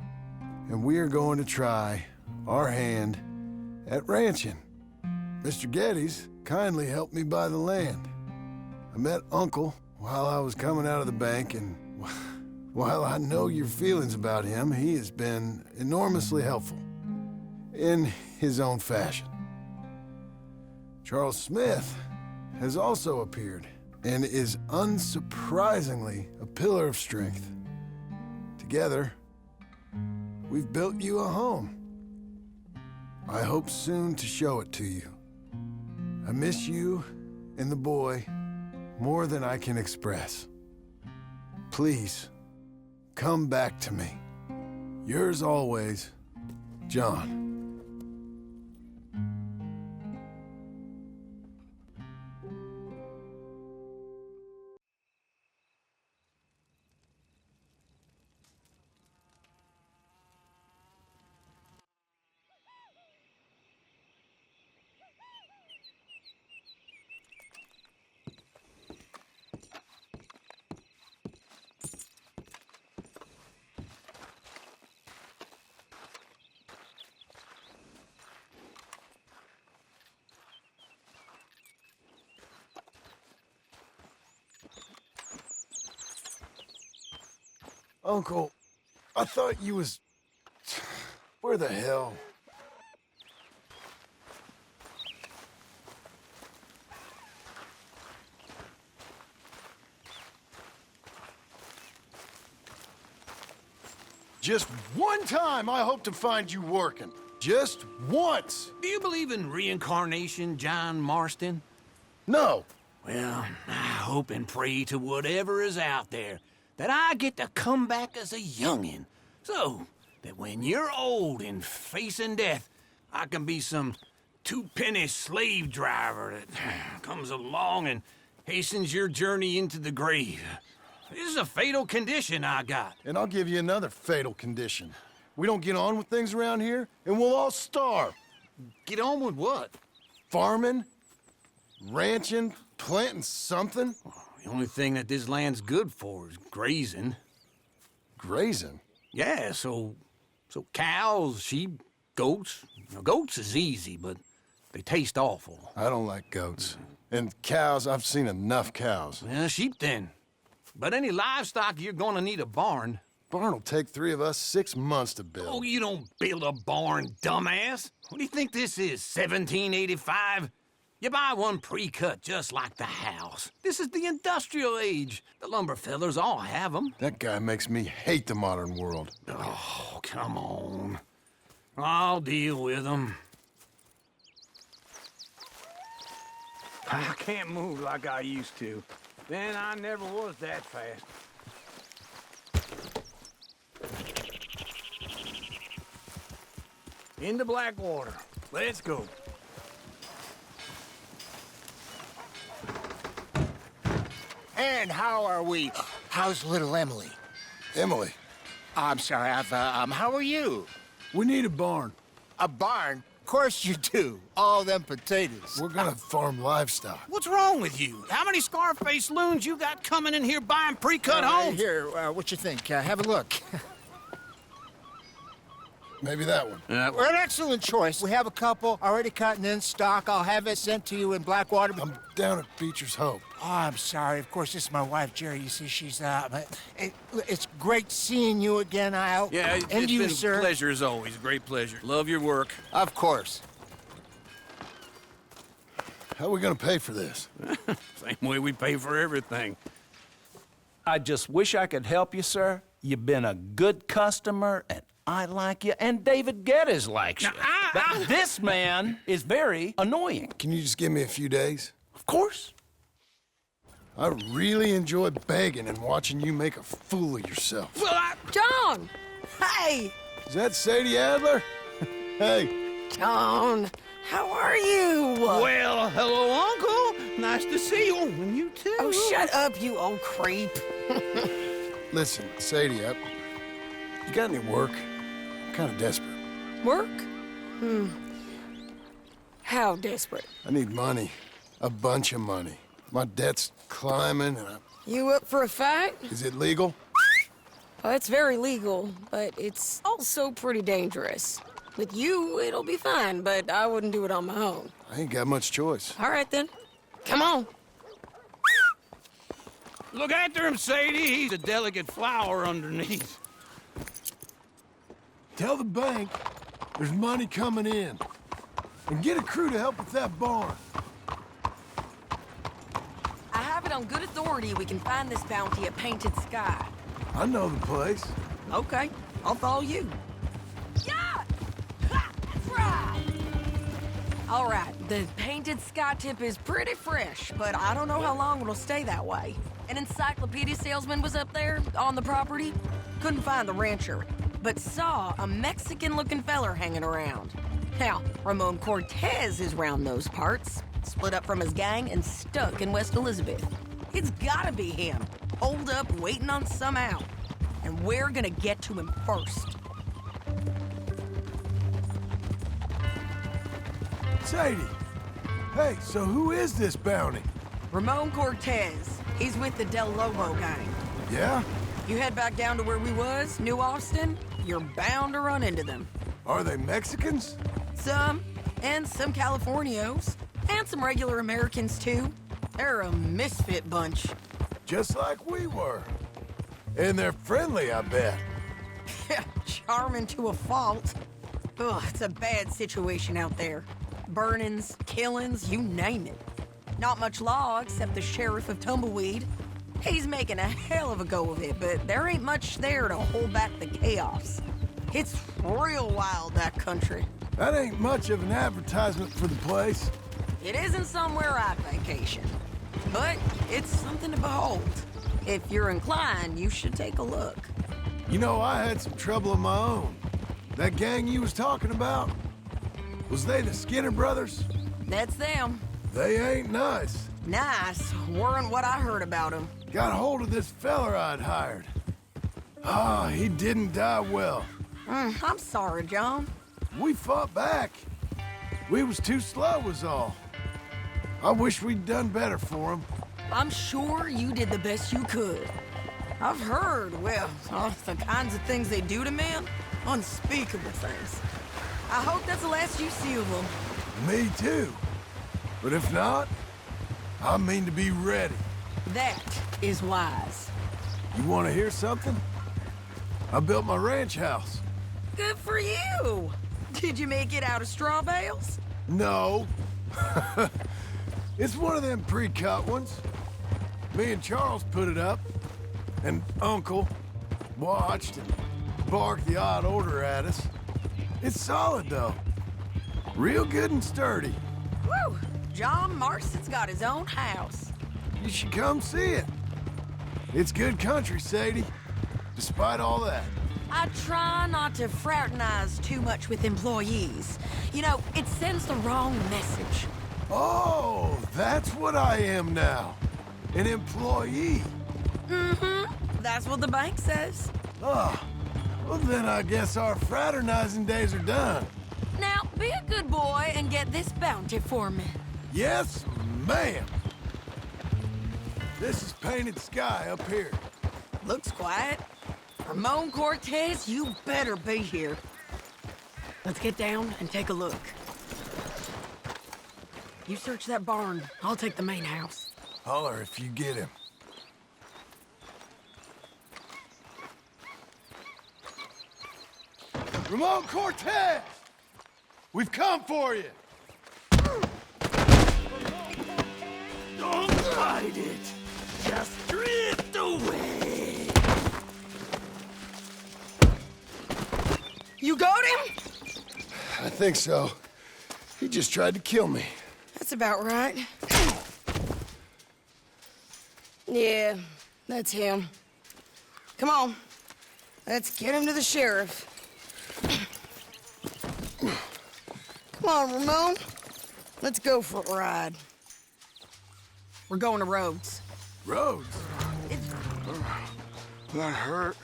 and we are going to try our hand at ranching. Mr. Geddes kindly helped me buy the land. I met Uncle while I was coming out of the bank, and while I know your feelings about him, he has been enormously helpful in his own fashion. Charles Smith has also appeared and is unsurprisingly a pillar of strength. Together, we've built you a home. I hope soon to show it to you. I miss you and the boy more than I can express. Please, come back to me. Yours always, John. Uncle, I thought you was... Where the hell? Just one time I hope to find you working. Just once. Do you believe in reincarnation, John Marston? No. Well, I hope and pray to whatever is out there that I get to come back as a youngin', so that when you're old and facing death, I can be some two-penny slave driver that comes along and hastens your journey into the grave. This is a fatal condition I got. And I'll give you another fatal condition. We don't get on with things around here, and we'll all starve. Get on with what? Farming, ranching, planting something. The only thing that this land's good for is grazing. Grazing? Yeah, so cows, sheep, goats. Now, goats is easy, but they taste awful. I don't like goats. And cows, I've seen enough cows. Yeah, sheep then. But any livestock, you're gonna need a barn. Barn will take 3 of us 6 months to build. Oh, you don't build a barn, dumbass. What do you think this is, 1785? You buy one pre-cut just like the house. This is the industrial age. The lumber fellers all have them. That guy makes me hate the modern world. Oh, come on. I'll deal with them. I can't move like I used to. Then I never was that fast. Into Blackwater. Let's go. And how are we? How's little Emily? Emily? I'm sorry, how are you? We need a barn. A barn? Of course you do. All them potatoes. We're gonna farm livestock. What's wrong with you? How many Scarface loons you got coming in here buying pre-cut homes? Here, what you think? Have a look. Maybe that one. We're an excellent choice. We have a couple already cut and in stock. I'll have it sent to you in Blackwater. I'm down at Beecher's Hope. Oh, I'm sorry. Of course, this is my wife, Jerry. You see, she's it's great seeing you again, Al. Yeah, and it's you, been sir. a pleasure as always. Great pleasure. Love your work. Of course. How are we gonna pay for this? Same way we pay for everything. I just wish I could help you, sir. You've been a good customer, and I like you, and David Geddes likes you. But this man is very annoying. Can you just give me a few days? Of course. I really enjoy begging and watching you make a fool of yourself. John! Hey! Is that Sadie Adler? Hey, John, how are you? Well, hello, Uncle. Nice to see you. And you too. Oh, shut up, you old creep. Listen, Sadie, you got any work? I'm kind of desperate. Work? How desperate? I need money. A bunch of money. My debt's climbing and You up for a fight? Is it legal? Well, it's very legal, but it's also pretty dangerous. With you, it'll be fine, but I wouldn't do it on my own. I ain't got much choice. All right, then. Come on. Look after him, Sadie. He's a delicate flower underneath. Tell the bank there's money coming in. And get a crew to help with that barn. I have it on good authority we can find this bounty at Painted Sky. I know the place. Okay, I'll follow you. Yeah! Ha! That's right! All right, the Painted Sky tip is pretty fresh, but I don't know how long it'll stay that way. An encyclopedia salesman was up there on the property. Couldn't find the rancher, but saw a Mexican-looking feller hanging around. Now, Ramon Cortez is round those parts, split up from his gang and stuck in West Elizabeth. It's gotta be him, holed up waiting on some out. And we're gonna get to him first. Sadie, hey, so who is this bounty? Ramon Cortez. He's with the Del Lobo gang. Yeah? You head back down to where we was, New Austin, you're bound to run into them. Are they Mexicans? Some, and some Californios, and some regular Americans too. They're a misfit bunch. Just like we were. And they're friendly, I bet. Charming to a fault. Ugh, it's a bad situation out there. Burnings, killings, you name it. Not much law except the sheriff of Tumbleweed. He's making a hell of a go of it, but there ain't much there to hold back the chaos. It's real wild, that country. That ain't much of an advertisement for the place. It isn't somewhere I vacation, but it's something to behold. If you're inclined, you should take a look. You know, I had some trouble of my own. That gang you was talking about, was they the Skinner brothers? That's them. They ain't nice. Nice weren't what I heard about them. Got hold of this feller I'd hired. Ah, he didn't die well. I'm sorry, John. We fought back. We was too slow was all. I wish we'd done better for him. I'm sure you did the best you could. I've heard, well, the kinds of things they do to men. Unspeakable things. I hope that's the last you see of them. Me too. But if not, I mean to be ready. That is wise. You want to hear something? I built my ranch house. Good for you. Did you make it out of straw bales? No. It's one of them pre-cut ones. Me and Charles put it up, and Uncle watched and barked the odd order at us. It's solid, though. Real good and sturdy. Woo! John Marston's got his own house. You should come see it. It's good country, Sadie, despite all that. I try not to fraternize too much with employees. You know, it sends the wrong message. Oh, that's what I am now. An employee. Mm-hmm. That's what the bank says. Oh, well then I guess our fraternizing days are done. Now, be a good boy and get this bounty for me. Yes, ma'am. This is Painted Sky up here. Looks quiet. Ramon Cortez, you better be here. Let's get down and take a look. You search that barn. I'll take the main house. Holler if you get him. Ramon Cortez! We've come for you! Don't fight it. Just drift away. You got him? I think so. He just tried to kill me. That's about right. Yeah, that's him. Come on. Let's get him to the sheriff. Come on, Ramon. Let's go for a ride. We're going to Rhodes. Rhodes? That hurt.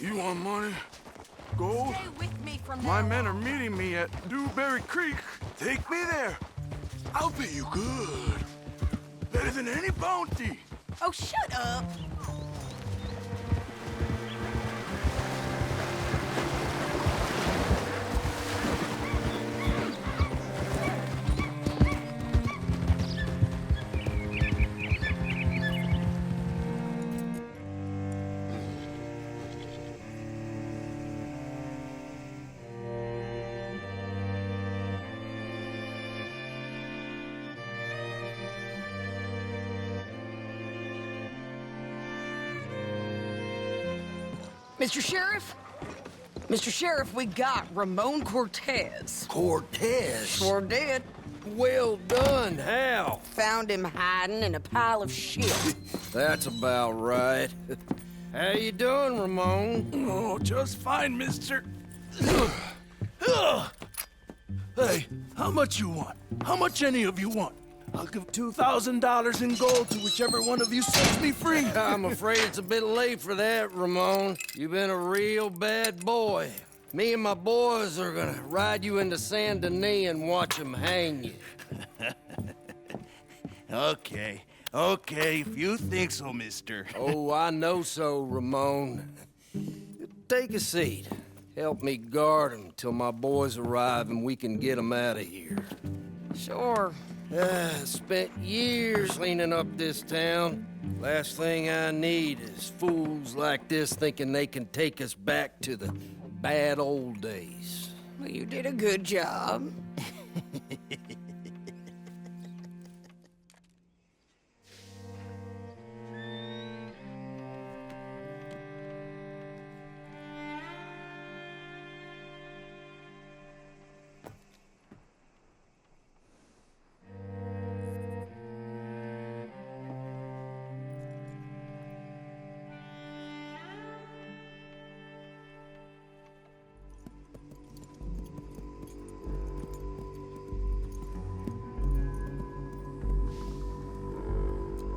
You want money? Gold? Stay with me from My now men are on. meeting me at Dewberry Creek. Take me there. I'll pay you good. Better than any bounty. Oh, shut up. Mr. Sheriff? Mr. Sheriff, we got Ramon Cortez. Cortez? Sure did. Well done. How? Found him hiding in a pile of shit. That's about right. How you doing, Ramon? Oh, just fine, mister. Hey, how much you want? How much any of you want? I'll give $2,000 in gold to whichever one of you sets me free. I'm afraid it's a bit late for that, Ramon. You've been a real bad boy. Me and my boys are gonna ride you into Saint Denis and watch them hang you. Okay, if you think so, mister. Oh, I know so, Ramon. Take a seat. Help me guard them till my boys arrive and we can get them out of here. Sure. Spent years cleaning up this town. Last thing I need is fools like this thinking they can take us back to the bad old days. Well, you did a good job.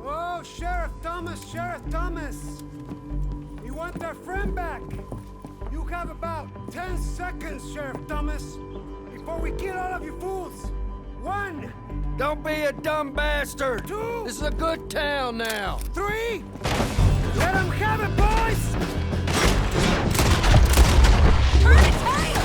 Oh, Sheriff Thomas! We want our friend back. You have about 10 seconds, Sheriff Thomas, before we kill all of you fools. 1. Don't be a dumb bastard. 2. This is a good town now. 3. Let them have it, boys! Turn it, tail!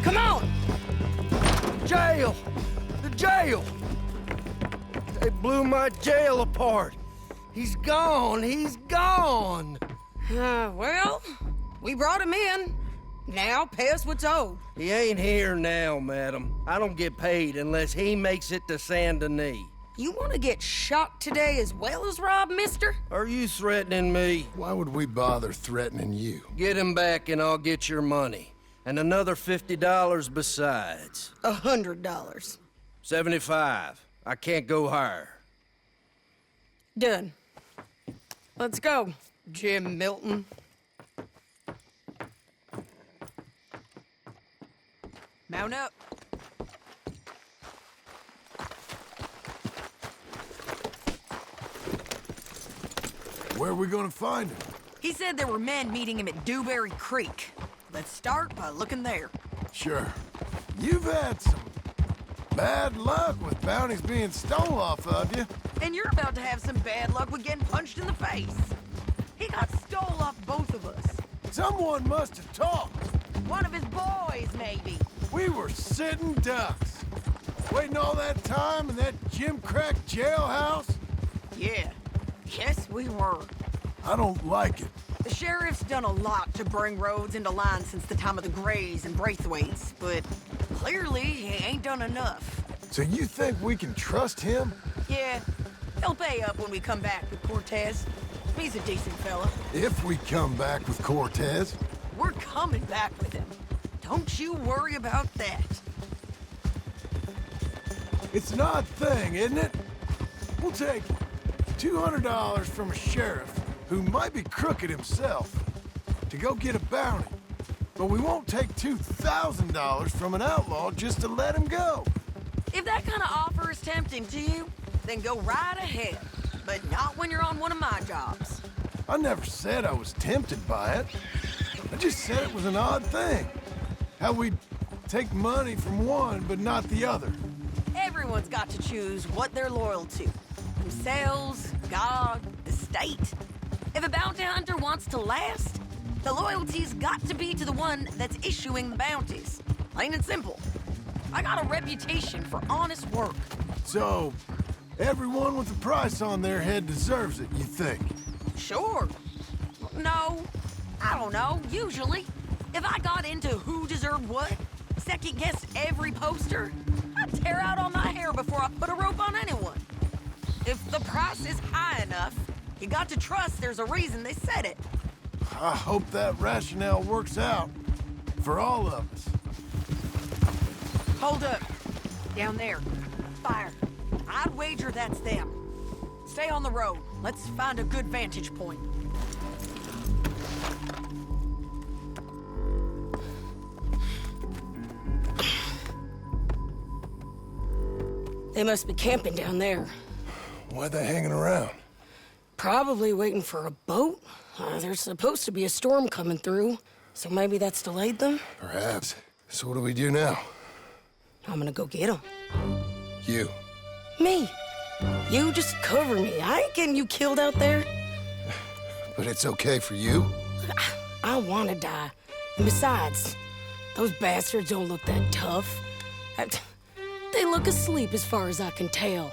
Come on! Jail! The jail! They blew my jail apart. He's gone. He's gone. Well, we brought him in. Now pay us what's owed. He ain't here now, madam. I don't get paid unless he makes it to Saint Denis. You want to get shot today as well as rob, mister? Are you threatening me? Why would we bother threatening you? Get him back and I'll get your money. And another $50 besides. $100. 75. I can't go higher. Done. Let's go, Jim Milton. Mount up. Where are we gonna find him? He said there were men meeting him at Dewberry Creek. Let's start by looking there. Sure. You've had some bad luck with bounties being stole off of you. And you're about to have some bad luck with getting punched in the face. He got stole off both of us. Someone must have talked. One of his boys, maybe. We were sitting ducks. Waiting all that time in that gimcrack jailhouse? Yeah. Yes, we were. I don't like it. The sheriff's done a lot to bring Rhodes into line since the time of the Greys and Braithwaites, but Clearly, he ain't done enough. So you think we can trust him? Yeah, he'll pay up when we come back with Cortez. He's a decent fella. If we come back with Cortez? We're coming back with him. Don't you worry about that. It's an odd thing, isn't it? We'll take $200 from a sheriff who might be crooked himself to go get a bounty. But we won't take $2,000 from an outlaw just to let him go. If that kind of offer is tempting to you, then go right ahead. But not when you're on one of my jobs. I never said I was tempted by it. I just said it was an odd thing. How we'd take money from one, but not the other. Everyone's got to choose what they're loyal to. Themselves, God, the state. If a bounty hunter wants to last, the loyalty's got to be to the one that's issuing the bounties. Plain and simple. I got a reputation for honest work. So, everyone with a price on their head deserves it, you think? Sure. No, I don't know, usually. If I got into who deserved what, second-guessed every poster, I'd tear out all my hair before I put a rope on anyone. If the price is high enough, you got to trust there's a reason they said it. I hope that rationale works out for all of us. Hold up. Down there. Fire. I'd wager that's them. Stay on the road. Let's find a good vantage point. They must be camping down there. Why are they hanging around? Probably waiting for a boat. There's supposed to be a storm coming through, so maybe that's delayed them? Perhaps. So what do we do now? I'm gonna go get them. You. Me. You just cover me. I ain't getting you killed out there. But it's okay for you? I wanna die. And besides, those bastards don't look that tough. They look asleep as far as I can tell.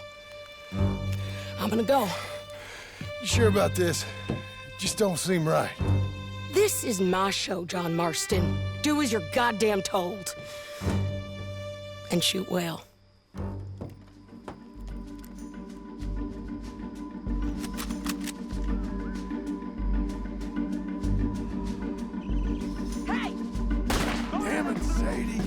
I'm gonna go. You sure about this? Just don't seem right. This is my show, John Marston. Do as you're goddamn told. And shoot well. Hey! Damn it, Sadie.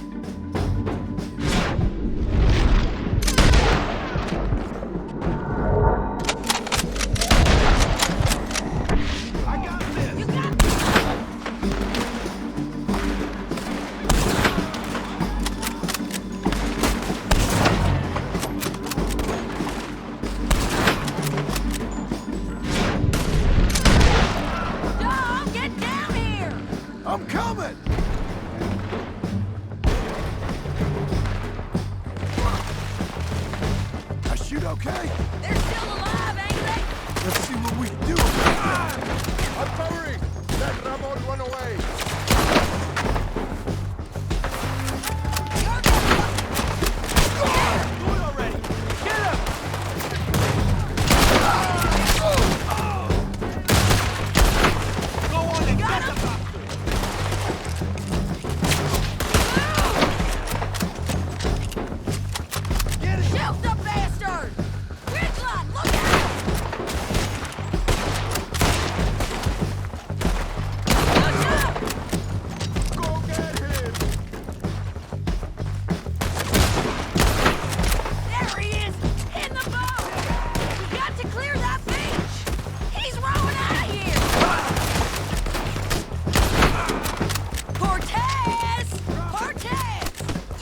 I'm coming! I shoot okay? They're still alive, ain't they? Let's see what we can do. Artillery! Let Ramon run away! Do it already! Get him! Go on and get him! Shoot the bastard! Ridgeline, look out! Go get him! There he is! In the boat! We got to clear that beach! He's rowing out of here! Cortez! Cortez!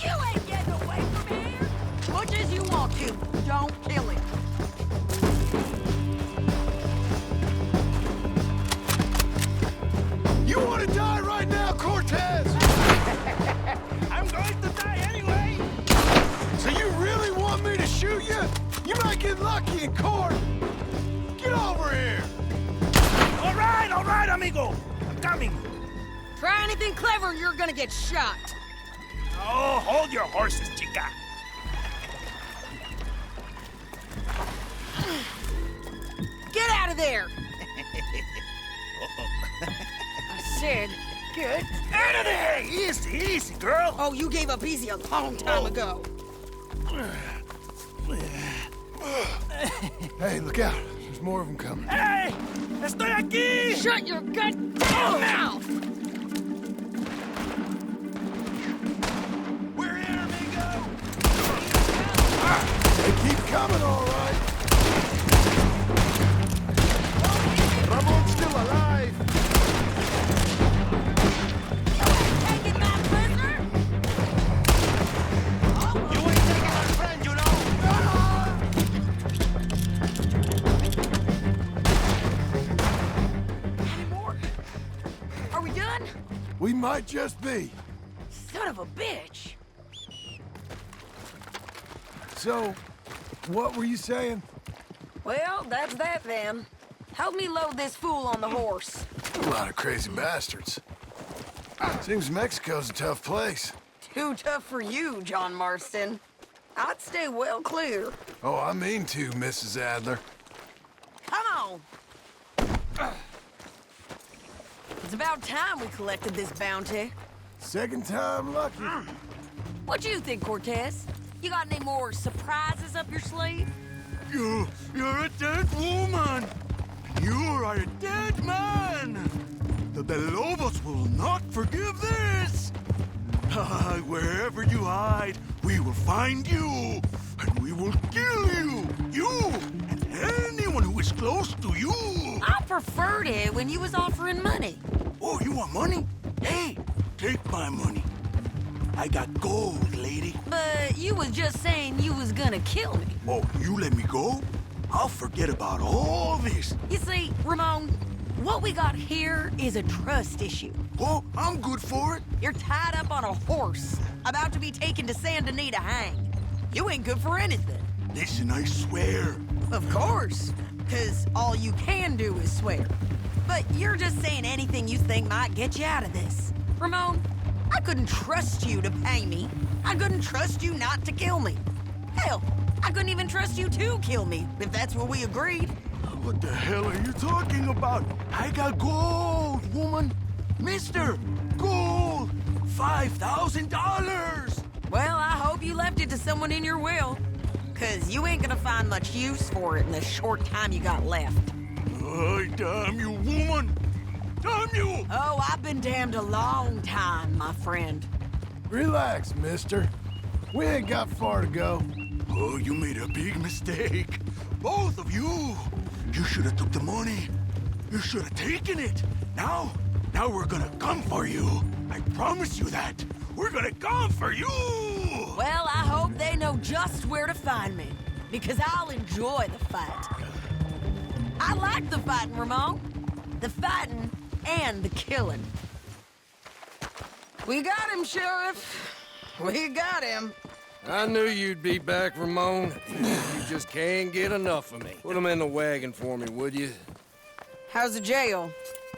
You ain't getting away from here! Much as you want to, don't kill him. You want to die right now, Cortez? I'm going to die anyway! So you really want me to shoot you? You might get lucky in court. Get over here. All right, amigo! I'm coming! Try anything clever and you're gonna get shot. Oh, hold your horses, chica! Get out of there! I said, Good. Out of there! Easy, easy, girl. Oh, you gave up easy a long time ago. Hey, look out. There's more of them coming. Hey! Estoy aquí! Shut your goddamn mouth! We're here, amigo! They keep coming, all right. Ramon's still alive. Taking my prisoner? You ain't taking our friend, you know! Any more? Are we done? We might just be. Son of a bitch. So, what were you saying? Well, that's that then. Help me load this fool on the horse. A lot of crazy bastards. Seems Mexico's a tough place. Too tough for you, John Marston. I'd stay well clear. Oh, I mean to, Mrs. Adler. Come on. It's about time we collected this bounty. Second time lucky. What do you think, Cortez? You got any more surprises up your sleeve? You're a dead woman! You are a dead man! The Lobos will not forgive this! Wherever you hide, we will find you! And we will kill you! You! And anyone who is close to you! I preferred it when you was offering money. Oh, you want money? Hey, take my money. I got gold, lady. But you was just saying you was gonna kill me. Oh, you let me go? I'll forget about all this. You see, Ramon, what we got here is a trust issue. Oh, I'm good for it. You're tied up on a horse, about to be taken to Saint Denis to hang. You ain't good for anything. Listen, I swear. Of course, because all you can do is swear. But you're just saying anything you think might get you out of this. Ramon, I couldn't trust you to pay me. I couldn't trust you not to kill me. Hell, I couldn't even trust you to kill me, if that's what we agreed. What the hell are you talking about? I got gold, woman. Mister, gold. $5,000. Well, I hope you left it to someone in your will. Because you ain't gonna find much use for it in the short time you got left. Oh, damn you, woman. Damn you! Oh, I've been damned a long time, my friend. Relax, mister. We ain't got far to go. Oh, you made a big mistake. Both of you. You should have took the money. You should have taken it. Now we're gonna come for you. I promise you that. We're gonna come for you! Well, I hope they know just where to find me. Because I'll enjoy the fight. I like the fighting, Ramon. The fighting and the killing. We got him, Sheriff. We got him. I knew you'd be back, Ramon. You just can't get enough of me. Put him in the wagon for me, would you? How's the jail?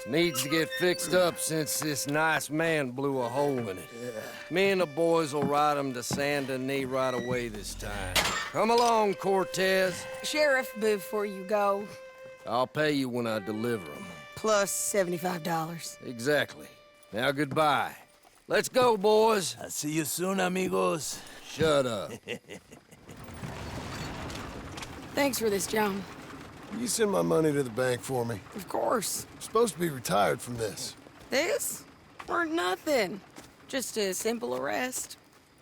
Needs to get fixed up since this nice man blew a hole in it. Me and the boys will ride him to Saint Denis right away this time. Come along, Cortez. Sheriff, before you go, I'll pay you when I deliver him. plus $75. Exactly. Now goodbye. Let's go, boys. I'll see you soon, amigos. Shut up. Thanks for this, John. You send my money to the bank for me. Of course. I'm supposed to be retired from this. This? Or nothing. Just a simple arrest.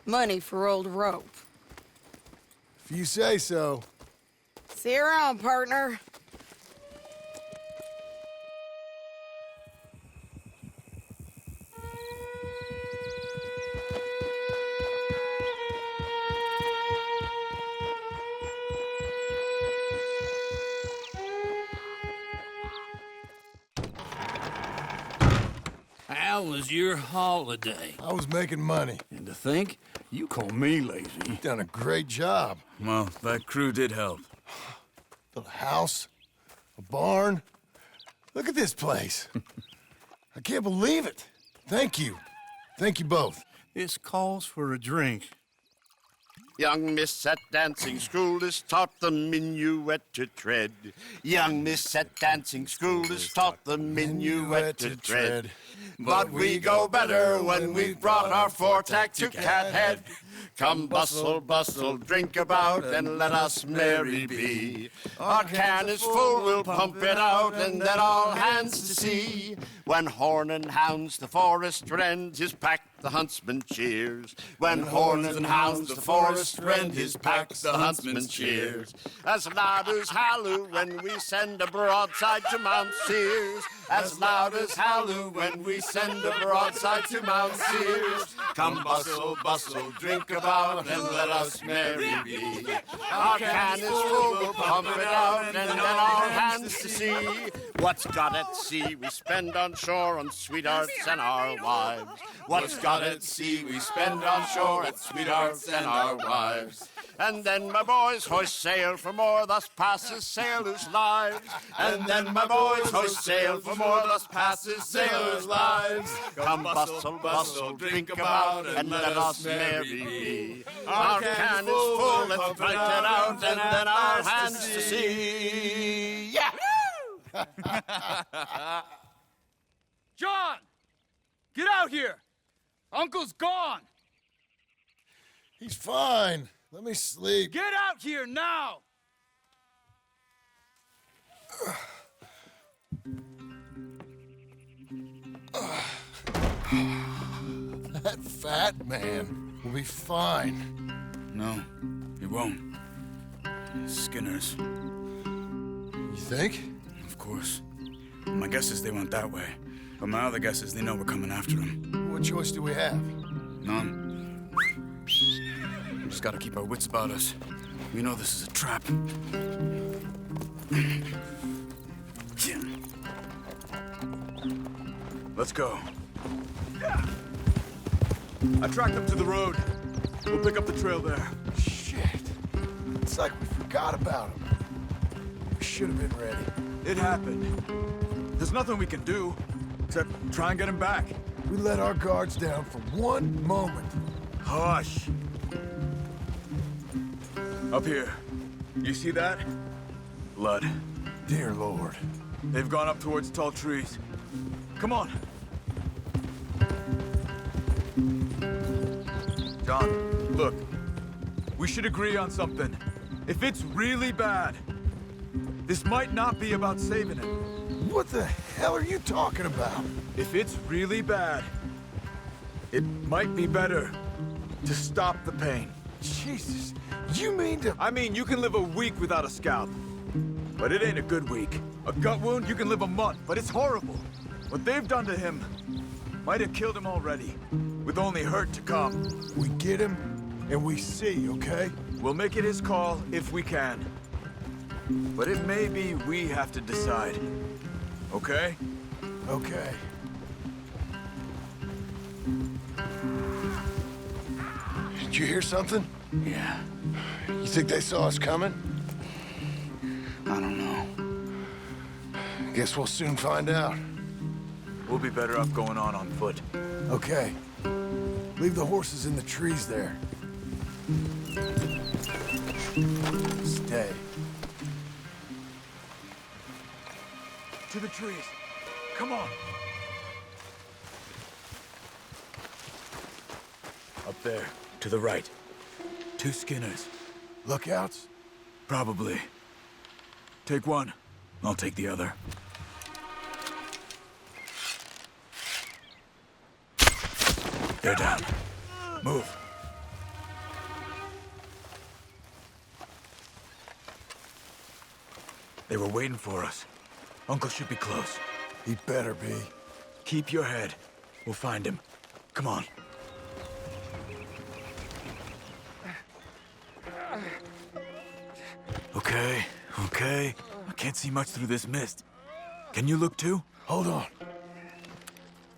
Money for old rope. If you say so. See you around, partner. How was your holiday? I was making money. And to think, you call me lazy. You've done a great job. Well, that crew did help. Built a house, a barn. Look at this place. I can't believe it. Thank you. Thank you both. This calls for a drink. Young miss at dancing school is taught the minuet to tread. Young miss at dancing school is taught the minuet to tread. But we go better when we've brought our four-tack to Cathead. Come bustle, bustle, drink about, and let us merry be. Our can is full, we'll pump it out, and then all hands to sea. When horn and hounds the forest rend, his pack the huntsman cheers. When horns and hounds the forest rend, his pack the huntsman cheers. As loud as halloo when we send a broadside to Mount Sears. As loud as halloo when we send a broadside to Mount Sears. Come bustle, bustle, drink about, and let us merry be. Our can is full, we'll pump it out, and then all hands to sea. What's got at sea we spend on shore on sweethearts and our wives. What's got at sea we spend on shore at sweethearts and our wives. And then my boys hoist sail for more, thus passes sailors' lives. And then my boys hoist sail for more, thus passes sailors' lives. Come bustle, bustle, drink about, and let us merry be. Our can is full, let's fight it out, and then our hands to sea. Yeah! John! Get out here! Uncle's gone! He's fine. Let me sleep. Get out here now! That fat man will be fine. No, he won't. Skinner's. You think? Of course. My guess is they went that way. But my other guess is they know we're coming after them. What choice do we have? None. We just gotta keep our wits about us. We know this is a trap. Let's go. I tracked them to the road. We'll pick up the trail there. Shit. It's like we forgot about him. We should have been ready. It happened. There's nothing we can do except try and get him back. We let our guards down for one moment. Hush. Up here. You see that? Blood. Dear Lord. They've gone up towards tall trees. Come on. John, look. We should agree on something. If it's really bad, this might not be about saving him. What the hell are you talking about? If it's really bad, it might be better to stop the pain. Jesus, you mean to... I mean, you can live a week without a scalp, but it ain't a good week. A gut wound, you can live a month, but it's horrible. What they've done to him might have killed him already, with only hurt to come. We get him, and we see, okay? We'll make it his call if we can. But it may be we have to decide. Okay? Okay. Did you hear something? Yeah. You think they saw us coming? I don't know. Guess we'll soon find out. We'll be better off going on foot. Okay. Leave the horses in the trees there. Stay. To the trees. Come on. Up there, to the right. 2 Skinners. Lookouts? Probably. Take one. I'll take the other. They're down. Move. They were waiting for us. Uncle should be close. He better be. Keep your head. We'll find him. Come on. Okay, okay. I can't see much through this mist. Can you look too? Hold on.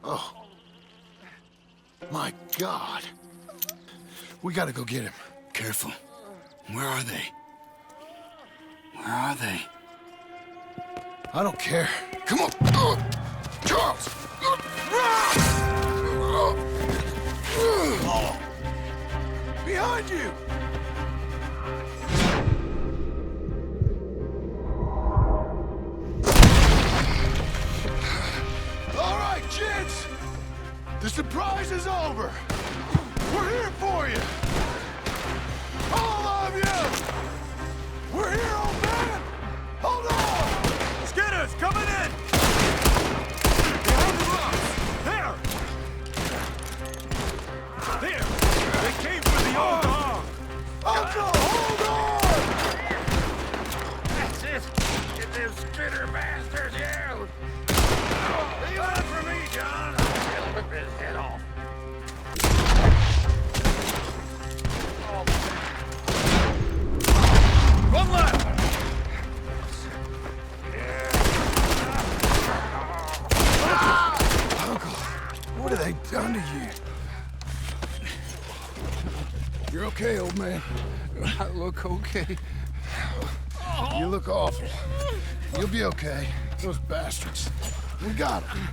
Oh. My God. We gotta go get him. Careful. Where are they? Where are they? I don't care. Come on. Charles! Behind you! The surprise is over. We're here for you. All of you. We're here, old man. Hold on. Skinner's coming in. Behind the rocks. There. There. They came for the old dog. Uncle, hold on. That's it. Get them Skinner bastards out. You want it for me, John? I'll rip his head off. Run left. Uncle, what have they done to you? You're okay, old man. I look okay. You look awful. You'll be okay. Those bastards. We got them.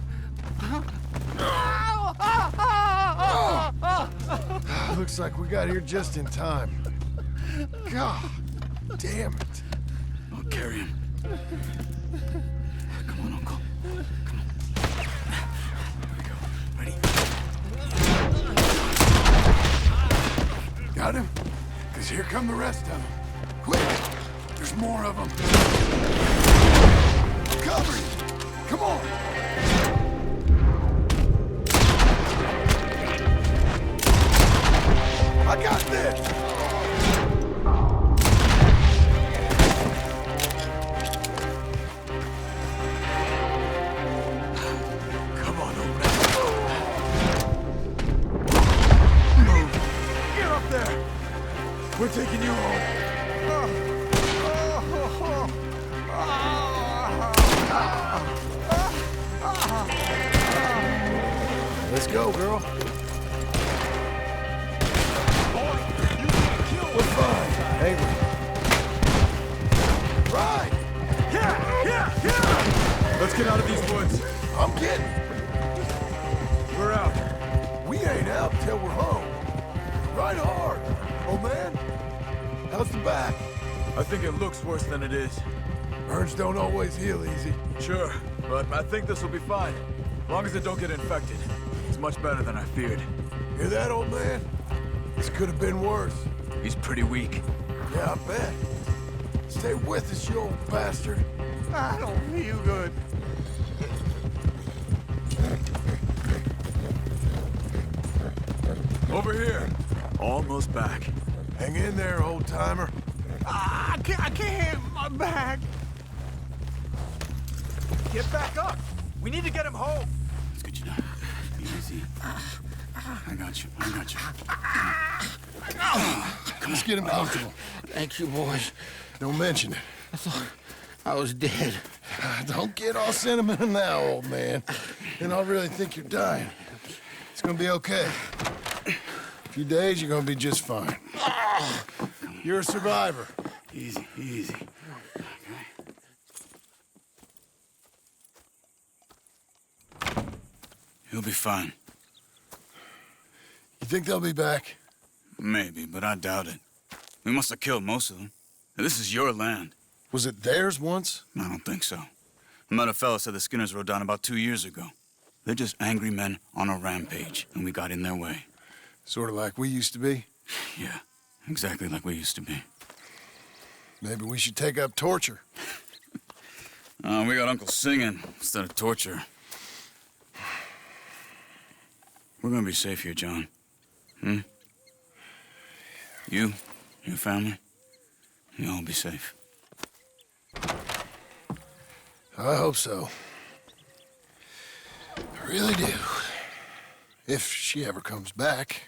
Looks like we got here just in time. God damn it. I'll carry him. Come on, Uncle. Come on. Here we go. Ready? Got him? Because here come the rest of them. Quick! There's more of them. Cover you! Come on! I got this! Come on, old man. Move. Get up there. We're taking you home. Let's go, girl. We're fine, ain't we? Right! Yeah! Let's get out of these woods. I'm getting. We're out. We ain't out till we're home. Right hard. Oh, man. How's the back? I think it looks worse than it is. Burns don't always heal easy. Sure, but I think this will be fine. As long as it don't get infected. It's much better than I feared. Hear that, old man? This could have been worse. He's pretty weak. Yeah, I bet. Stay with us, you old bastard. I don't feel good. Over here. Almost back. Hang in there, old-timer. I can't. My back. Get back up. We need to get him home. Let's get you down. Easy. I got you. Let's get him comfortable. Thank you, boys. Don't mention it. I thought I was dead. Don't get all sentimental now, old man. Then I'll really think you're dying. It's gonna be okay. A few days, you're gonna be just fine. You're a survivor. Easy. He'll be fine. You think they'll be back? Maybe, but I doubt it. We must have killed most of them. This is your land. Was it theirs once? I don't think so. I met a fella said the Skinners rode down about 2 years ago. They're just angry men on a rampage, and we got in their way. Sort of like we used to be? Yeah, exactly like we used to be. Maybe we should take up torture. We got Uncle singing instead of torture. We're gonna be safe here, John. You, your family, you'll all be safe. I hope so. I really do. If she ever comes back.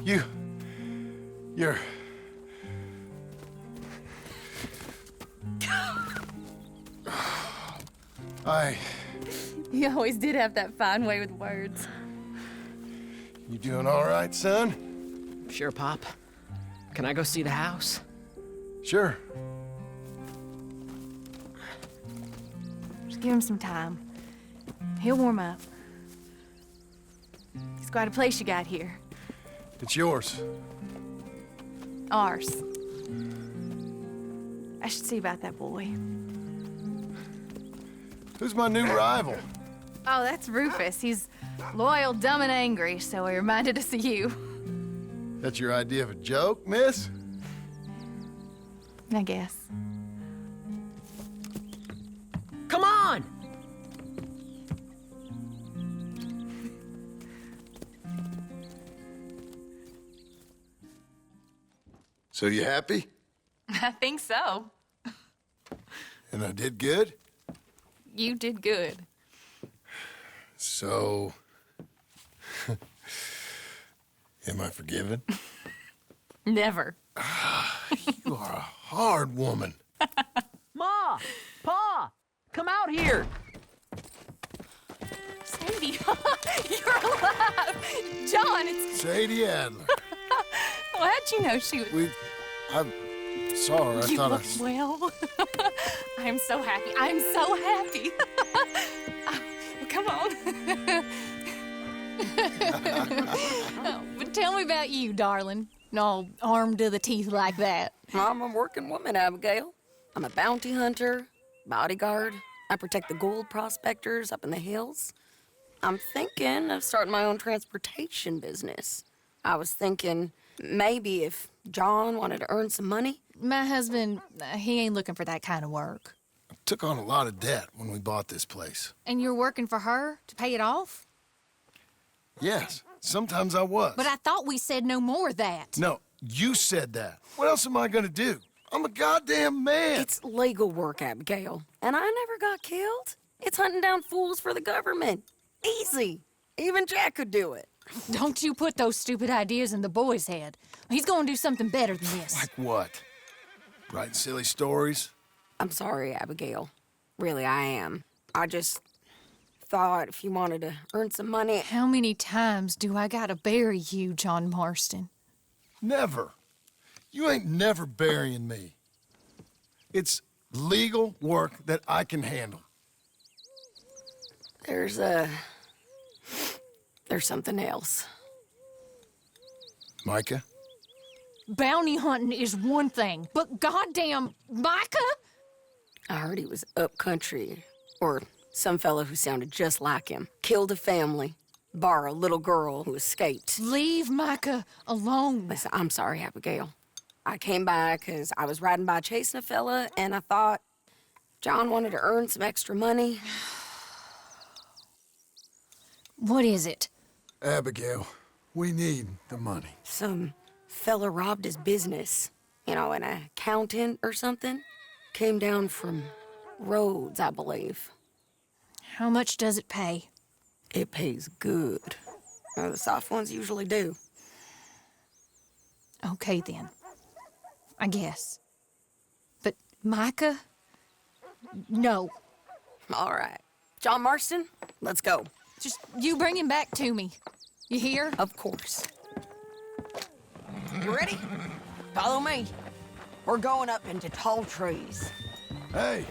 You're... You always did have that fine way with words. You doing all right, son? Sure, Pop. Can I go see the house? Sure. Just give him some time. He'll warm up. It's quite a place you got here. It's yours. Ours. I should see about that boy. Who's my new rival? Oh, that's Rufus. He's loyal, dumb, and angry, so he reminded us of you. That's your idea of a joke, miss? I guess. Come on! So you happy? I think so. And I did good? You did good. So... am I forgiven? Never. You are a hard woman. Ma! Pa! Come out here! Sadie, you're alive! John, it's... Sadie Adler. Well, how'd you know she was... I saw her. I You thought look well. I'm so happy. I'm so happy. Come on. Oh, but tell me about you, darling. All armed to the teeth like that. I'm a working woman, Abigail. I'm a bounty hunter, bodyguard. I protect the gold prospectors up in the hills. I'm thinking of starting my own transportation business. I was thinking maybe if John wanted to earn some money. My husband, he ain't looking for that kind of work. I took on a lot of debt when we bought this place. And you're working for her to pay it off? Yes, sometimes I was. But I thought we said no more of that. No, you said that. What else am I gonna do? I'm a goddamn man. It's legal work, Abigail. And I never got killed. It's hunting down fools for the government. Easy. Even Jack could do it. Don't you put those stupid ideas in the boy's head. He's gonna do something better than this. Like what? Writing silly stories? I'm sorry, Abigail. Really, I am. I just thought if you wanted to earn some money... How many times do I gotta bury you, John Marston? Never. You ain't never burying me. It's legal work that I can handle. There's something else. Micah? Bounty hunting is one thing, but goddamn Micah? I heard he was up country, or some fella who sounded just like him. Killed a family, bar a little girl who escaped. Leave Micah alone. Listen, I'm sorry, Abigail. I came by because I was riding by chasing a fella, and I thought John wanted to earn some extra money. What is it? Abigail, we need the money. Some fella robbed his business. You know, an accountant or something. Came down from Rhodes, I believe. How much does it pay? It pays good. Well, the soft ones usually do. Okay, then. I guess. But Micah? No. All right. John Marston, let's go. Just you bring him back to me. You hear? Of course. You ready? Follow me. We're going up into tall trees. Hey,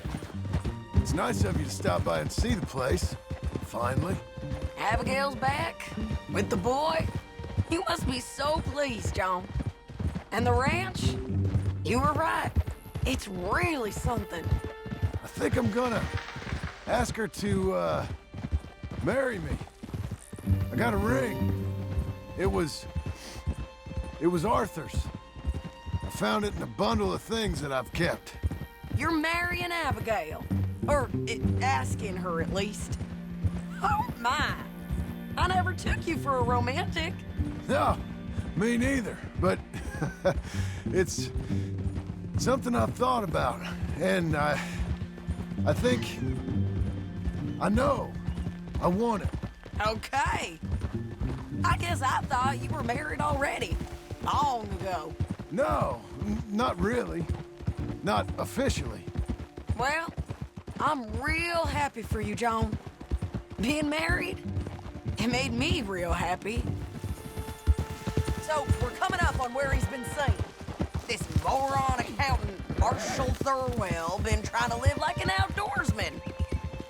it's nice of you to stop by and see the place. Finally. Abigail's back with the boy. You must be so pleased, John. And the ranch? You were right. It's really something. I think I'm gonna ask her to, marry me. I got a ring. It was Arthur's. I found it in a bundle of things that I've kept. You're marrying Abigail. Or asking her, at least. Oh, my. I never took you for a romantic. No, me neither. But it's something I've thought about. And I think I know I want it. Okay. I guess I thought you were married already. Long ago. No, not really. Not officially. Well, I'm real happy for you, John. Being married, it made me real happy. So, we're coming up on where he's been seen. This moron accountant, Marshall Thurwell, been trying to live like an outdoorsman.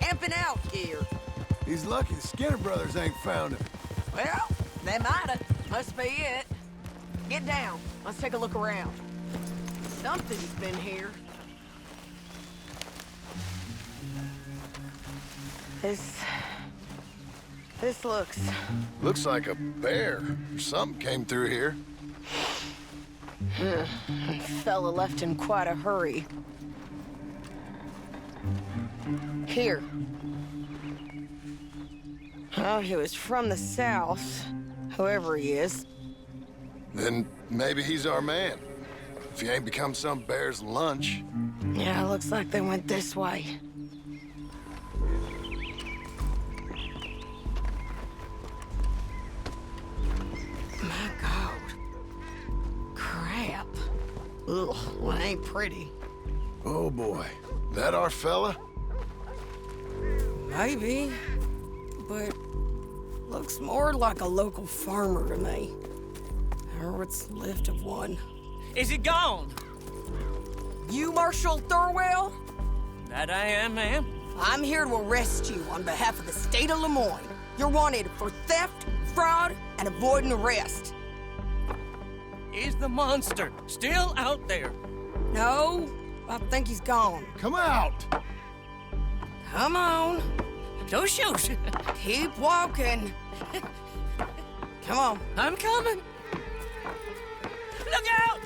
Camping out here. He's lucky the Skinner brothers ain't found him. Well, they mighta. Must be it. Get down. Let's take a look around. Something's been here. This looks... Looks like a bear or something came through here. Fella left in quite a hurry. Here. Oh, he was from the south, whoever he is. Then maybe he's our man. If he ain't become some bear's lunch. Yeah, looks like they went this way. My God. Crap. Ugh, well, it ain't pretty. Oh boy, that our fella? Maybe, but looks more like a local farmer to me. Or what's left of one. Is he gone? You Marshall Thurwell? That I am, ma'am. I'm here to arrest you on behalf of the state of Lemoyne. You're wanted for theft, fraud, and avoiding arrest. Is the monster still out there? No, I think he's gone. Come out! Come on. Don't shoot. Keep walking. Come on. I'm coming. Look out!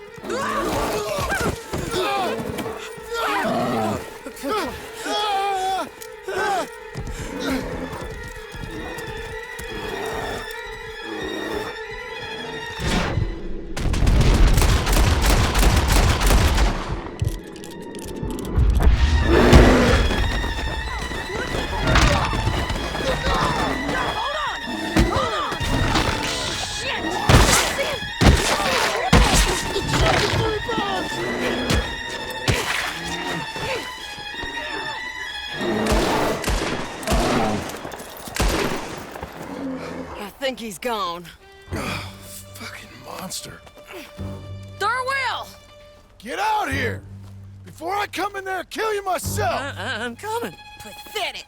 I think he's gone. Fucking monster. Thurwell! Get out here! Before I come in there and kill you myself! I'm coming. Pathetic.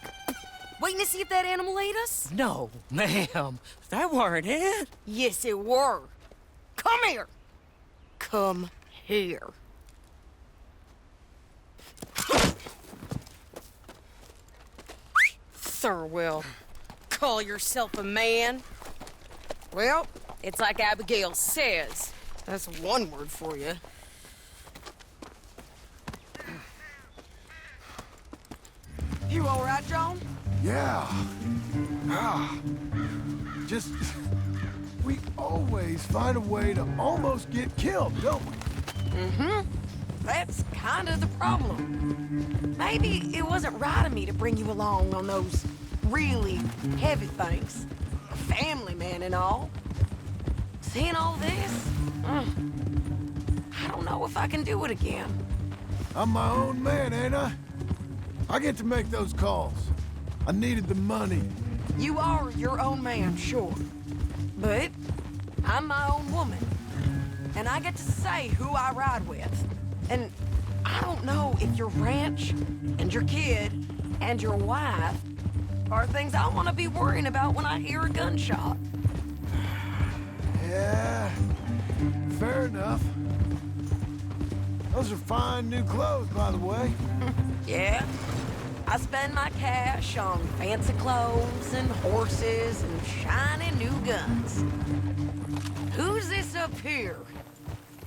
Waiting to see if that animal ate us? No, ma'am. That weren't it. Yes, it were. Come here. Come here. Thurwell, call yourself a man? Well, it's like Abigail says. That's one word for you. You all right, John? Yeah. Just... we always find a way to almost get killed, don't we? Mm-hmm. That's kind of the problem. Maybe it wasn't right of me to bring you along on those really heavy things. A family man and all. Seeing all this, I don't know if I can do it again. I'm my own man, ain't I? I get to make those calls. I needed the money. You are your own man, sure. But I'm my own woman. And I get to say who I ride with. And I don't know if your ranch and your kid and your wife are things I want to be worrying about when I hear a gunshot. Yeah, fair enough. Those are fine new clothes, by the way. Yeah, I spend my cash on fancy clothes and horses and shiny new guns. Who's this up here?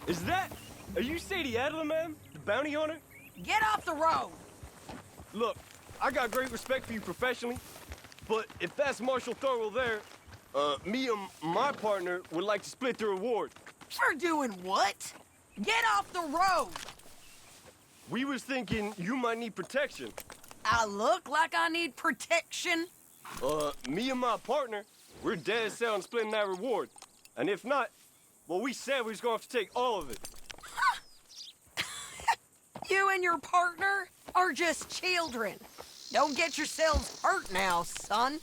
Is that... Are you Sadie Adler, ma'am? The bounty hunter? Get off the road! Look, I got great respect for you professionally, but if that's Marshall Thurwell there, me and my partner would like to split the reward. For doing what? Get off the road! We was thinking you might need protection. I look like I need protection? Me and my partner, we're dead set on splitting that reward. And if not, well, we said we was gonna have to take all of it. You and your partner are just children. Don't get yourselves hurt now, son.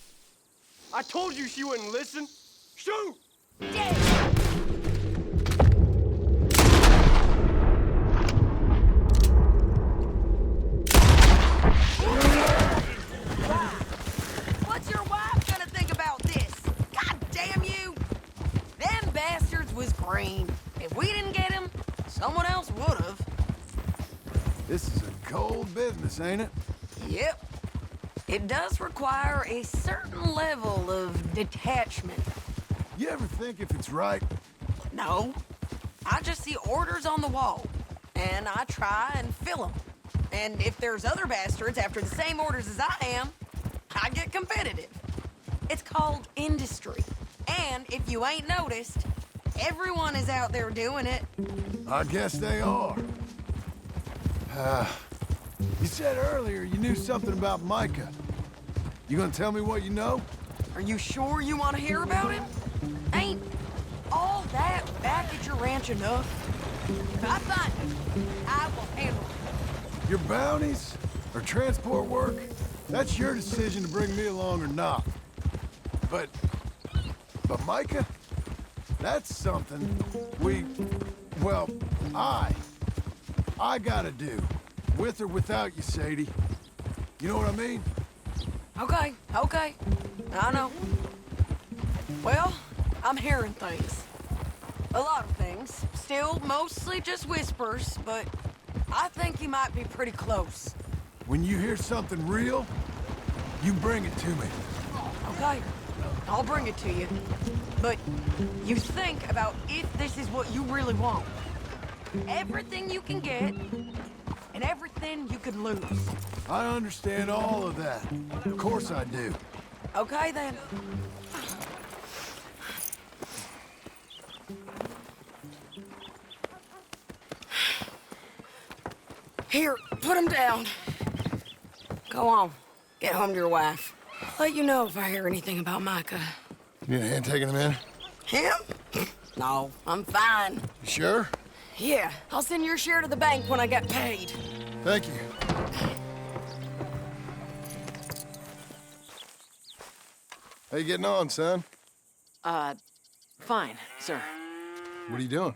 I told you she wouldn't listen. Shoot! Dead. What's your wife gonna think about this? God damn you! Them bastards was green. If we didn't get him, someone else would've. This is a cold business, ain't it? Yep. It does require a certain level of detachment. You ever think if it's right? No. I just see orders on the wall, and I try and fill them. And if there's other bastards after the same orders as I am, I get competitive. It's called industry. And if you ain't noticed, everyone is out there doing it. I guess they are. You said earlier you knew something about Micah. You gonna tell me what you know? Are you sure you want to hear about him? Ain't all that back at your ranch enough? If I find him, I will handle it. Your bounties or transport work? That's your decision to bring me along or not. But Micah? That's something I gotta do. With or without you, Sadie. You know what I mean? Okay. I know. Well, I'm hearing things. A lot of things. Still mostly just whispers, but I think you might be pretty close. When you hear something real, you bring it to me. Okay. I'll bring it to you. But you think about if this is what you really want. Everything you can get, and everything you can lose. I understand all of that. Of course I do. Okay, then. Here, put him down. Go on. Get home to your wife. I'll let you know if I hear anything about Micah. You need a hand taking him in? Him? No, I'm fine. You sure? Yeah, I'll send your share to the bank when I get paid. Thank you. How you getting on, son? Fine, sir. What are you doing?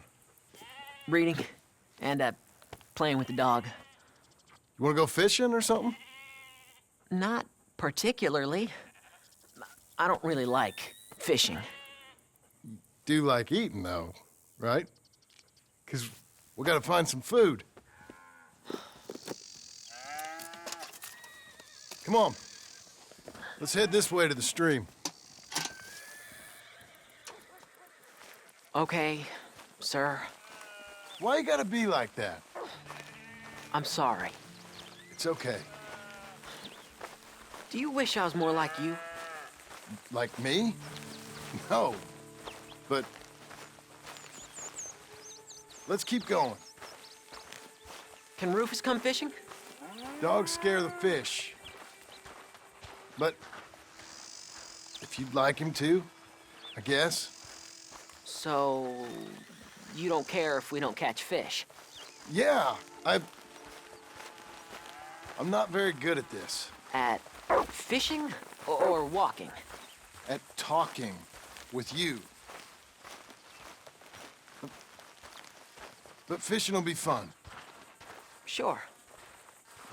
Reading and, playing with the dog. You wanna go fishing or something? Not particularly. I don't really like fishing. Do like eating, though, right? 'Cause we gotta find some food. Come on. Let's head this way to the stream. Okay, sir. Why you gotta be like that? I'm sorry. It's okay. Do you wish I was more like you? Like me? No. But let's keep going. Can Rufus come fishing? Dogs scare the fish. But if you'd like him to, I guess. So you don't care if we don't catch fish? Yeah, I'm not very good at this. At fishing or walking? At talking with you. But fishing will be fun. Sure.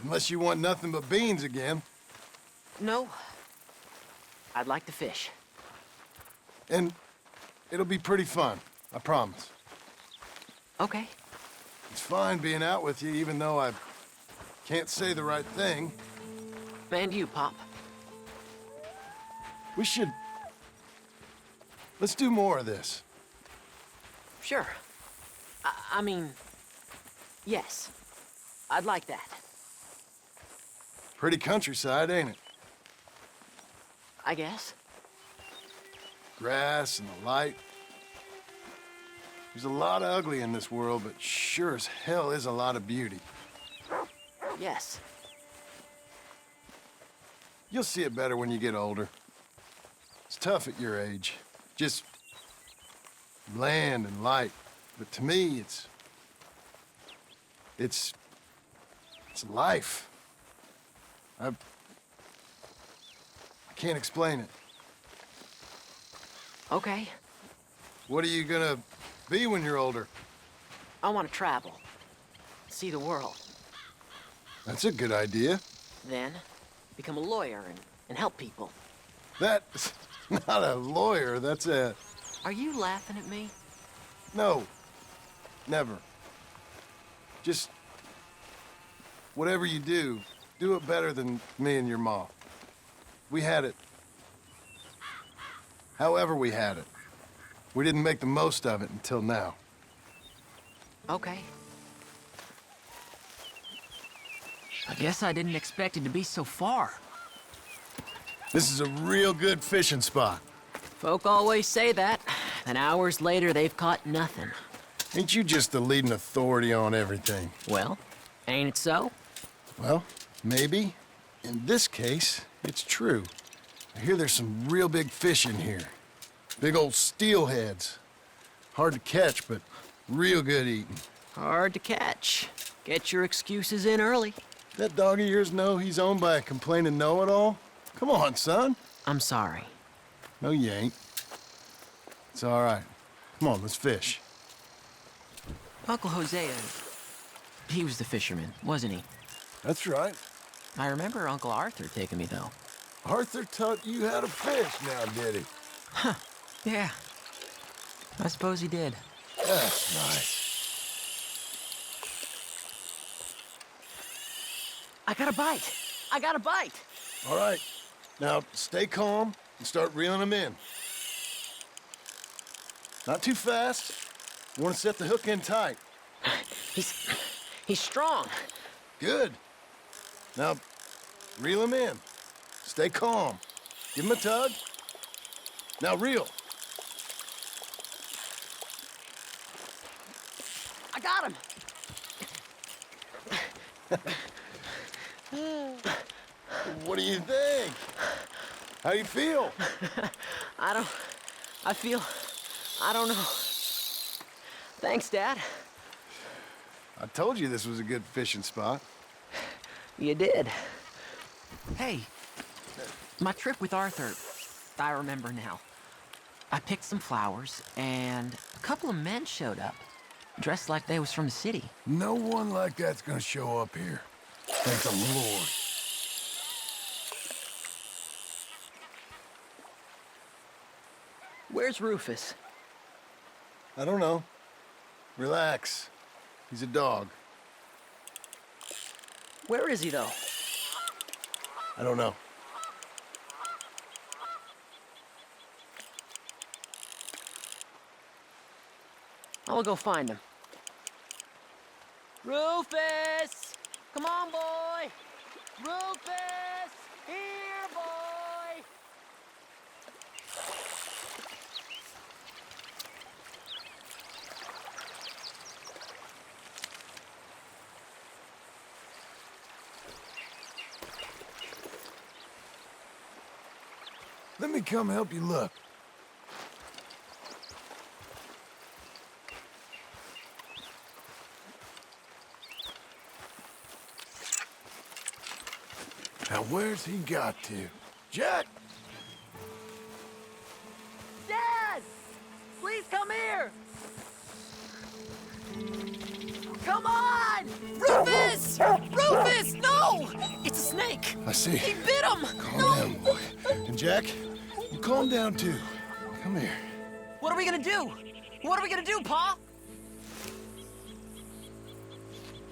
Unless you want nothing but beans again. No. I'd like to fish. And it'll be pretty fun, I promise. Okay. It's fine being out with you, even though I can't say the right thing. And you, Pop. Let's do more of this. Sure. I mean, yes. I'd like that. Pretty countryside, ain't it? I guess. Grass and the light. There's a lot of ugly in this world, but sure as hell is a lot of beauty. Yes. You'll see it better when you get older. It's tough at your age. Just land and light. But to me, it's life. I can't explain it. Okay. What are you gonna be when you're older? I want to travel. See the world. That's a good idea. Then, become a lawyer and help people. That's not a lawyer, that's a... Are you laughing at me? No. Never. Just... whatever you do it better than me and your mom. We had it. However we had it. We didn't make the most of it until now. Okay. I guess I didn't expect it to be so far. This is a real good fishing spot. Folk always say that, and hours later they've caught nothing. Ain't you just the leading authority on everything? Well, ain't it so? Well, maybe. In this case, it's true. I hear there's some real big fish in here. Big old steelheads. Hard to catch, but real good eating. Hard to catch. Get your excuses in early. That dog of yours know he's owned by a complaining know-it-all? Come on, son. I'm sorry. No, you ain't. It's all right. Come on, let's fish. Uncle Hosea, he was the fisherman, wasn't he? That's right. I remember Uncle Arthur taking me, though. Arthur taught you how to fish now, did he? Huh. Yeah. I suppose he did. That's nice. I got a bite. I got a bite. All right. Now, stay calm and start reeling them in. Not too fast. You want to set the hook in tight. He's strong. Good. Now, reel him in. Stay calm. Give him a tug. Now reel. I got him. What do you think? How you feel? I don't know. Thanks, Dad. I told you this was a good fishing spot. You did. Hey, my trip with Arthur, I remember now. I picked some flowers, and a couple of men showed up, dressed like they was from the city. No one like that's gonna show up here. Thank the Lord. Where's Rufus? I don't know. Relax. He's a dog. Where is he, though? I don't know. I'll go find him. Rufus! Come on, boy! Rufus! Here, boy! Let me come help you look. Now, where's he got to? Jack! Dad! Please come here! Come on! Rufus! Rufus, no! It's a snake! I see. He bit him! Calm down, boy. And Jack, you calm down too. Come here. What are we gonna do? What are we gonna do, Pa?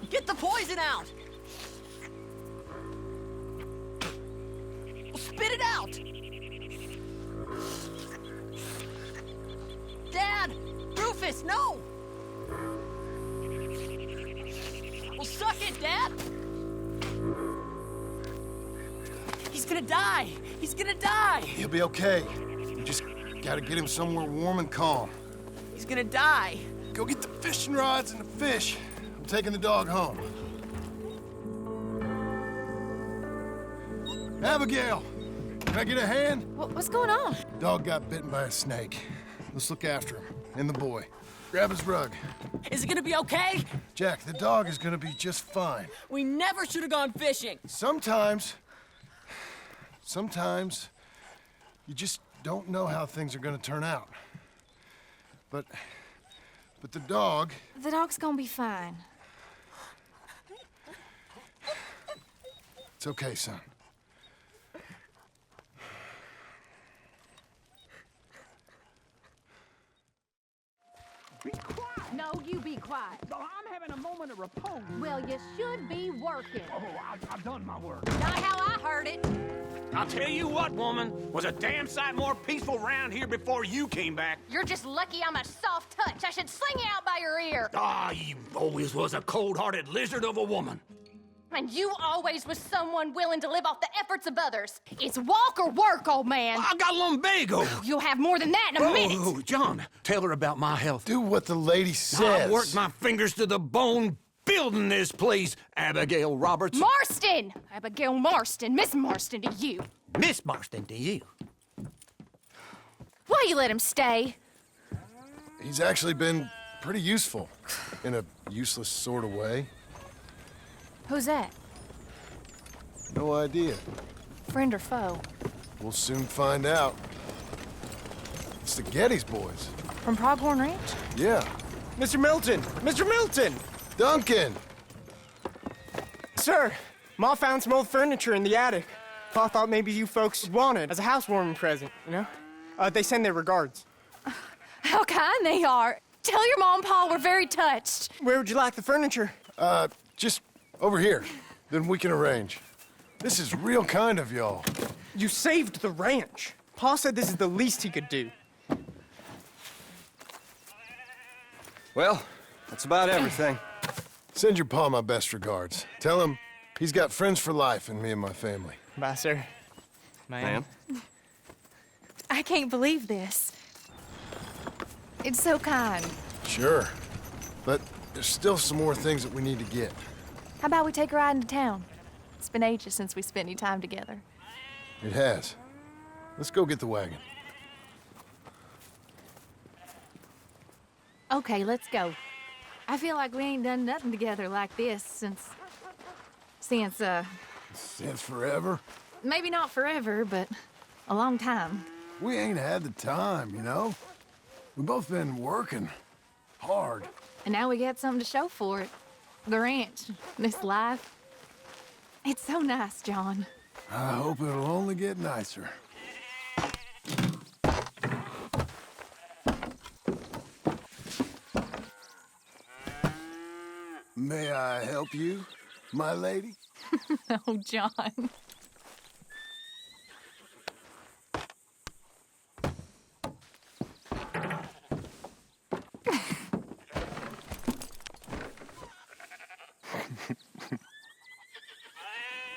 Get the poison out! Spit it out! Dad! Rufus, no! Well, suck it, Dad! He's gonna die! He's gonna die! He'll be okay. You just gotta get him somewhere warm and calm. He's gonna die! Go get the fishing rods and the fish. I'm taking the dog home. Abigail! Can I get a hand? What's going on? Dog got bitten by a snake. Let's look after him. And the boy. Grab his rug. Is it gonna be okay? Jack, the dog is gonna be just fine. We never should have gone fishing. Sometimes you just don't know how things are gonna turn out. But the dog... The dog's gonna be fine. It's okay, son. Be quiet. No, you be quiet. I'm having a moment of repose. Well, you should be working. Oh, I've done my work. Not how I heard it. I'll tell you what, woman, was a damn sight more peaceful round here before you came back. You're just lucky I'm a soft touch. I should sling you out by your ear. Ah, you always was a cold-hearted lizard of a woman. And you always was someone willing to live off the efforts of others. It's walk or work, old man. I got lumbago. You'll have more than that in a minute. Oh, John, tell her about my health. Do what the lady says. I've worked my fingers to the bone building this place, Abigail Roberts. Marston! Abigail Marston. Miss Marston to you. Miss Marston to you. Why you let him stay? He's actually been pretty useful. In a useless sort of way. Who's that? No idea. Friend or foe? We'll soon find out. It's the Geddes boys. From Pronghorn Ranch? Yeah. Mr. Milton! Mr. Milton! Duncan! Sir, Ma found some old furniture in the attic. Pa thought maybe you folks wanted as a housewarming present, you know? They send their regards. How kind they are. Tell your mom and pa we're very touched. Where would you like the furniture? Just over here. Then we can arrange. This is real kind of y'all. You saved the ranch. Pa said this is the least he could do. Well, that's about everything. Send your pa my best regards. Tell him he's got friends for life in me and my family. Bye, sir. Ma'am. I can't believe this. It's so kind. Sure. But there's still some more things that we need to get. How about we take a ride into town? It's been ages since we spent any time together. It has. Let's go get the wagon. Okay, let's go. I feel like we ain't done nothing together like this since Since forever? Maybe not forever, but a long time. We ain't had the time, you know? We've both been working hard. And now we got something to show for it. The ranch, this life. It's so nice, John. I hope it'll only get nicer. May I help you, my lady? Oh, John.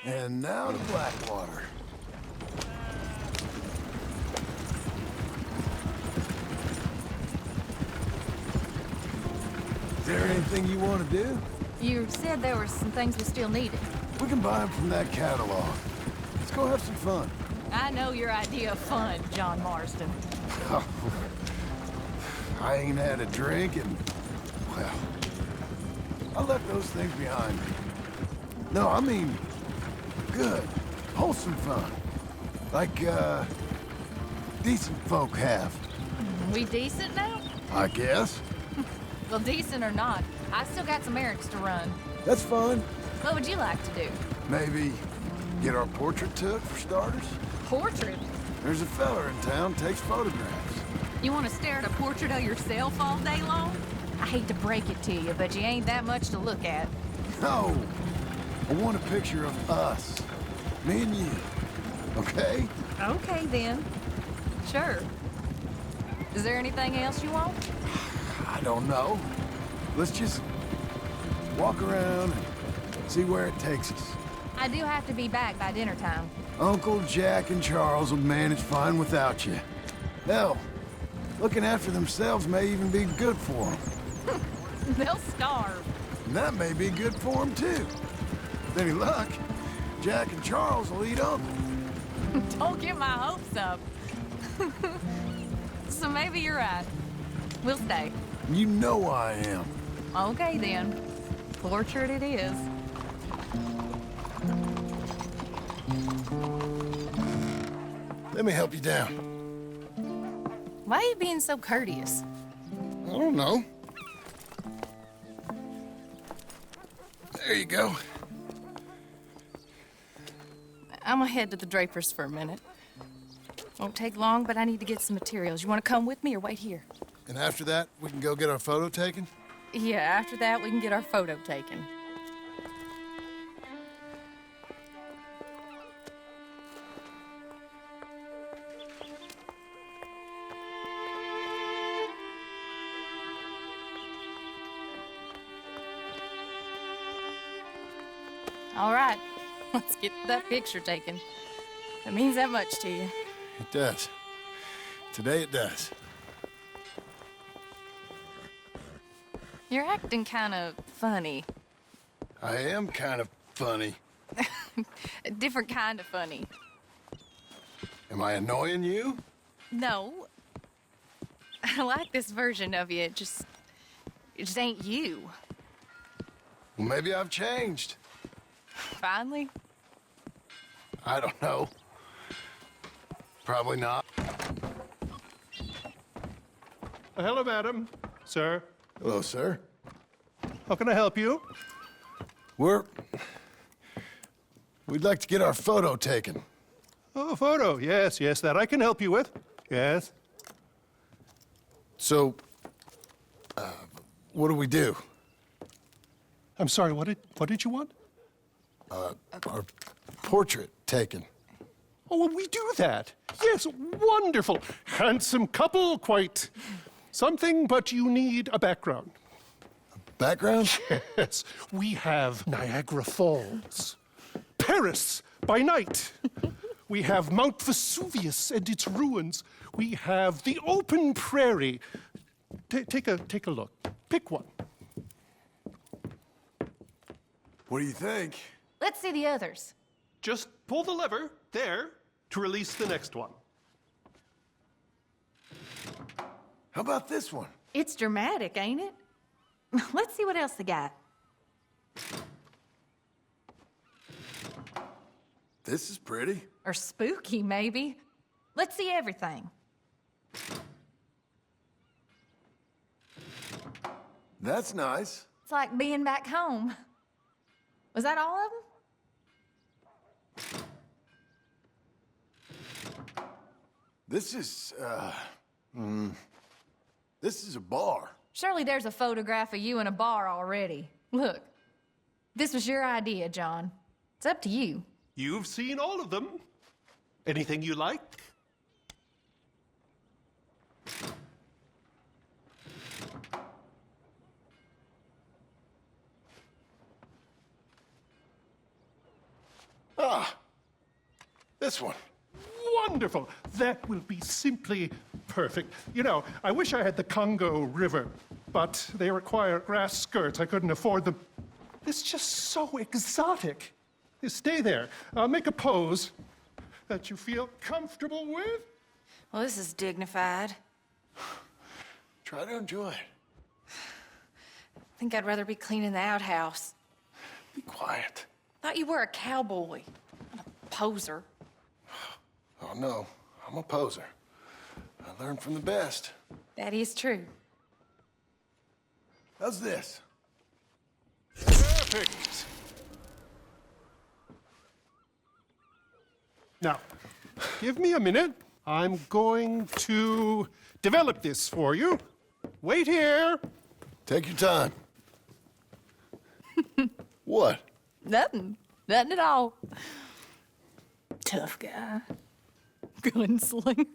And now to Blackwater. Is there anything you want to do? You said there were some things we still needed. We can buy them from that catalog. Let's go have some fun. I know your idea of fun, John Marston. I ain't had a drink and, well, I left those things behind me. No, I mean, good, wholesome fun. Like, decent folk have. We decent now? I guess. Well, decent or not, I still got some errands to run. That's fun. What would you like to do? Maybe get our portrait took, for starters? Portrait? There's a fella in town takes photographs. You want to stare at a portrait of yourself all day long? I hate to break it to you, but you ain't that much to look at. No, I want a picture of us. Me and you. Okay? Okay, then. Sure. Is there anything else you want? I don't know. Let's just walk around and see where it takes us. I do have to be back by dinner time. Uncle Jack and Charles will manage fine without you. Hell, looking after themselves may even be good for them. They'll starve. And that may be good for them, too. With any luck, Jack and Charles will eat Uncle. Don't get my hopes up. So maybe you're right. We'll stay. You know I am. Okay, then. Portrait it is. Let me help you down. Why are you being so courteous? I don't know. There you go. I'm gonna head to the Drapers for a minute. Won't take long, but I need to get some materials. You wanna come with me or wait here? And after that, we can go get our photo taken? Yeah, after that, we can get our photo taken. All right, let's get that picture taken. It means that much to you. It does. Today it does. You're acting kind of funny. I am kind of funny. A different kind of funny. Am I annoying you? No. I like this version of you. It just ain't you. Well, maybe I've changed. Finally? I don't know. Probably not. Hello, madam. Sir. Hello, sir. How can I help you? We'd like to get our photo taken. Oh, photo. Yes, yes, that I can help you with. Yes. So, what do we do? I'm sorry, what did you want? Our portrait taken. Oh, well, we do that. Yes, wonderful. Handsome couple, quite something, but you need a background. Background? Yes, we have Niagara Falls, Paris by night. We have Mount Vesuvius and its ruins. We have the open prairie. Take a look. Pick one. What do you think? Let's see the others. Just pull the lever there to release the next one. How about this one? It's dramatic, ain't it? Let's see what else they got. This is pretty. Or spooky, maybe. Let's see everything. That's nice. It's like being back home. Was that all of them? This is a bar. Surely there's a photograph of you in a bar already. Look, this was your idea, John. It's up to you. You've seen all of them. Anything you like? This one. Wonderful. That will be simply perfect. You know, I wish I had the Congo River, but they require grass skirts. I couldn't afford them. It's just so exotic. You stay there. Make a pose that you feel comfortable with. Well, this is dignified. Try to enjoy it. I think I'd rather be cleaning the outhouse. Be quiet. Thought you were a cowboy, not a poser. Oh, no. I'm a poser. I learned from the best. That is true. How's this? Perfect. Now, give me a minute. I'm going to develop this for you. Wait here. Take your time. What? Nothing. Nothing at all. Tough guy. Gunslinger.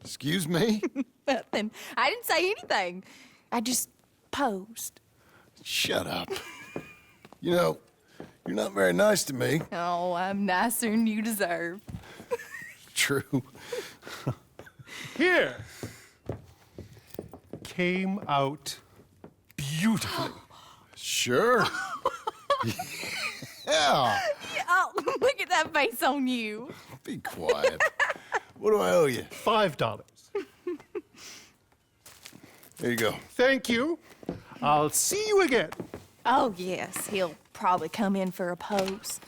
Excuse me? Nothing. I didn't say anything. I just posed. Shut up. You know, you're not very nice to me. Oh, I'm nicer than you deserve. True. Here. Came out beautifully. Sure. Yeah. Oh, look at that face on you. Be quiet. What do I owe you? $5. There you go. Thank you. I'll see you again. Oh, yes, he'll probably come in for a pose.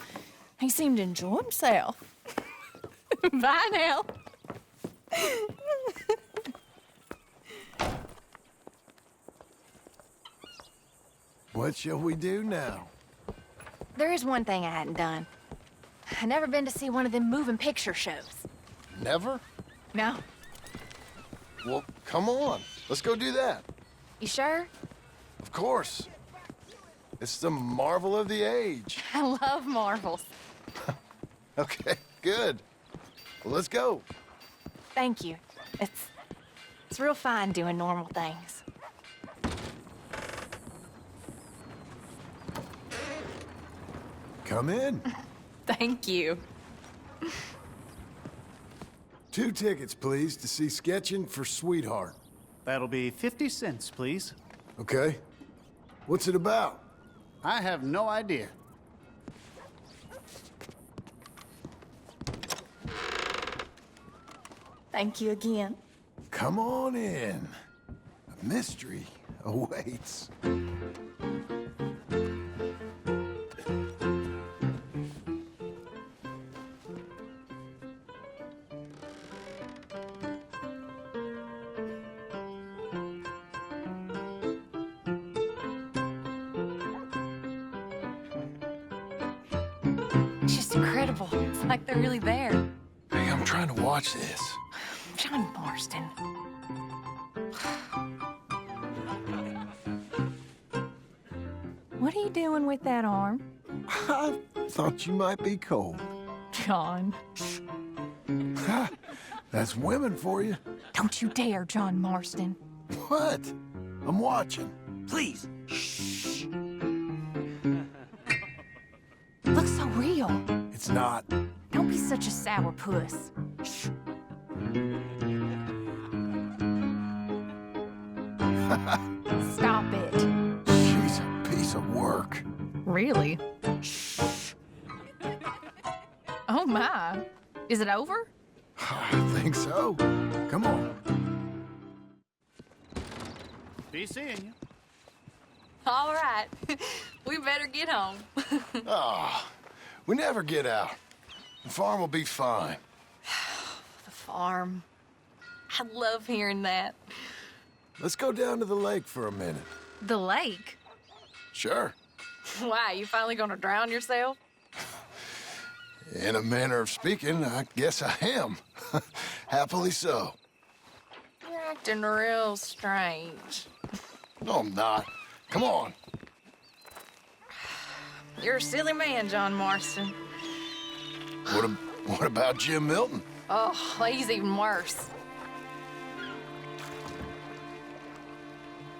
He seemed to enjoy himself. Bye now. What shall we do now? There is one thing I hadn't done. I've never been to see one of them moving picture shows. Never? No. Well, come on. Let's go do that. You sure? Of course. It's the marvel of the age. I love marvels. Okay, good. Well, let's go. Thank you. It's real fine doing normal things. Come in. Thank you. 2 tickets, please, to see Sketching for Sweetheart. That'll be 50 cents, please. Okay. What's it about? I have no idea. Thank you again. Come on in. A mystery awaits. It's just incredible. It's like they're really there. Hey, I'm trying to watch this. John Marston. What are you doing with that arm? I thought you might be cold. John. That's women for you. Don't you dare, John Marston. What? I'm watching. Please. Shh. Looks so real. It's not. Don't be such a sourpuss. Shh. Stop it. She's a piece of work. Really? Shh. Oh my. Is it over? I think so. Come on. Be seeing you. All right. We better get home. We never get out. The farm will be fine. The farm. I love hearing that. Let's go down to the lake for a minute. The lake? Sure. Why, you finally gonna drown yourself? In a manner of speaking, I guess I am. Happily so. You're acting real strange. No, I'm not. Come on. You're a silly man, John Marston. What about Jim Milton? Oh, he's even worse.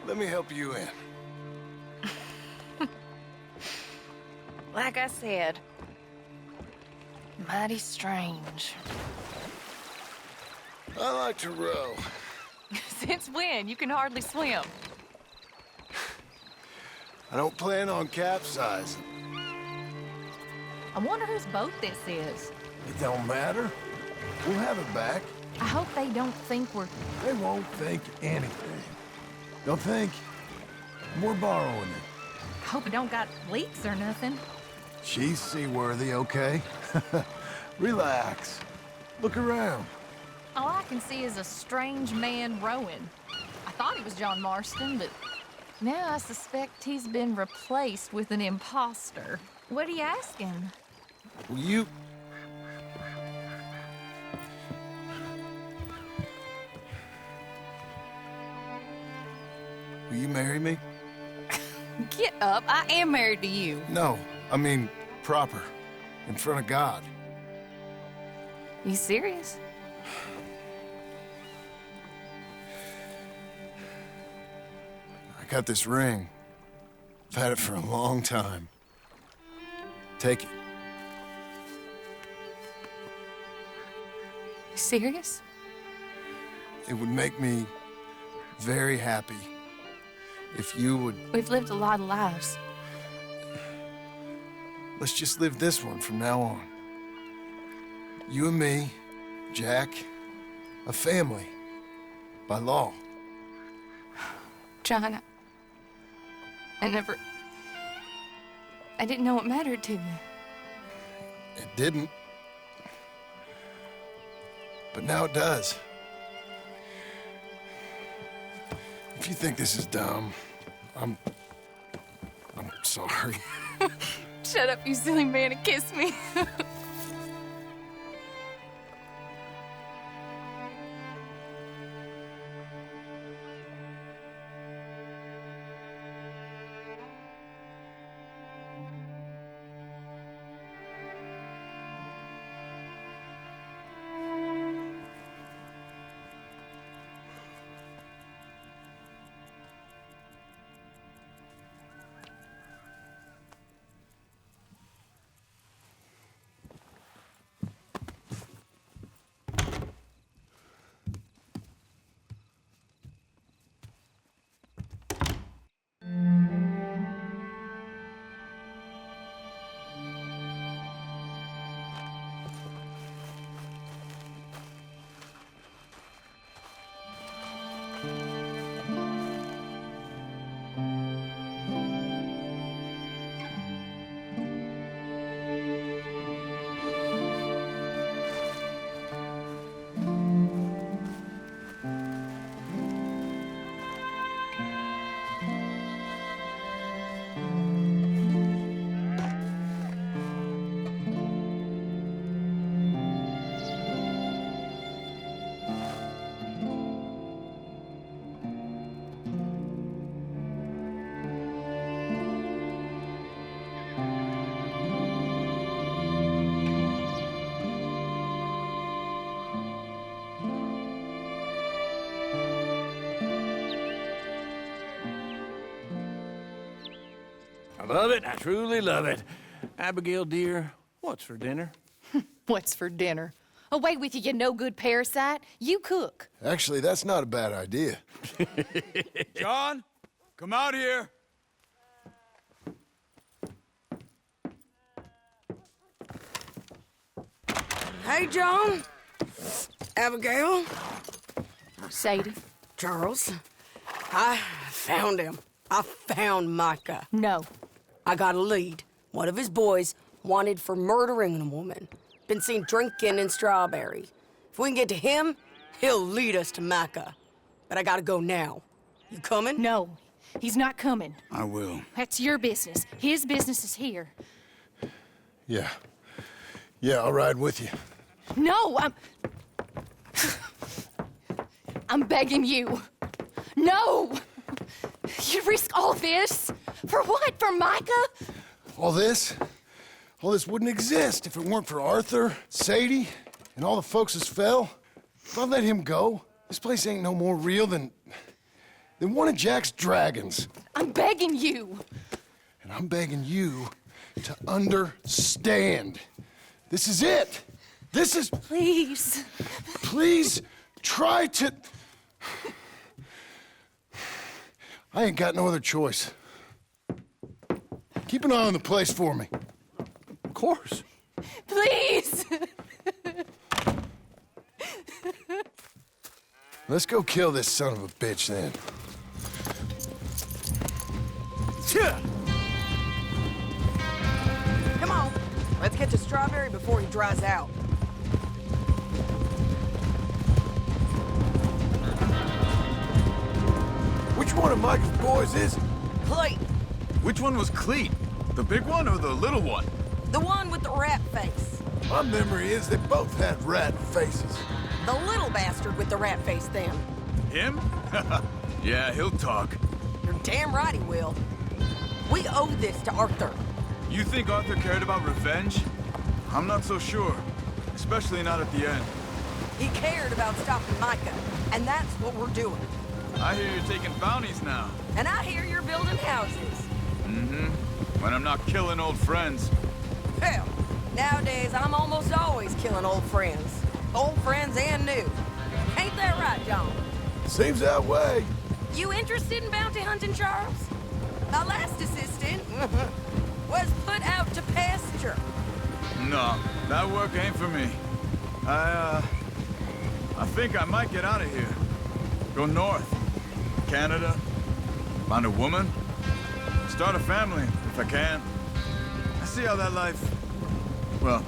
Let me help you in. Like I said, mighty strange. I like to row. Since when? You can hardly swim. I don't plan on capsizing. I wonder whose boat this is. It don't matter. We'll have it back. I hope they don't think we're... They won't think anything. They'll think we're borrowing it. I hope it don't got leaks or nothing. She's seaworthy, okay? Relax. Look around. All I can see is a strange man rowing. I thought he was John Marston, but now I suspect he's been replaced with an imposter. What are you asking? Will you... Will you marry me? Get up. I am married to you. No, I mean proper. In front of God. You serious? I got this ring. I've had it for a long time. Take it. You serious? It would make me very happy if you would... We've lived a lot of lives. Let's just live this one from now on. You and me, Jack, a family, by law. John, I didn't know it mattered to you. It didn't. But now it does. If you think this is dumb, I'm sorry. Shut up, you silly man, and kiss me. I love it. I truly love it. Abigail, dear, what's for dinner? What's for dinner? Away with you, you no-good parasite. You cook. Actually, that's not a bad idea. John, come out here. Hey, John. Abigail. Sadie. Charles. I found him. I found Micah. No. I got a lead. One of his boys wanted for murdering a woman. Been seen drinking in Strawberry. If we can get to him, he'll lead us to Micah. But I gotta go now. You coming? No, he's not coming. I will. That's your business. His business is here. Yeah. Yeah, I'll ride with you. No, I'm begging you. No! You risk all this? For what? For Micah? All this wouldn't exist if it weren't for Arthur, Sadie, and all the folks as fell. If I let him go, this place ain't no more real than one of Jack's dragons. I'm begging you. And I'm begging you to understand. This is it. This is... Please. Please try to... I ain't got no other choice. Keep an eye on the place for me. Of course. Please. Let's go kill this son of a bitch then. Come on. Let's get to Strawberry before he dries out. Which one of Micah's boys is it? Clayton. Which one was Cleet? The big one or the little one? The one with the rat face. My memory is they both had rat faces. The little bastard with the rat face then. Him? Yeah, he'll talk. You're damn right he will. We owe this to Arthur. You think Arthur cared about revenge? I'm not so sure. Especially not at the end. He cared about stopping Micah, and that's what we're doing. I hear you're taking bounties now. And I hear you're building houses. Mm-hmm. When I'm not killing old friends. Hell, nowadays I'm almost always killing old friends. Old friends and new. Ain't that right, John? Seems that way. You interested in bounty hunting, Charles? My last assistant was put out to pasture. No, that work ain't for me. I think I might get out of here. Go north. Canada. Find a woman. Start a family, if I can. I see how that life... Well,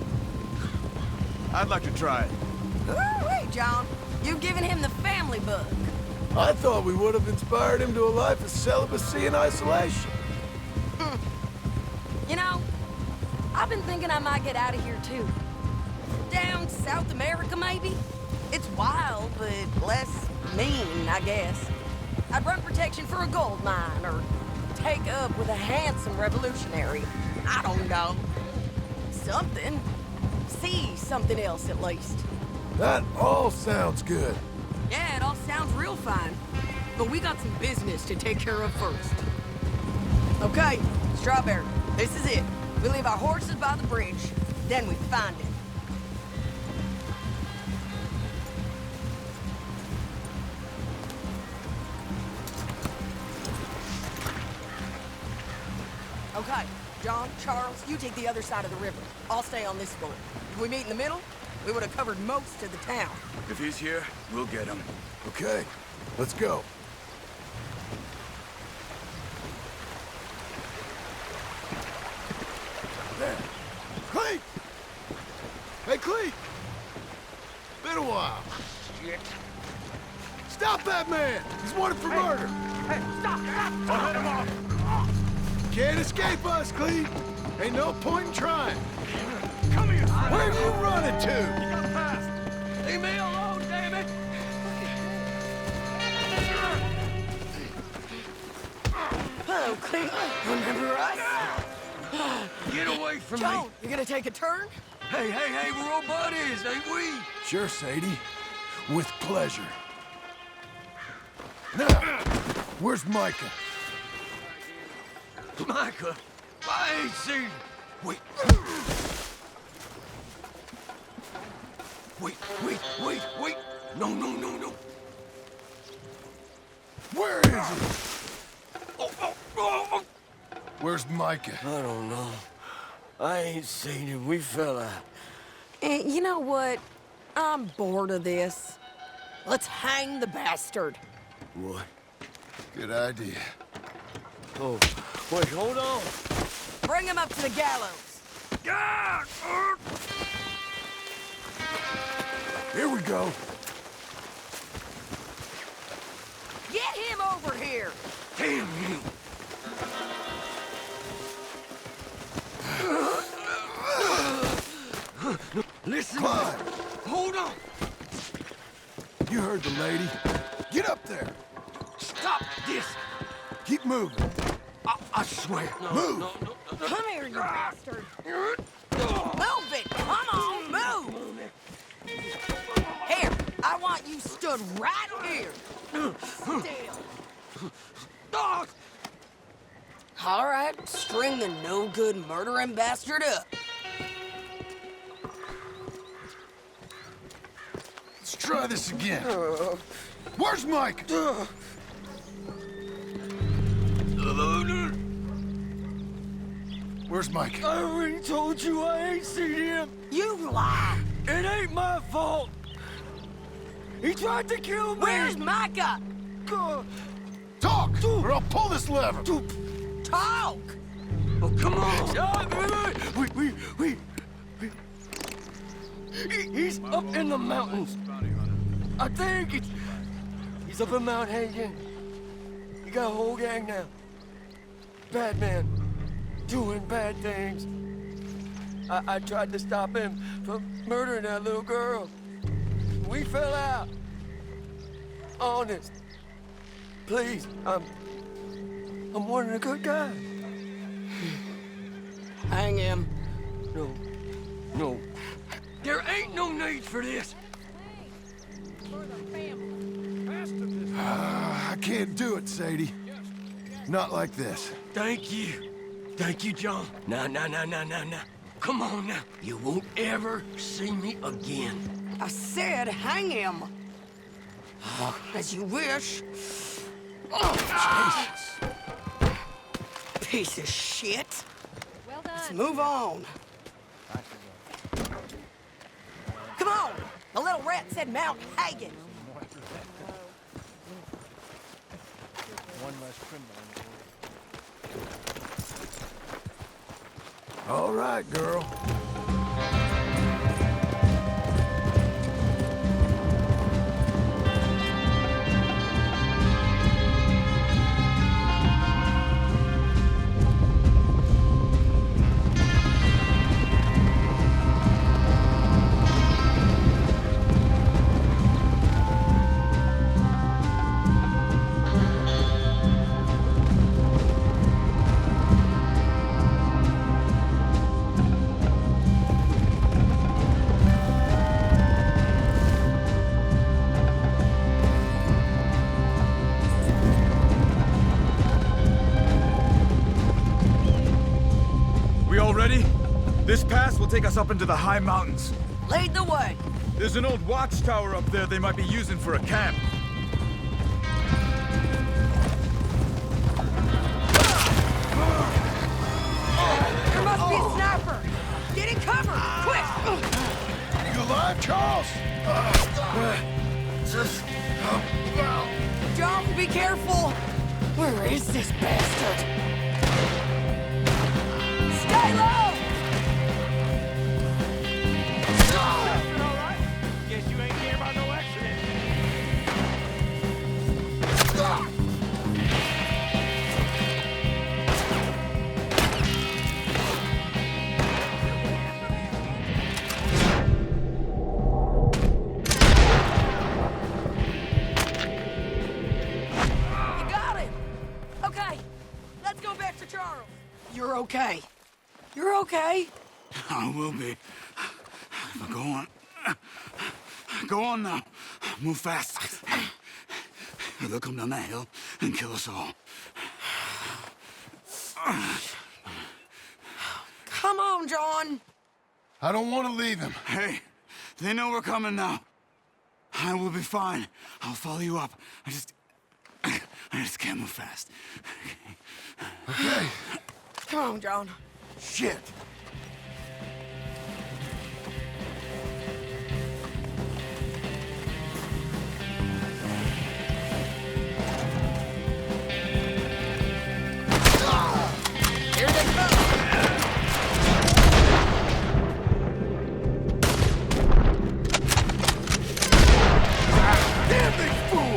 I'd like to try it. Wait, John. You've given him the family bug. I thought we would have inspired him to a life of celibacy and isolation. You know, I've been thinking I might get out of here, too. Down South America, maybe? It's wild, but less mean, I guess. I'd run protection for a gold mine, or take up with a handsome revolutionary. I don't know. Something. See something else, at least. That all sounds good. Yeah, it all sounds real fine. But we got some business to take care of first. Okay, Strawberry, this is it. We leave our horses by the bridge, then we find it. Okay, John, Charles, you take the other side of the river. I'll stay on this boat. If we meet in the middle, we would have covered most of the town. If he's here, we'll get him. Okay, let's go. There. Cleet! Hey, Cleet! Been a while. Shit. Stop that man! He's wanted for murder! Hey, stop! I'll let him off! Can't escape us, Cleet! Ain't no point in trying. Come here! Where are you running to? You got past! Leave me alone, damn it! Oh, Cleet, remember us? Get away from me! Joe, you gonna take a turn? Hey, we're all buddies, ain't we? Sure, Sadie. With pleasure. Now, where's Micah? Micah, I ain't seen... Wait. Wait. No. Where is he? Oh. Where's Micah? I don't know. I ain't seen him. We fell out. You know what? I'm bored of this. Let's hang the bastard. What? Good idea. Oh, wait, hold on. Bring him up to the gallows. Here we go. Get him over here. Damn you! Listen. Climb. Hold on. You heard the lady. Get up there. Stop this. Keep moving. I swear. Move. Come here, you bastard. Move it. Come on, move. Here, I want you stood right here. Still. All right, string the no-good murdering bastard up. Let's try this again. Where's Mike? Where's Mike? I already told you I ain't seen him. You lie. It ain't my fault. He tried to kill me. Where's Micah? Talk, or I'll pull this lever. Talk. Oh, come on. Wait. He's up in the mountains. I think he's up in Mount Hagen. He got a whole gang now. Bad man, doing bad things. I tried to stop him from murdering that little girl. We fell out. Honest. Please, I'm one of the good guys. Hang him. No. There ain't no need for this. I can't do it, Sadie. Not like this. Thank you, John. No. Come on now. You won't ever see me again. I said hang him. As you wish. Oh, Jesus. Piece of shit. Well done. Let's move on. Come on. The little rat said Mount Hagen. One less criminal on board. All right, girl. This pass will take us up into the high mountains. Lead the way. There's an old watchtower up there they might be using for a camp. There must be a sniper. Get in cover, quick! You alive, Charles? John, be careful. Where is this bastard? Stay low! Guess you ain't care about no accident. You got him. Okay, let's go back to Charles. You're okay. You're okay. I will be. But go on. Go on now. Move fast. They'll come down that hill and kill us all. Come on, John. I don't want to leave him. Hey, they know we're coming now. I will be fine. I'll follow you up. I just can't move fast. Okay. Come on, John. Shit. Here they come. Damn big fool!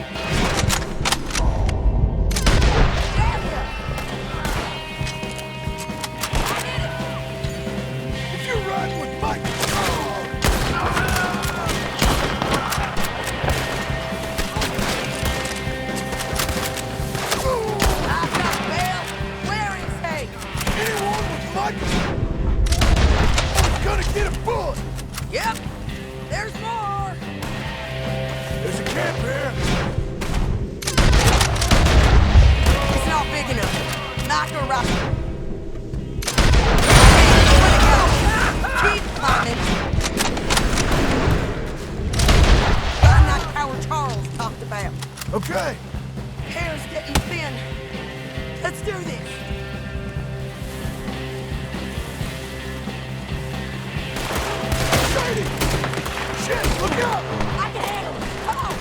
If you're riding with Mike... I've got bail. Where is he? Anyone with Mike... gonna get a bullet! Yep. There's more. There's a camp here. It's not big enough. Mhyre right. Keep climbing. Find that tower Charles talked about. Okay. Hair's getting thin. Let's do this. Shady! Shit, look out! I can handle it. Come on.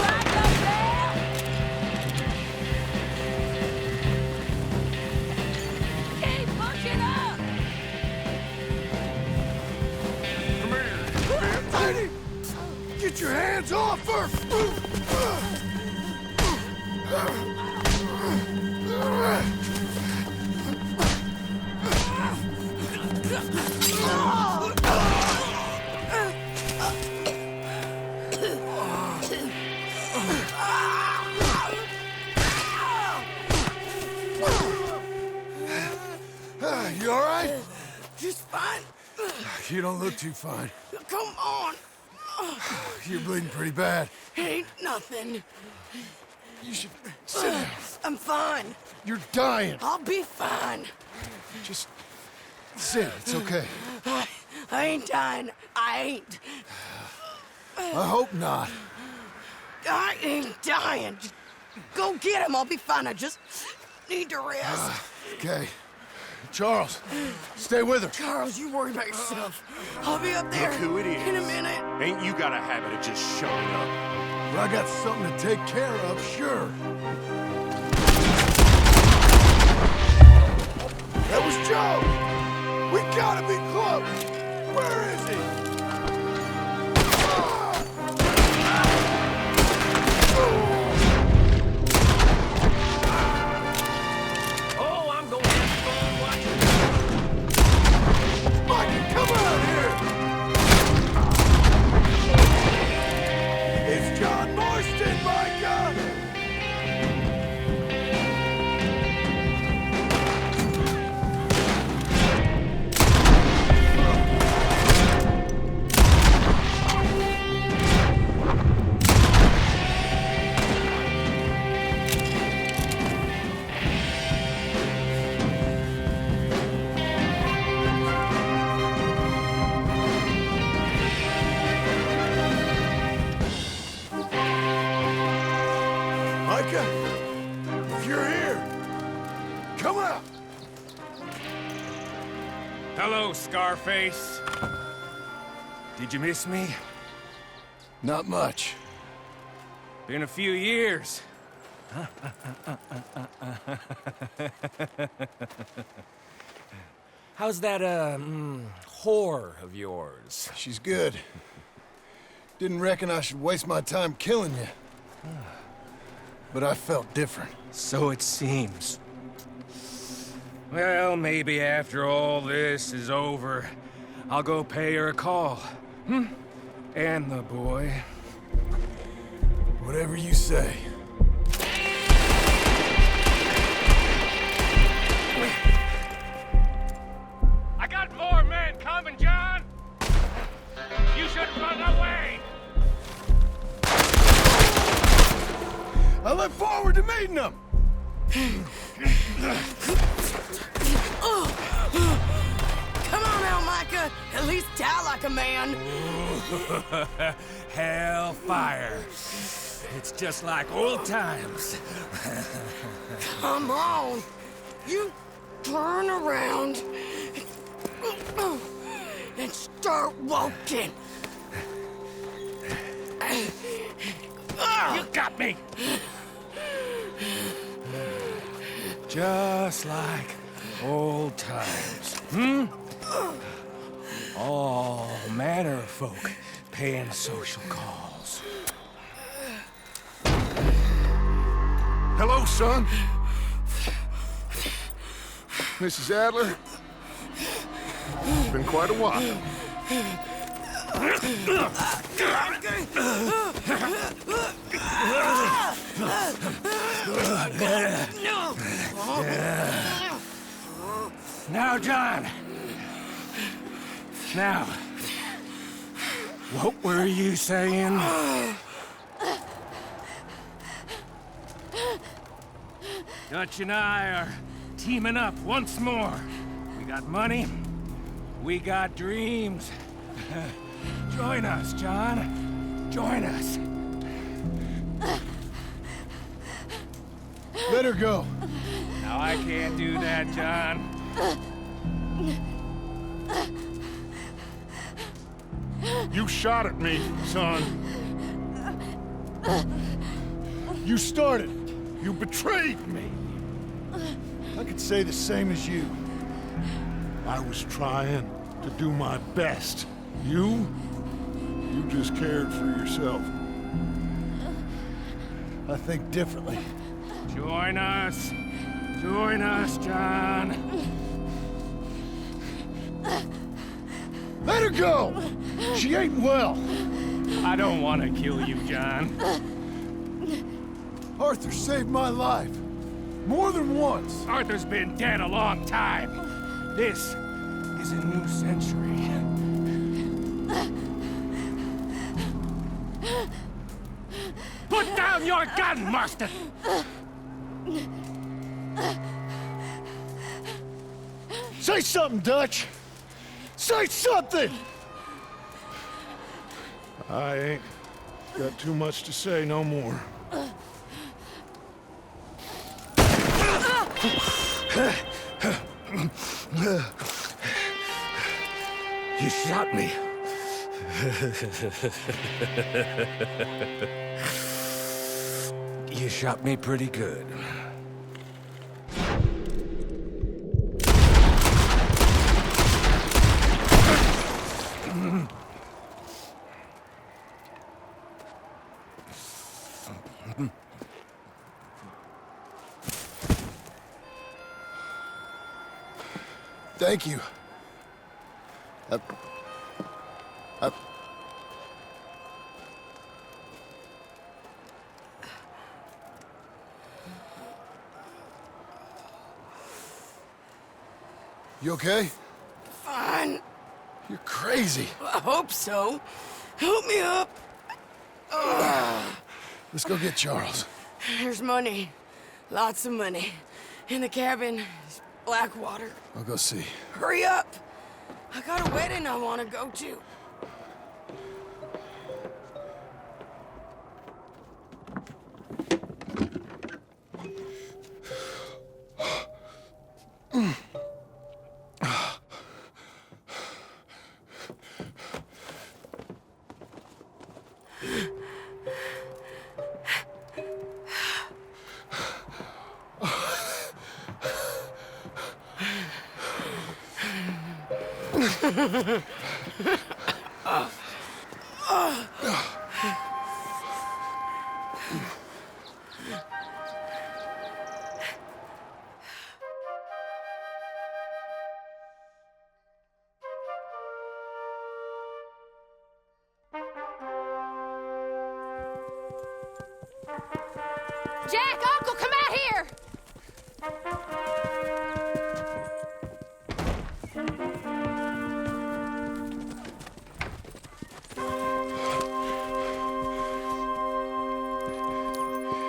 Back up there. Keep pushing up. Shady! Get your hands off her! You all right? Just fine. You don't look too fine. Come on. You're bleeding pretty bad. Ain't nothing. You should sit down. I'm fine. You're dying. I'll be fine. Just sit. It's okay. I ain't dying. I ain't. I hope not. I ain't dying. Just go get him. I'll be fine. I just need to rest. Okay. Charles, stay with her. Charles, you worry about yourself. I'll be up there Look who it is. in a minute. Ain't you got a habit of just showing up? But I got something to take care of, sure. That was Joe! We gotta be close! Where is he? Oh, I'm going to have fun watching. Mikey, come out here! It's John Marston, Micah! Micah, if you're here, come out! Hello, Scarface. Did you miss me? Not much. Been a few years. How's that, whore of yours? She's good. Didn't reckon I should waste my time killing you. But I felt different. So it seems. Well, maybe after all this is over, I'll go pay her a call. And the boy. Whatever you say. I got more men coming, John! You should run away! I look forward to meeting them! Come on now, Micah. At least die like a man. Hellfire. It's just like old times. Come on. You turn around and start walking. You got me! Just like old times, All manner of folk paying social calls. Hello, son. Mrs. Adler. It's been quite a while. Now, John. Now, what were you saying? Dutch and I are teaming up once more. We got money. We got dreams. Join us, John. Join us. Let her go. Now, I can't do that, John. You shot at me, son. You started. You betrayed me. I could say the same as you. I was trying to do my best. You just cared for yourself. I think differently. Join us. Join us, John. Let her go! She ain't well. I don't want to kill you, John. Arthur saved my life. More than once. Arthur's been dead a long time. This is a new century. Put down your gun, Marston! Say something, Dutch! Say something! I ain't got too much to say no more. You shot me. You shot me pretty good. Thank you. You okay? Fine. You're crazy. I hope so. Help me up. Let's go get Charles. There's money. Lots of money. In the cabin, is black water. I'll go see. Hurry up. I got a wedding I want to go to. Jack, Uncle, come out here!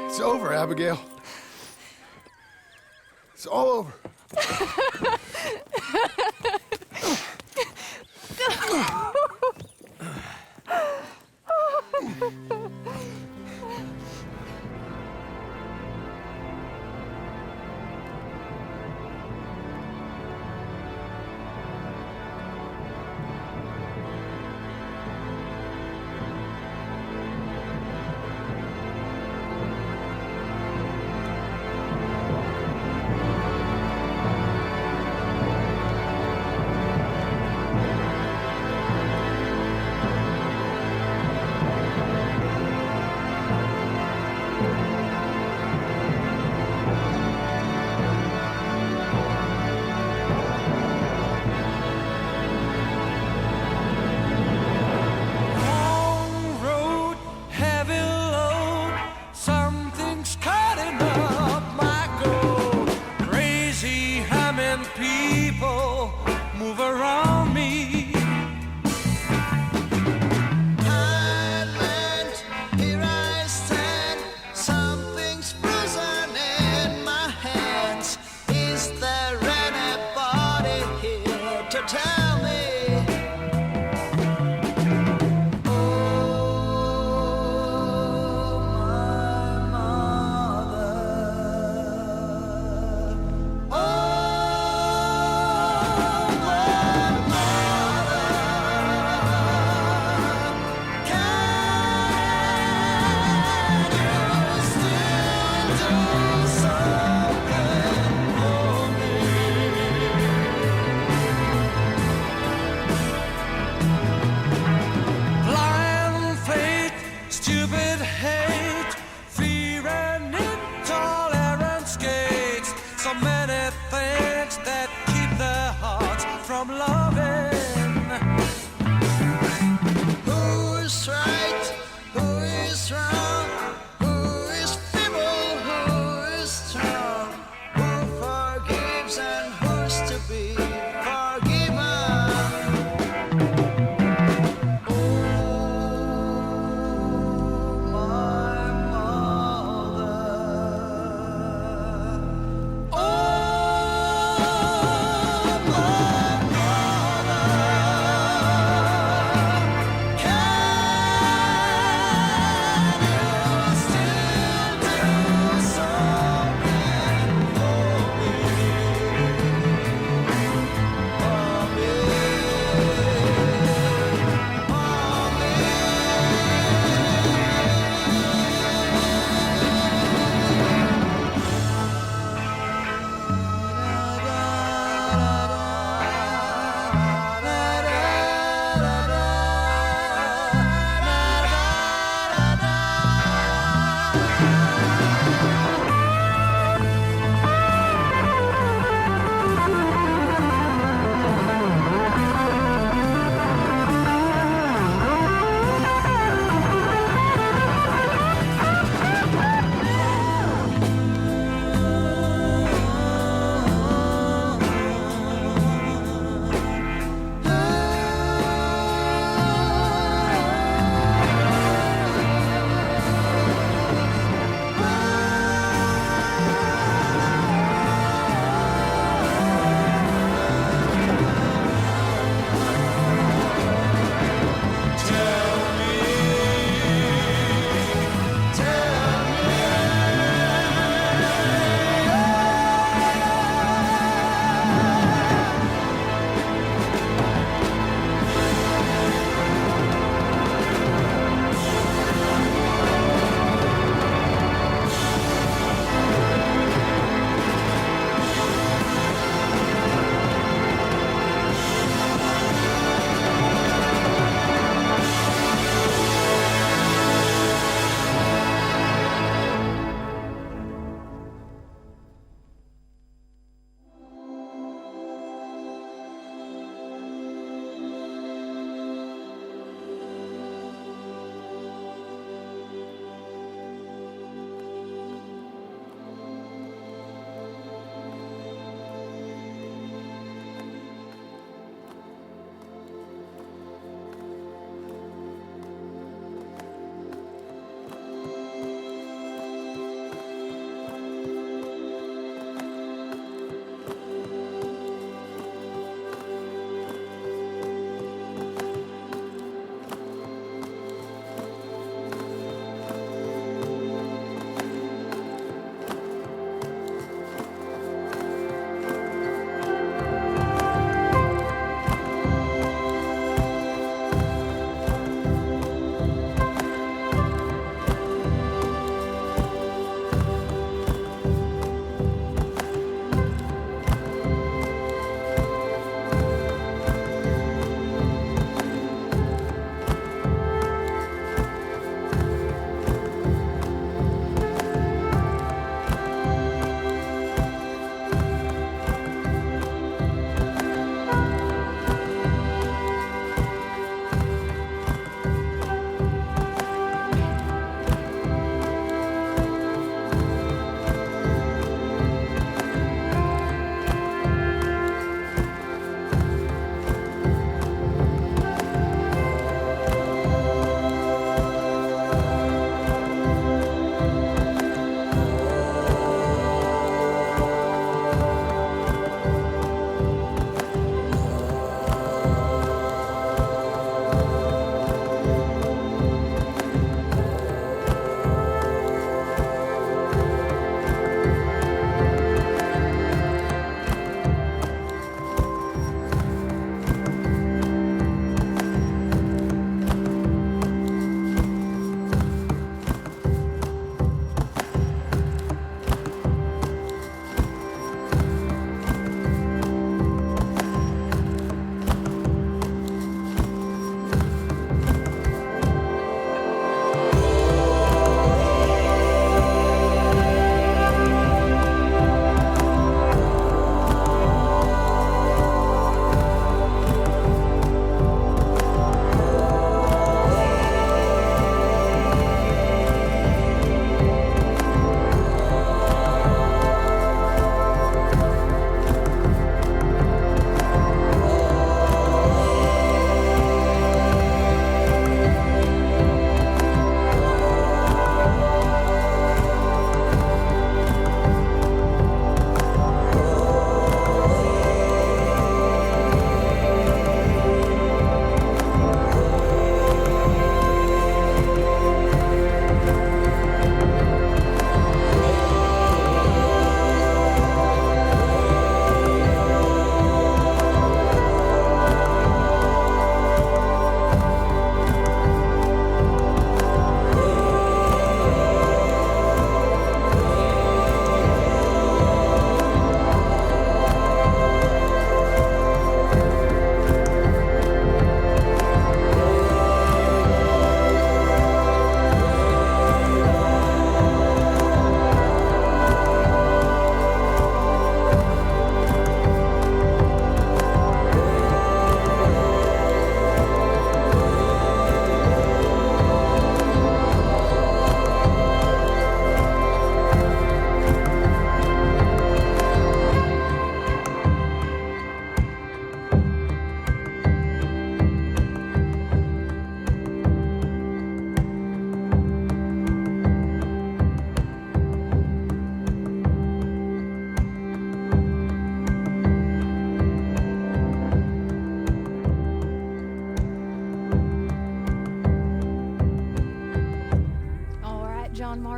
It's over, Abigail. It's all over.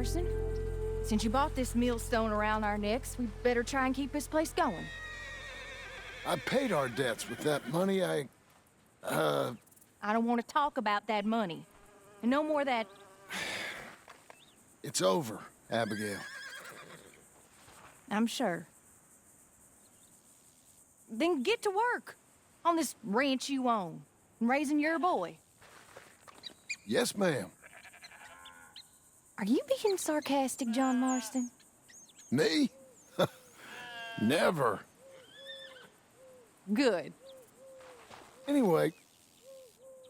Marston. Since you bought this millstone around our necks, we better try and keep this place going. I paid our debts with that money I don't want to talk about that money. And no more of that. It's over, Abigail. I'm sure. Then get to work on this ranch you own and raising your boy. Yes, ma'am. Are you being sarcastic, John Marston? Me? Never. Good. Anyway,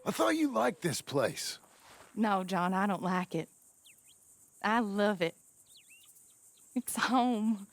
I thought you liked this place. No, John, I don't like it. I love it. It's home.